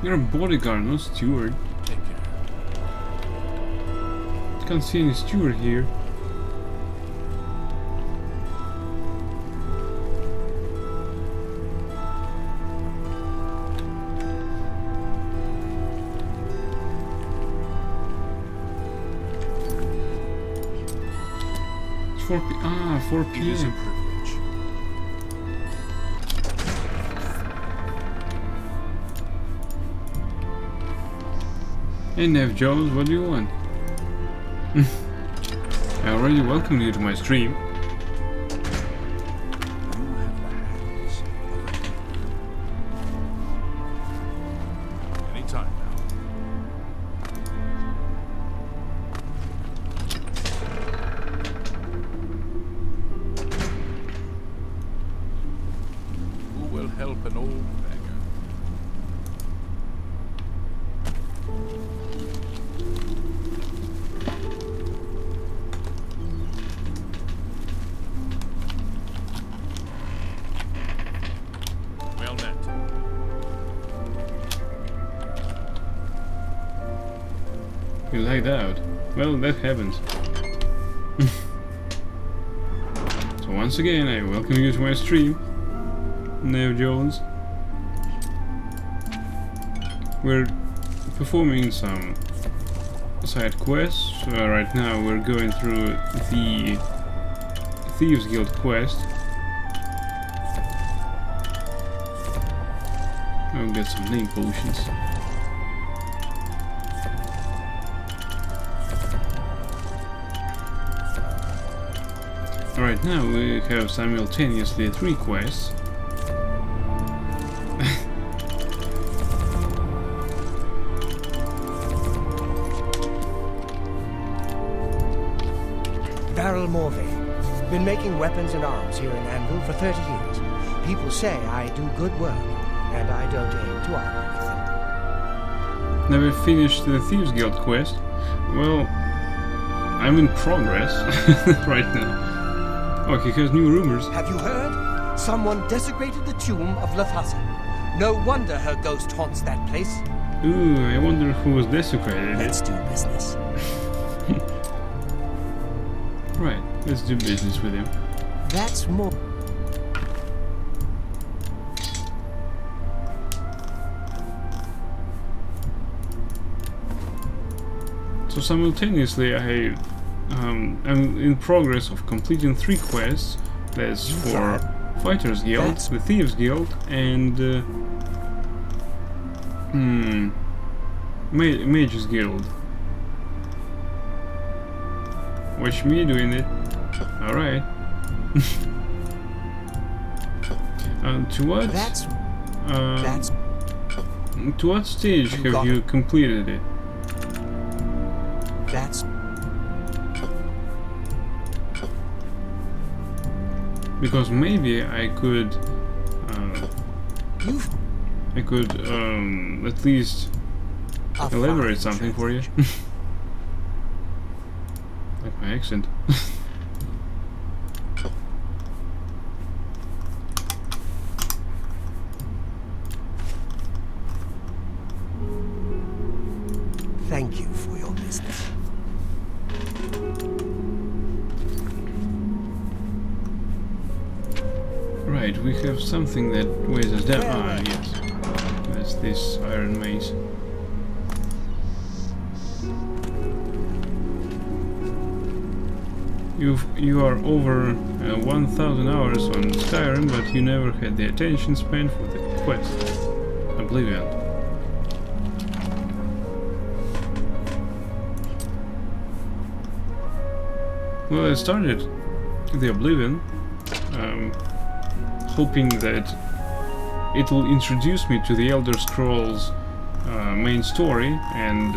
You're a bodyguard, no steward. Take care. Can't see any steward here. It's 4 It is a p.m. privilege. Hey Nev Jones, what do you want? I already welcomed you to my stream. You have the hands of a anytime now. help an old beggar. Well met. You lagged out. Well, that happens. So once again, I welcome you to my stream, Nev Jones. We're performing some side quests. Right now we're going through the Thieves Guild quest. I'll get some name potions. Right now we have simultaneously 3 quests. Daryl Morvay. Been making weapons and arms here in Anvil for 30 years. People say I do good work, and I don't aim to argue with them. Never finished the Thieves Guild quest. Well, I'm in progress right now. Oh, he has new rumors. Have you heard? Someone desecrated the tomb of Lathasa. No wonder her ghost haunts that place. Ooh, I wonder who was desecrated. Let's do business. Right, let's do business with him. That's more. So simultaneously I'm in progress of completing 3 quests. That's for Fighters Guild, the Thieves Guild, and Mages Guild. Watch me doing it. Alright. To what stage have you completed it? Because maybe I could at least elaborate something for you. Like my accent. Thank you for your business. Right, we have something that weighs us down. Ah, yes. That's this iron mace. You are over 1,000 hours on Skyrim, but you never had the attention span for the quest. Oblivion. Well, I started the Oblivion, hoping that it will introduce me to the Elder Scrolls main story and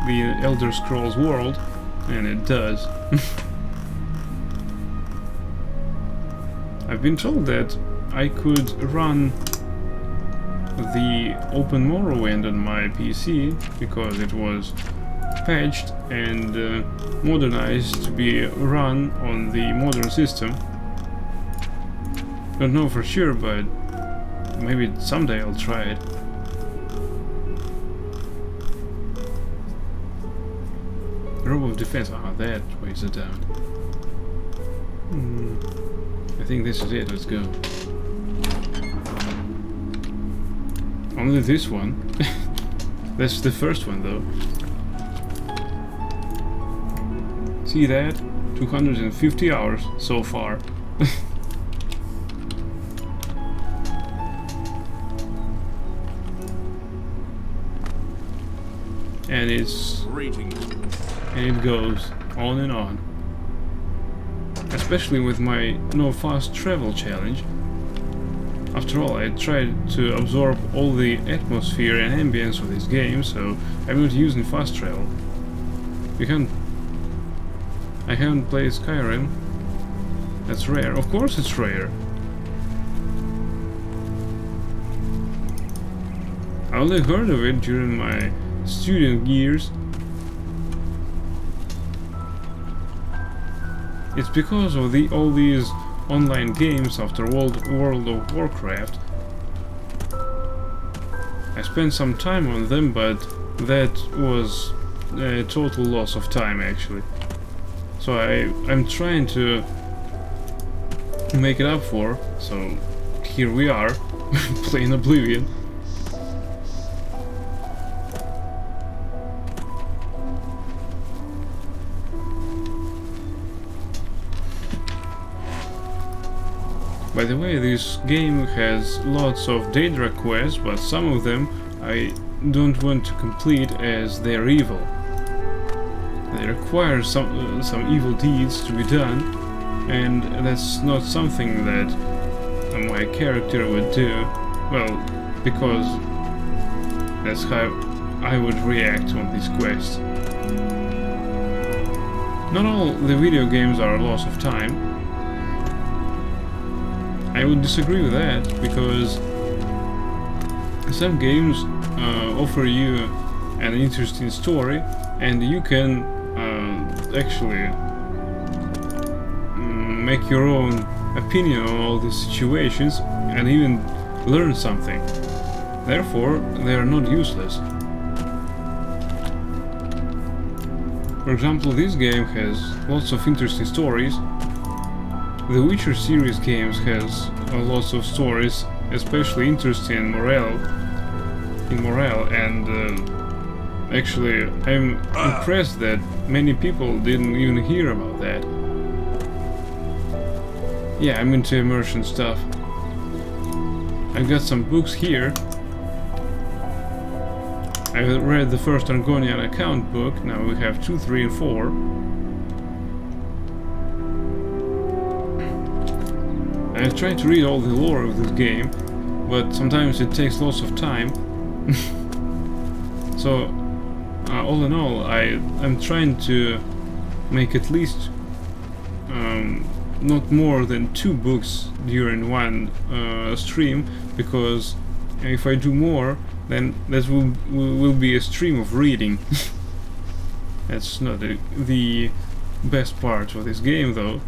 the Elder Scrolls world, and it does. I've been told that I could run the Open Morrowind on my PC because it was patched and modernized to be run on the modern system. Don't know for sure, but maybe someday I'll try it. Robe of Defense, that weighs it down. I think this is it, let's go. Only this one. That's the first one though. See that? 250 hours so far. And it goes on and on. Especially with my no fast travel challenge. After all, I tried to absorb all the atmosphere and ambience of this game, so I'm not using fast travel. I haven't played Skyrim. That's rare. Of course it's rare. I only heard of it during my student years. It's because of all these online games after World of Warcraft. I spent some time on them, but that was a total loss of time actually. So I'm trying to make it up for, so here we are, playing Oblivion. By the way, this game has lots of Daedra quests, but some of them I don't want to complete as they're evil. They require some evil deeds to be done, and that's not something that my character would do, well, because that's how I would react on these quests. Not all the video games are a loss of time. I would disagree with that, because some games offer you an interesting story, and you can actually make your own opinion on all these situations and even learn something. Therefore, they are not useless. For example, this game has lots of interesting stories. The Witcher series games has lots of stories, especially interesting in morale, and actually I'm impressed that many people didn't even hear about that. Yeah, I'm into immersion stuff. I've got some books here. I read the first Argonian account book, now we have 2, 3 and 4. I try to read all the lore of this game, but sometimes it takes lots of time. So, all in all, I'm trying to make at least not more than 2 books during one stream, because if I do more, then that will be a stream of reading. That's not the best part of this game, though.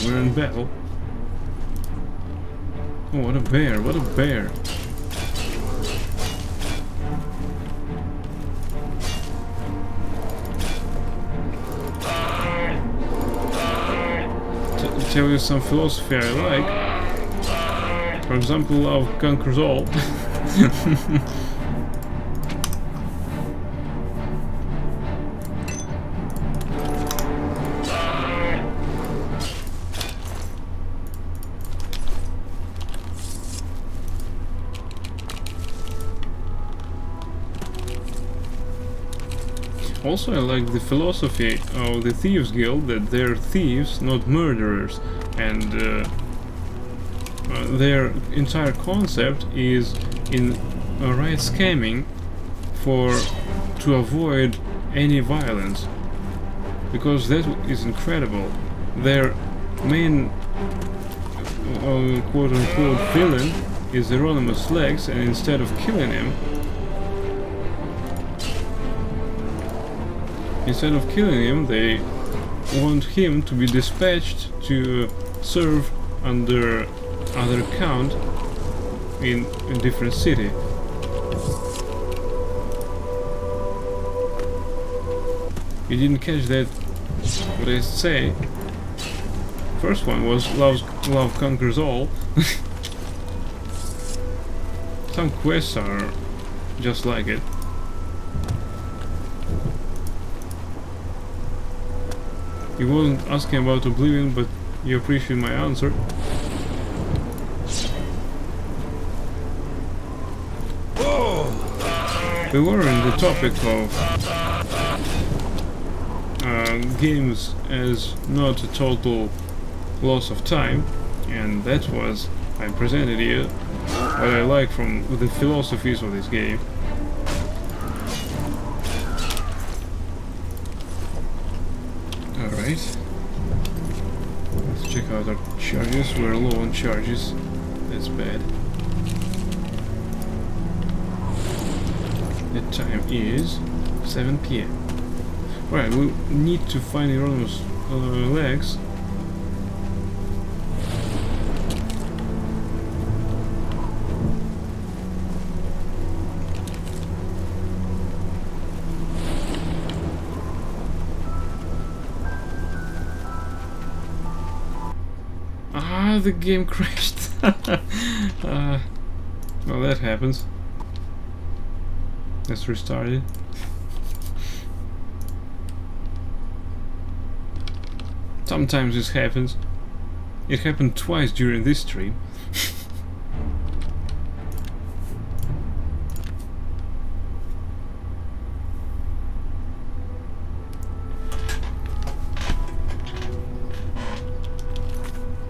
We're in battle. Oh, what a bear, what a bear. Tell you some philosophy I like. For example, love conquers all. Also, I like the philosophy of the Thieves Guild, that they're thieves, not murderers, and their entire concept is in right scamming to avoid any violence, because that is incredible. Their main quote-unquote villain is Hieronymus Lex, and instead of killing him, they want him to be dispatched to serve under other count in a different city. You didn't catch that, what I say? First one was love conquers all. Some quests are just like it. You wasn't asking about Oblivion, but you appreciate my answer. We were in the topic of games as not a total loss of time, and that was, I presented you what I like from the philosophies of this game. Alright. Let's check out our charges. We're low on charges. That's bad. The time is 7 PM. Alright, we need to find Hieronymus' legs. Ah, the game crashed. Well, that happens. Let's restart it. Sometimes this happens. It happened twice during this stream.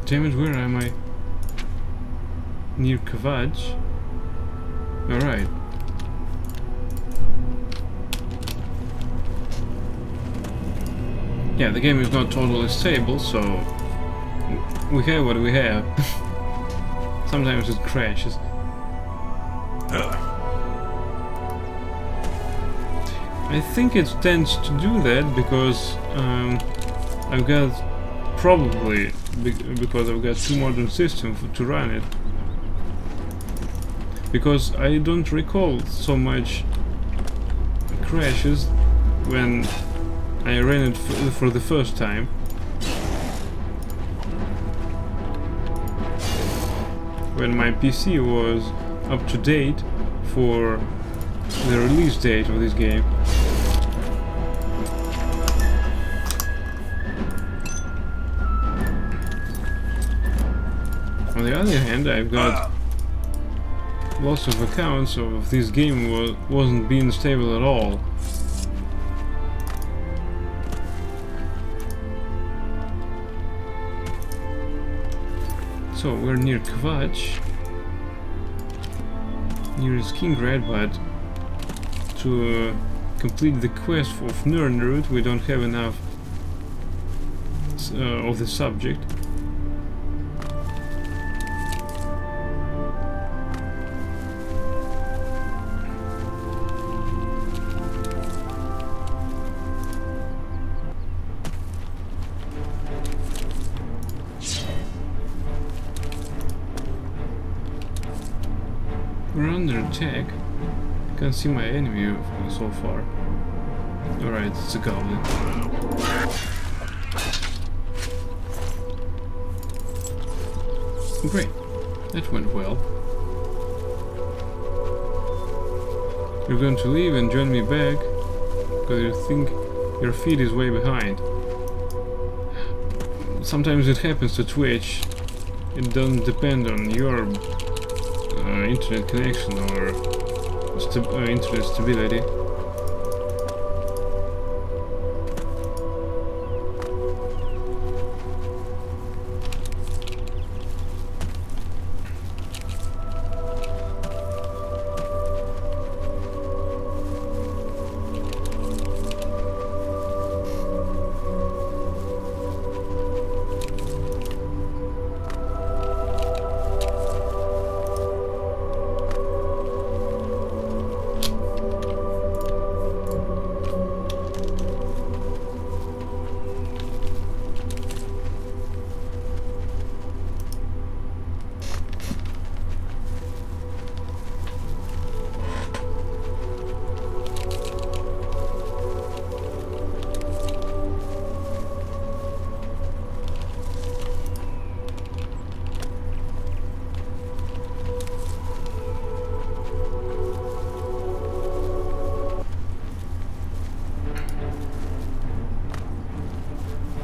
Damn it, where am I? Near Kvatch? Alright. Yeah, the game is not totally stable, so we have what we have. Sometimes it crashes. I think it tends to do that because I've got probably because I've got two modern systems to run it. Because I don't recall so much crashes when I ran it for the first time. When my PC was up to date for the release date of this game. On the other hand, I've got lots of accounts of this game wasn't being stable at all. So we're near Kvatch, near Skingrad, but to complete the quest of Nirnroot we don't have enough of the subject. We're under attack. I can't see my enemy so far. Alright, it's a goblin. Great, that went well. You're going to leave and join me back because you think your feed is way behind. Sometimes it happens to Twitch. It doesn't depend on your internet connection or internet stability.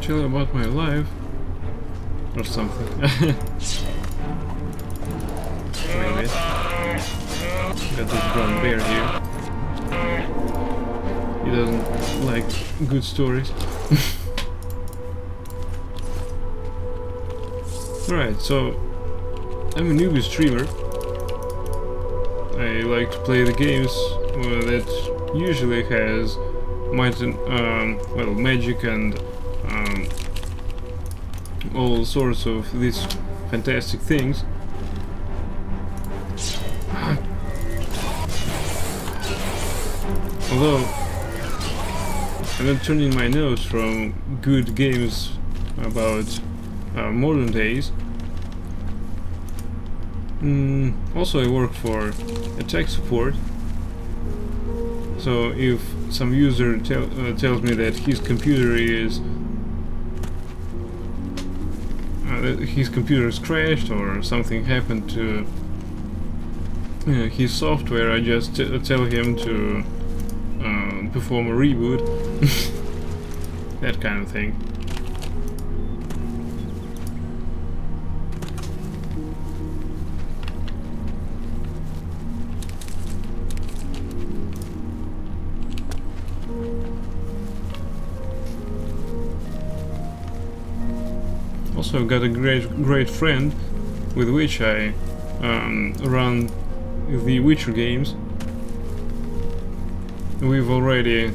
Tell about my life or something. Maybe. Got this brown bear here. He doesn't like good stories. Alright, so I'm a newbie streamer. I like to play the games that usually has might, well, magic and all sorts of these fantastic things. Although I'm not turning my nose from good games about modern days. Also, I work for a tech support, so if some user tells me that his computer is crashed or something happened to his software, I just tell him to perform a reboot. That kind of thing. Also, I've got a great friend with which I run the Witcher games. We've already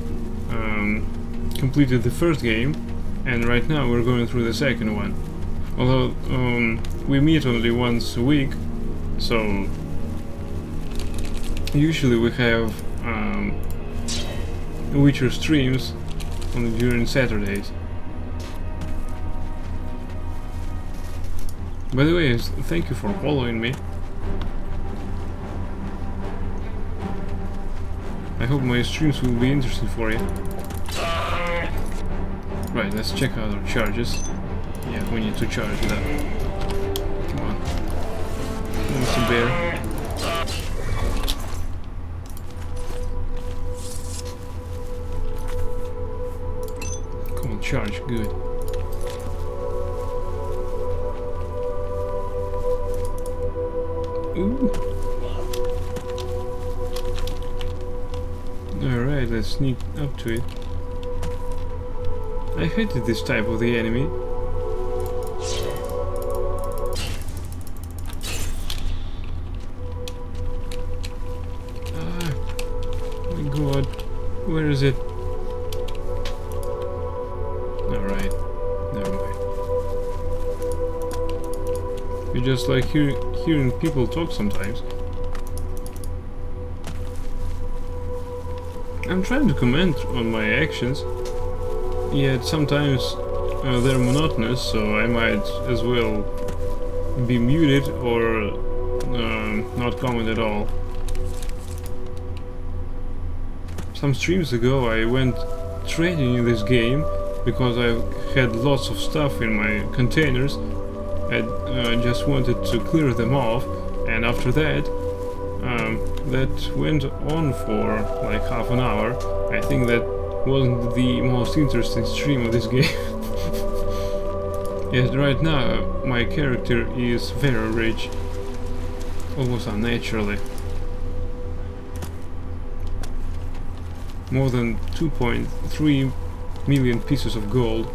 completed the first game, and right now we're going through the second one. Although we meet only once a week, so usually we have Witcher streams only during Saturdays. By the way, thank you for following me. I hope my streams will be interesting for you. Right, let's check out our charges. Yeah, we need to charge it up. Come on. Mr. Bear. Come on, charge, good. Ooh. Alright, let's sneak up to it. I hated this type of the enemy. Ah, my god, where is it? Alright, never mind. You just like hearing people talk sometimes. I'm trying to comment on my actions, yet sometimes they're monotonous, so I might as well be muted or not comment at all. Some streams ago I went trading in this game because I had lots of stuff in my containers. I just wanted to clear them off, and after that that went on for like half an hour. I think that wasn't the most interesting stream of this game. Yes, right now my character is very rich, almost unnaturally. More than 2.3 million pieces of gold.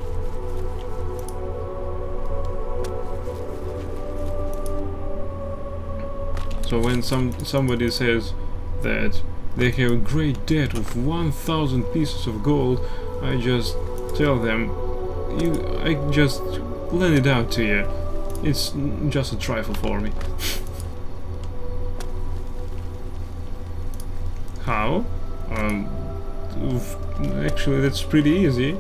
So when somebody says that they have a great debt of 1,000 pieces of gold, I just tell them, I just lend it out to you. It's just a trifle for me. How? Actually, that's pretty easy.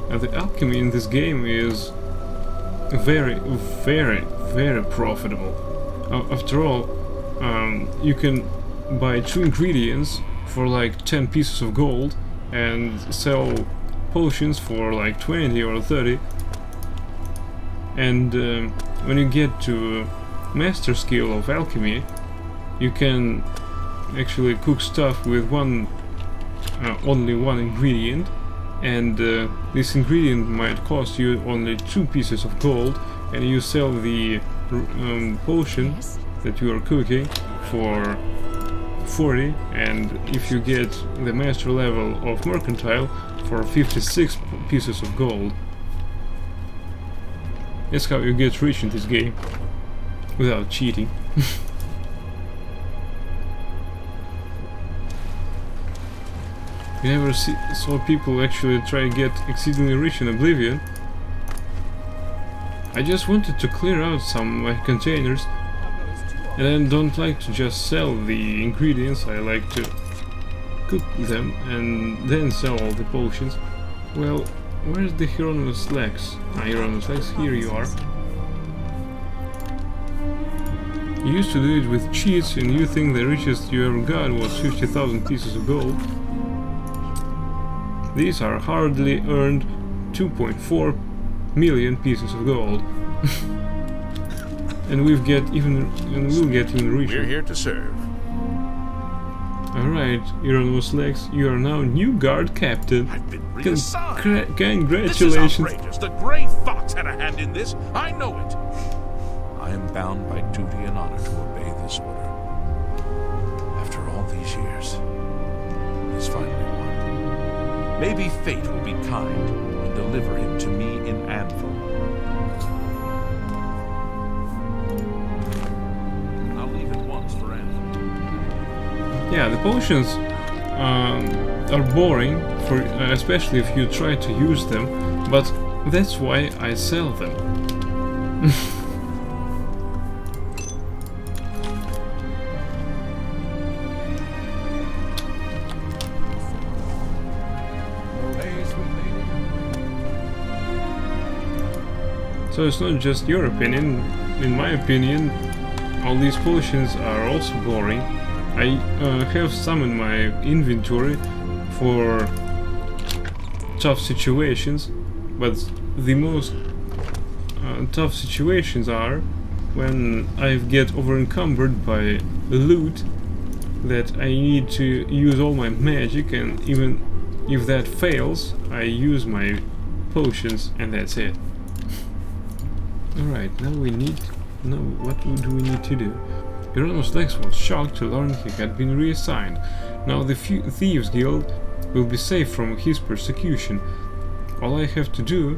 The alchemy in this game is very, very, very profitable. After all, you can buy 2 ingredients for like 10 pieces of gold and sell potions for like 20 or 30. And when you get to master skill of alchemy, you can actually cook stuff with only one ingredient, and this ingredient might cost you only 2 pieces of gold, and you sell the potion that you are cooking for 40, and if you get the master level of mercantile, for 56 pieces of gold. That's how you get rich in this game, without cheating. You never saw people actually try to get exceedingly rich in Oblivion. I just wanted to clear out some of my containers, and I don't like to just sell the ingredients. I like to cook them and then sell all the potions. Well, where's the Hieronymus Lex? Hieronymus Lex, here you are. You used to do it with cheats, and you think the richest you ever got was 50,000 pieces of gold. These are hardly earned 2.4 million pieces of gold. And we'll get even richer. We're here to serve. Alright, Hieronymus Lex, you are now new guard captain. I've been reassigned. Congratulations. This is outrageous. The Grey Fox had a hand in this. I know it. I am bound by duty and honor to obey this order. After all these years, he's finally won. Maybe fate will be kind and deliver him to me in Anvil. I'll leave at once for Anvil. Yeah, the potions are boring, for especially if you try to use them, but that's why I sell them. So it's not just your opinion. In my opinion, all these potions are also boring. I have some in my inventory for tough situations, but the most tough situations are when I get over-encumbered by loot that I need to use all my magic, and even if that fails, I use my potions, and that's it. Alright, now what do we need to do? Hieronymus Lex was shocked to learn he had been reassigned. Now the Thieves Guild will be safe from his persecution. All I have to do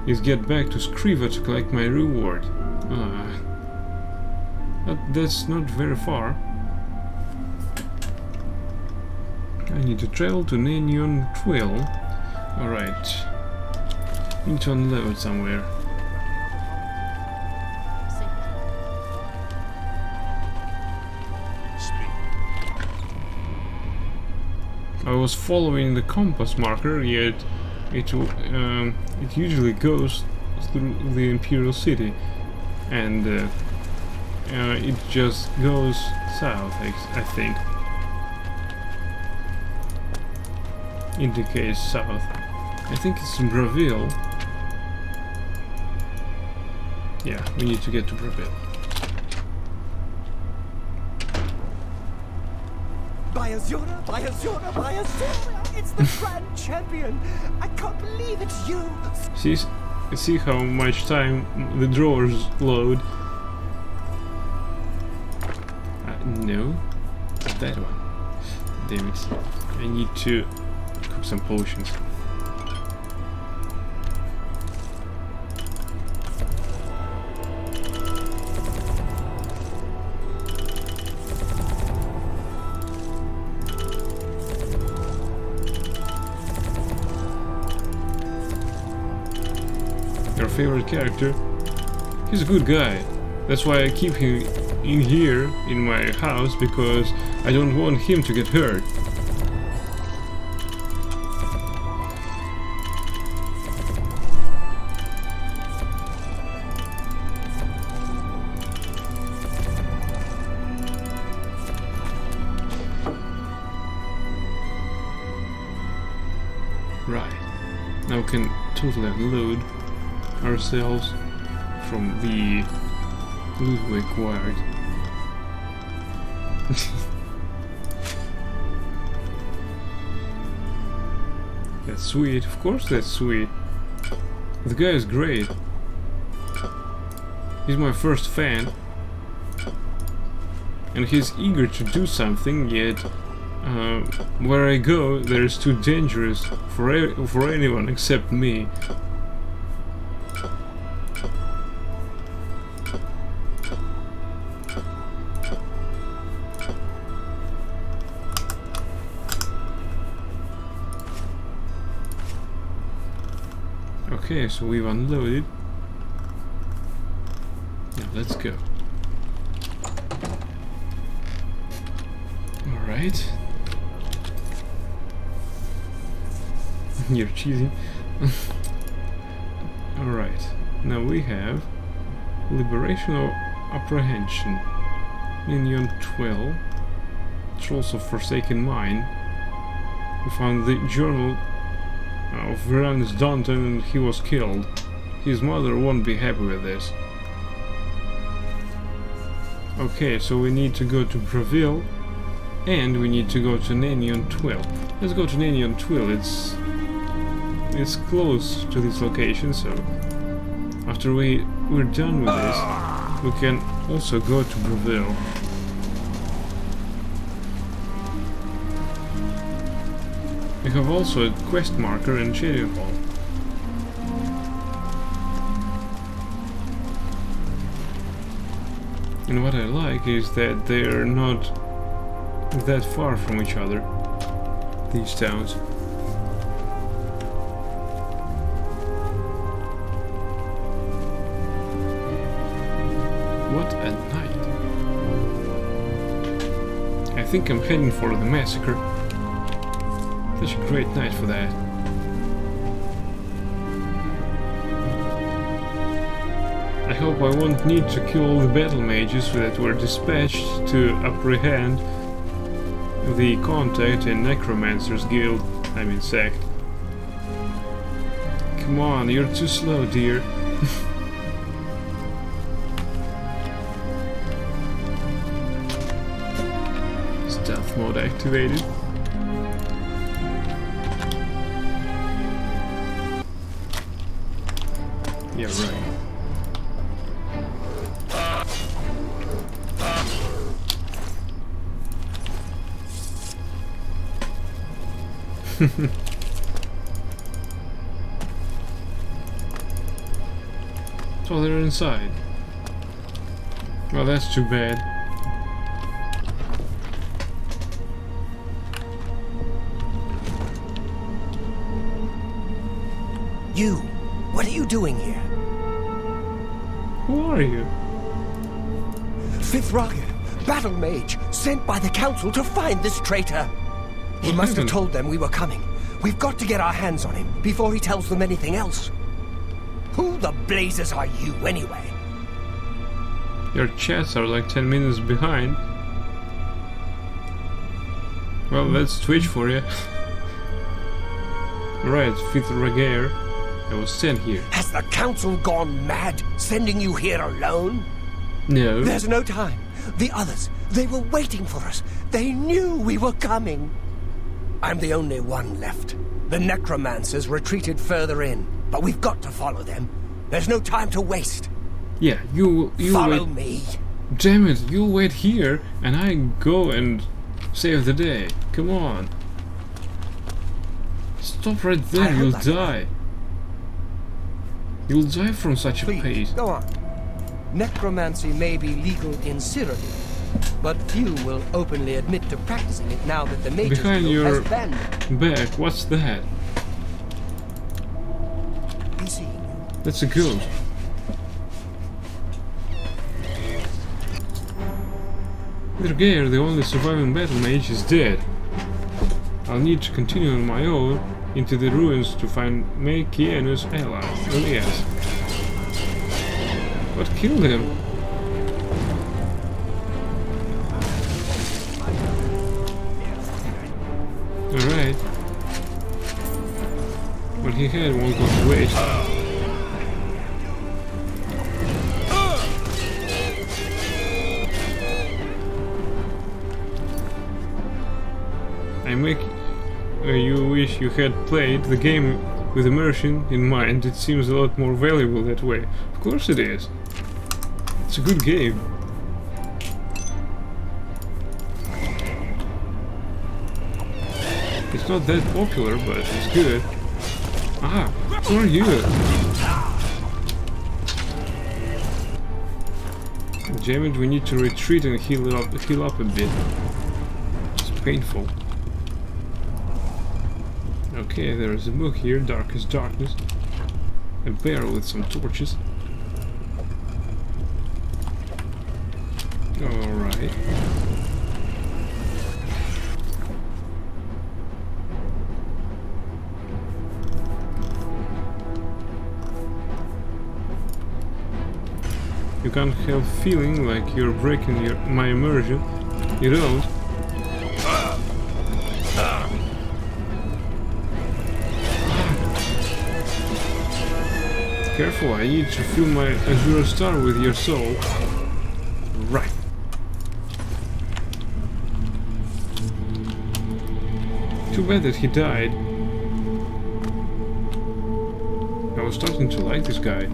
is get back to Scriva to collect my reward. But that's not very far. I need to travel to Nenion Twill. Alright. Need to unload somewhere. I was following the compass marker, yet it usually goes through the Imperial City, and it just goes south, I think. Indicates south. I think it's in Bravil. Yeah, we need to get to Bravil. By Azura, it's the Grand Champion! I can't believe it's you! See how much time the drawers load? No, that one. Damn it. I need to cook some potions. Your favorite character? He's a good guy. That's why I keep him in here, in my house, because I don't want him to get hurt. Right. Now we can totally unload ourselves from the loot we acquired. That's sweet, of course that's sweet. The guy is great. He's my first fan. And he's eager to do something, yet where I go there is too dangerous for anyone except me. Okay, so we've unloaded. let's go. Alright. You're cheesy. Alright, now we have Liberation or Apprehension. Minion 12. Trolls of Forsaken Mine. We found the journal of Viranus Danton and he was killed. His mother won't be happy with this. Okay, so we need to go to Bravil and we need to go to Nenion 12. Let's go to Nenion 12. It's close to this location, so after we're done with this, we can also go to Bravil. We have also a quest marker in Shading Hall. And what I like is that they're not that far from each other, these towns. What a night. I think I'm heading for the massacre. Such a great night for that. I hope I won't need to kill all the battle mages that were dispatched to apprehend the contact in Necromancer's Guild, I mean sect. Come on, you're too slow, dear. Stealth mode activated. Yeah, right. So they're inside. Well, that's too bad. You, what are you doing here? Who are you? Fifth Raga, battle mage, sent by the council to find this traitor. He must have told them we were coming. We've got to get our hands on him before he tells them anything else. Who the blazes are you, anyway? Your chats are like 10 minutes behind. Well, that's Twitch for you. Right, Fifth Ragair. I was sent here. Has the council gone mad, sending you here alone? No. There's no time. The others, they were waiting for us. They knew we were coming. I'm the only one left. The necromancers retreated further in, but we've got to follow them. There's no time to waste. Yeah, you follow wait. Me. Damn it, you wait here and I go and save the day. Come on. Stop right there, you'll die. You'll die from such a pace. Go on. Necromancy may be legal in Cyrodiil, but few will openly admit to practicing it now that the Mages Behind Guild your has banned it. back, what's that? That's a ghost. Virgeir, the only surviving battle mage, is dead. I'll need to continue on my own into the ruins to find Maecianus' ally, Elias. What killed him? Alright. What he had won't go to waste. You wish you had played the game with immersion in mind. It seems a lot more valuable that way. Of course it is. It's a good game. It's not that popular, but it's good. Ah, who are you? Damn it, we need to retreat and heal up a bit. It's painful. Okay, there is a book here, Darkest Darkness. A barrel with some torches. Alright. You can't help feeling like you're breaking my immersion. You don't. Careful, I need to fill my Azure Star with your soul. Right. Too bad that he died. I was starting to like this guy.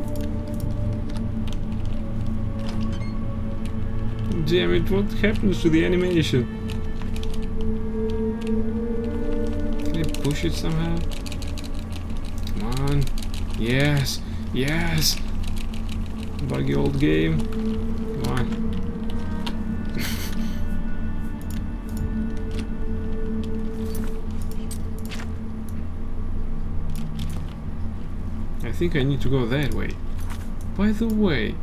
Damn it, what happens to the animation? Can I push it somehow? Come on. Yes! Yes! Buggy old game. Come on. I think I need to go that way. By the way,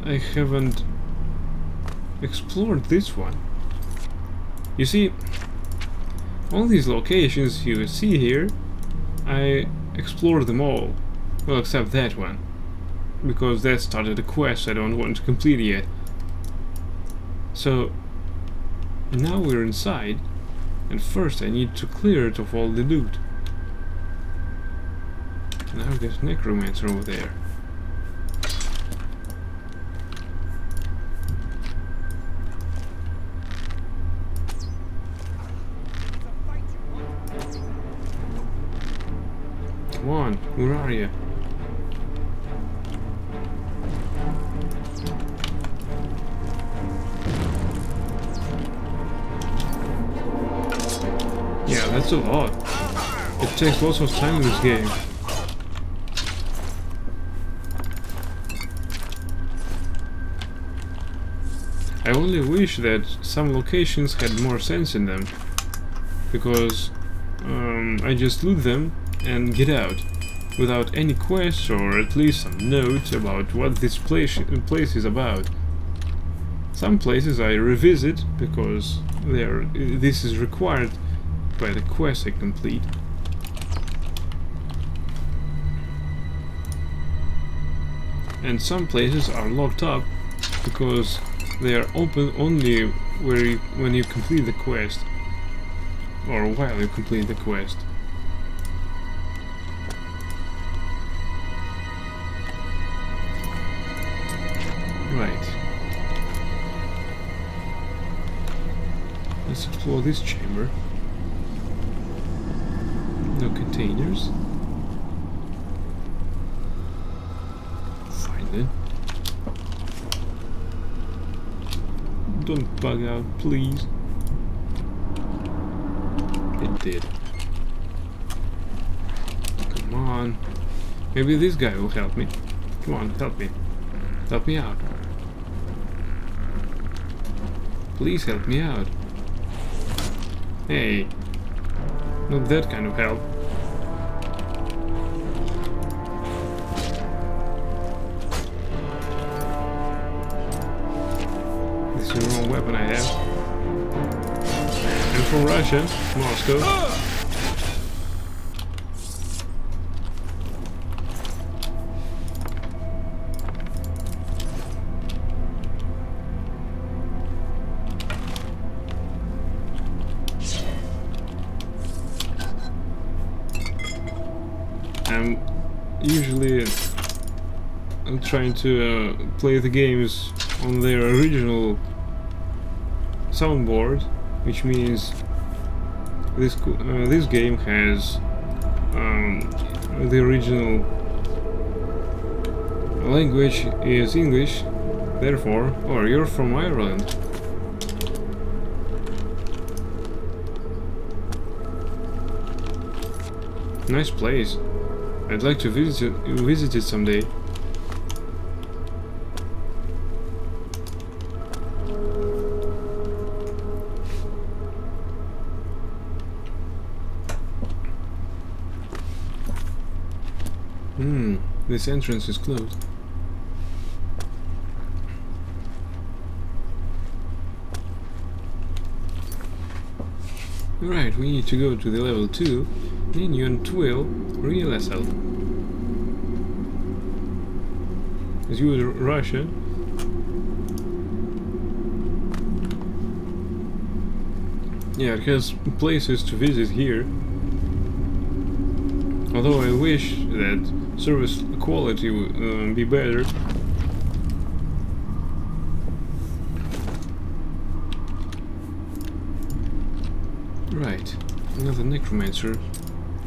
I haven't explored this one. You see, all these locations you see here, I explored them all. Well, except that one. Because that started a quest I don't want to complete yet. So, now we're inside, and first I need to clear it of all the loot. Now there's Necromancer over there. Come on, where are you? Yeah, that's a lot. It takes lots of time in this game. I only wish that some locations had more sense in them, because I just loot them and get out, without any quests or at least some notes about what this place is about. Some places I revisit because this is required by the quest I complete. And some places are locked up because they are open only when you complete the quest, or while you complete the quest. Right. Let's explore this chamber. No containers. Find it. Don't bug out, please. It did. Come on. Maybe this guy will help me. Come on, help me. Help me out. Please help me out. Hey. Not that kind of help. This is the wrong weapon I have. I'm from Russia, Moscow. I'm usually trying to play the games on their original soundboard, which means this game has the original language is English. Therefore, oh, you're from Ireland. Nice place. I'd like to visit it someday. This entrance is closed. Right, we need to go to the level 2. Union Twill Real-SL. As you were Russia. Yeah, it has places to visit here. Although I wish that service quality would be better. Right, another necromancer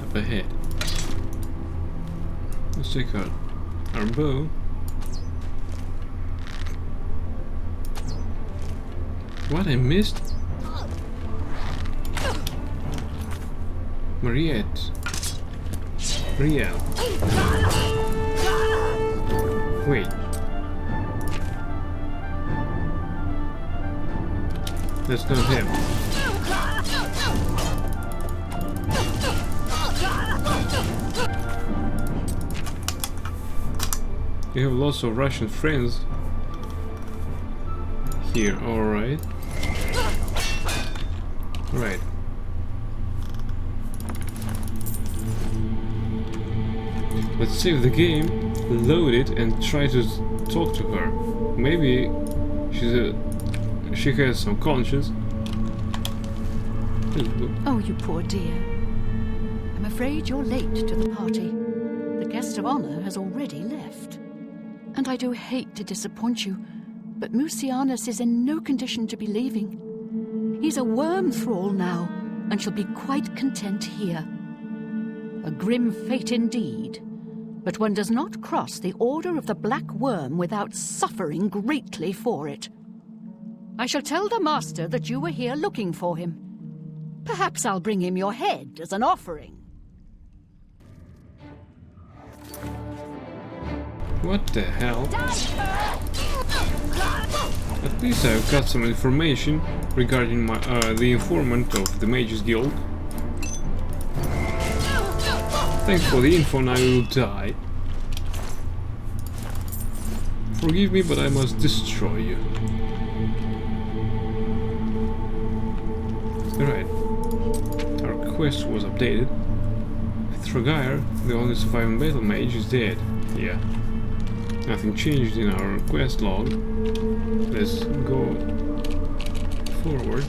up ahead. Let's check out our bow. What, I missed? Mariette. Riel. Wait. That's not him. You have lots of Russian friends here, alright. Right. Let's save the game, load it, and try to talk to her. Maybe she has some conscience. Oh, you poor dear. I'm afraid you're late to the party. The guest of honor has already left. And I do hate to disappoint you, but Mucianus is in no condition to be leaving. He's a worm thrall now, and shall be quite content here. A grim fate indeed. But one does not cross the Order of the Black Worm without suffering greatly for it. I shall tell the Master that you were here looking for him. Perhaps I'll bring him your head as an offering. What the hell? At least I've got some information regarding my the informant of the Mages Guild. Thanks for the info, now I will die. Forgive me, but I must destroy you. Alright. Our quest was updated. Throgair, the only surviving battle mage, is dead. Yeah. Nothing changed in our quest log. Let's go forward.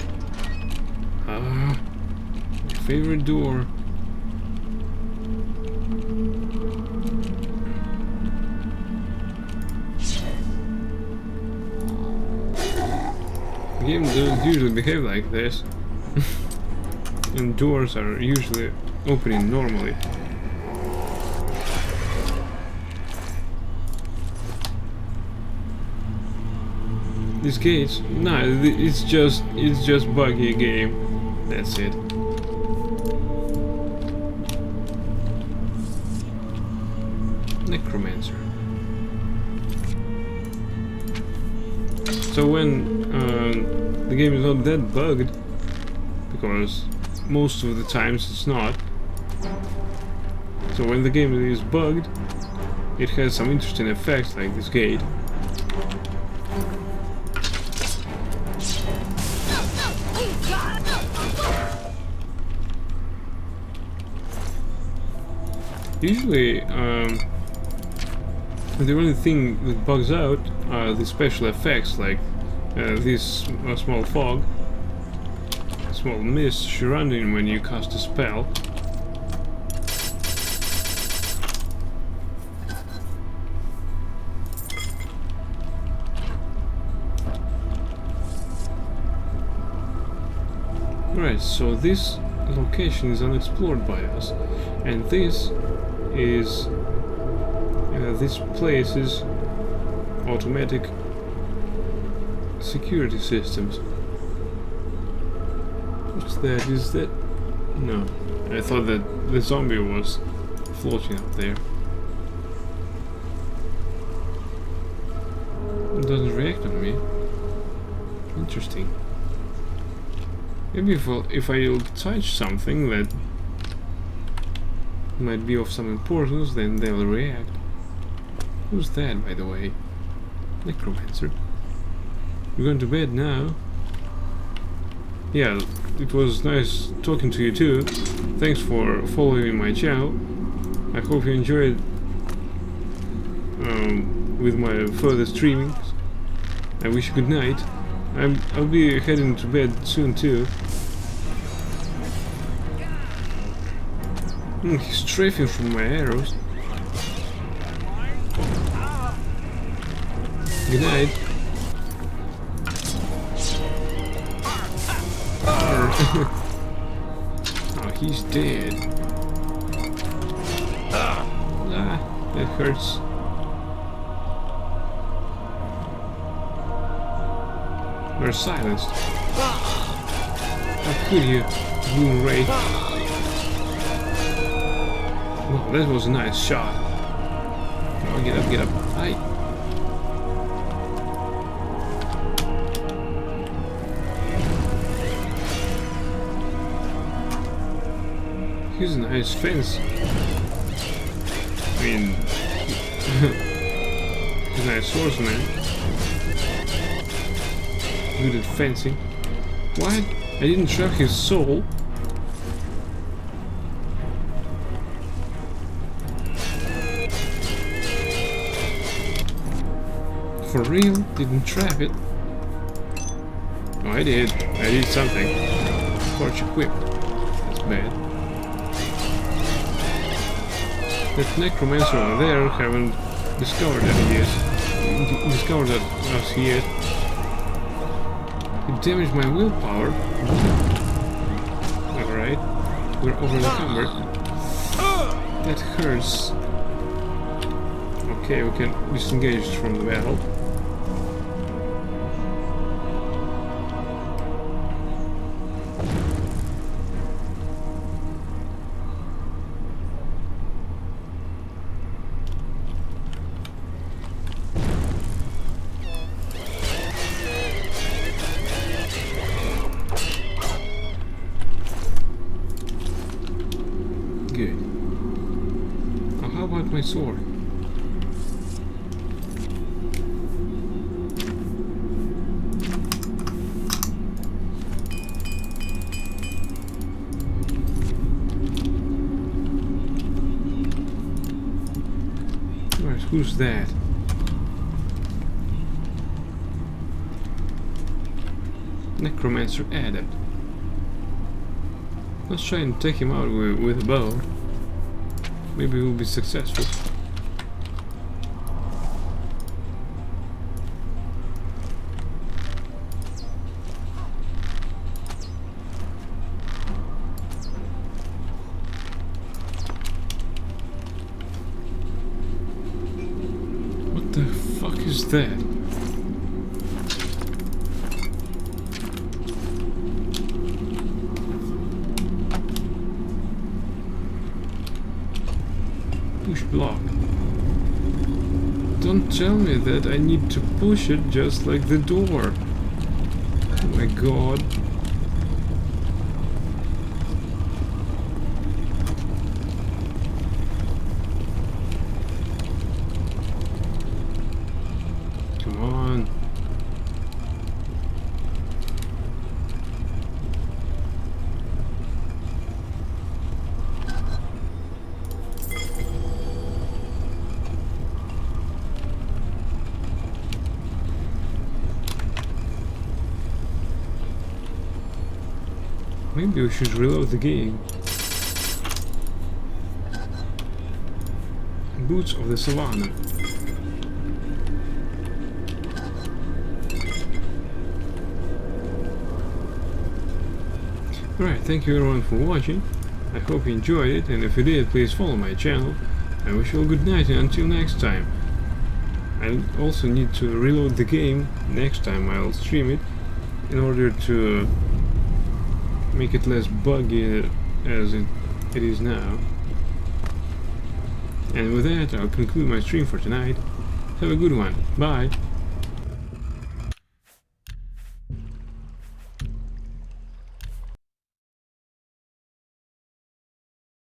Ah, my favorite door. The game doesn't usually behave like this. And doors are usually opening normally. These gates, nah, it's just buggy game. That's it. Necromancer. So when the game is not that bugged, because most of the times it's not. So when the game is bugged, it has some interesting effects like this gate. Usually, the only thing that bugs out are the special effects, like this small fog, small mist surrounding when you cast a spell. Right, so this location is unexplored by us, and this is this place is automatic security systems. What's that? Is that? No, I thought that the zombie was floating up there. It doesn't react on me. Interesting. Maybe if I'll touch something that might be of some importance, then they'll react. Who's that, by the way? Necromancer. You're going to bed now? Yeah, it was nice talking to you too. Thanks for following my channel. I hope you enjoyed with my further streamings. I wish you good night. I'll be heading to bed soon too. He's strafing from my arrows. Good night. Oh, he's dead. That hurts. We're silenced. How could you, Boom Ray? Wow, that was a nice shot. Oh, get up, get up. Aye. Here's a nice fence. I mean, he's a nice swordsman. Good at fencing. What? I didn't trap his soul. For real? Didn't trap it? Oh, I did. I did something. Torch equipped. That's bad. That necromancer over there haven't discovered that he is. Discovered that us yet. It damaged my willpower. Alright. We're over encumbered. That hurts. Okay, we can disengage from the battle. Good. Now how about my sword? Right, who's that? Necromancer adept. Let's try and take him out with a bow. Maybe we'll be successful. What the fuck is that? Push block. Don't tell me that I need to push it just like the door. Oh my god. Come on. Maybe we should reload the game. Boots of the Savannah. Alright, thank you everyone for watching. I hope you enjoyed it, and if you did, please follow my channel. I wish you all good night, and until next time. I also need to reload the game. Next time I'll stream it in order to make it less buggy as it is now. And with that, I'll conclude my stream for tonight. Have a good one. Bye.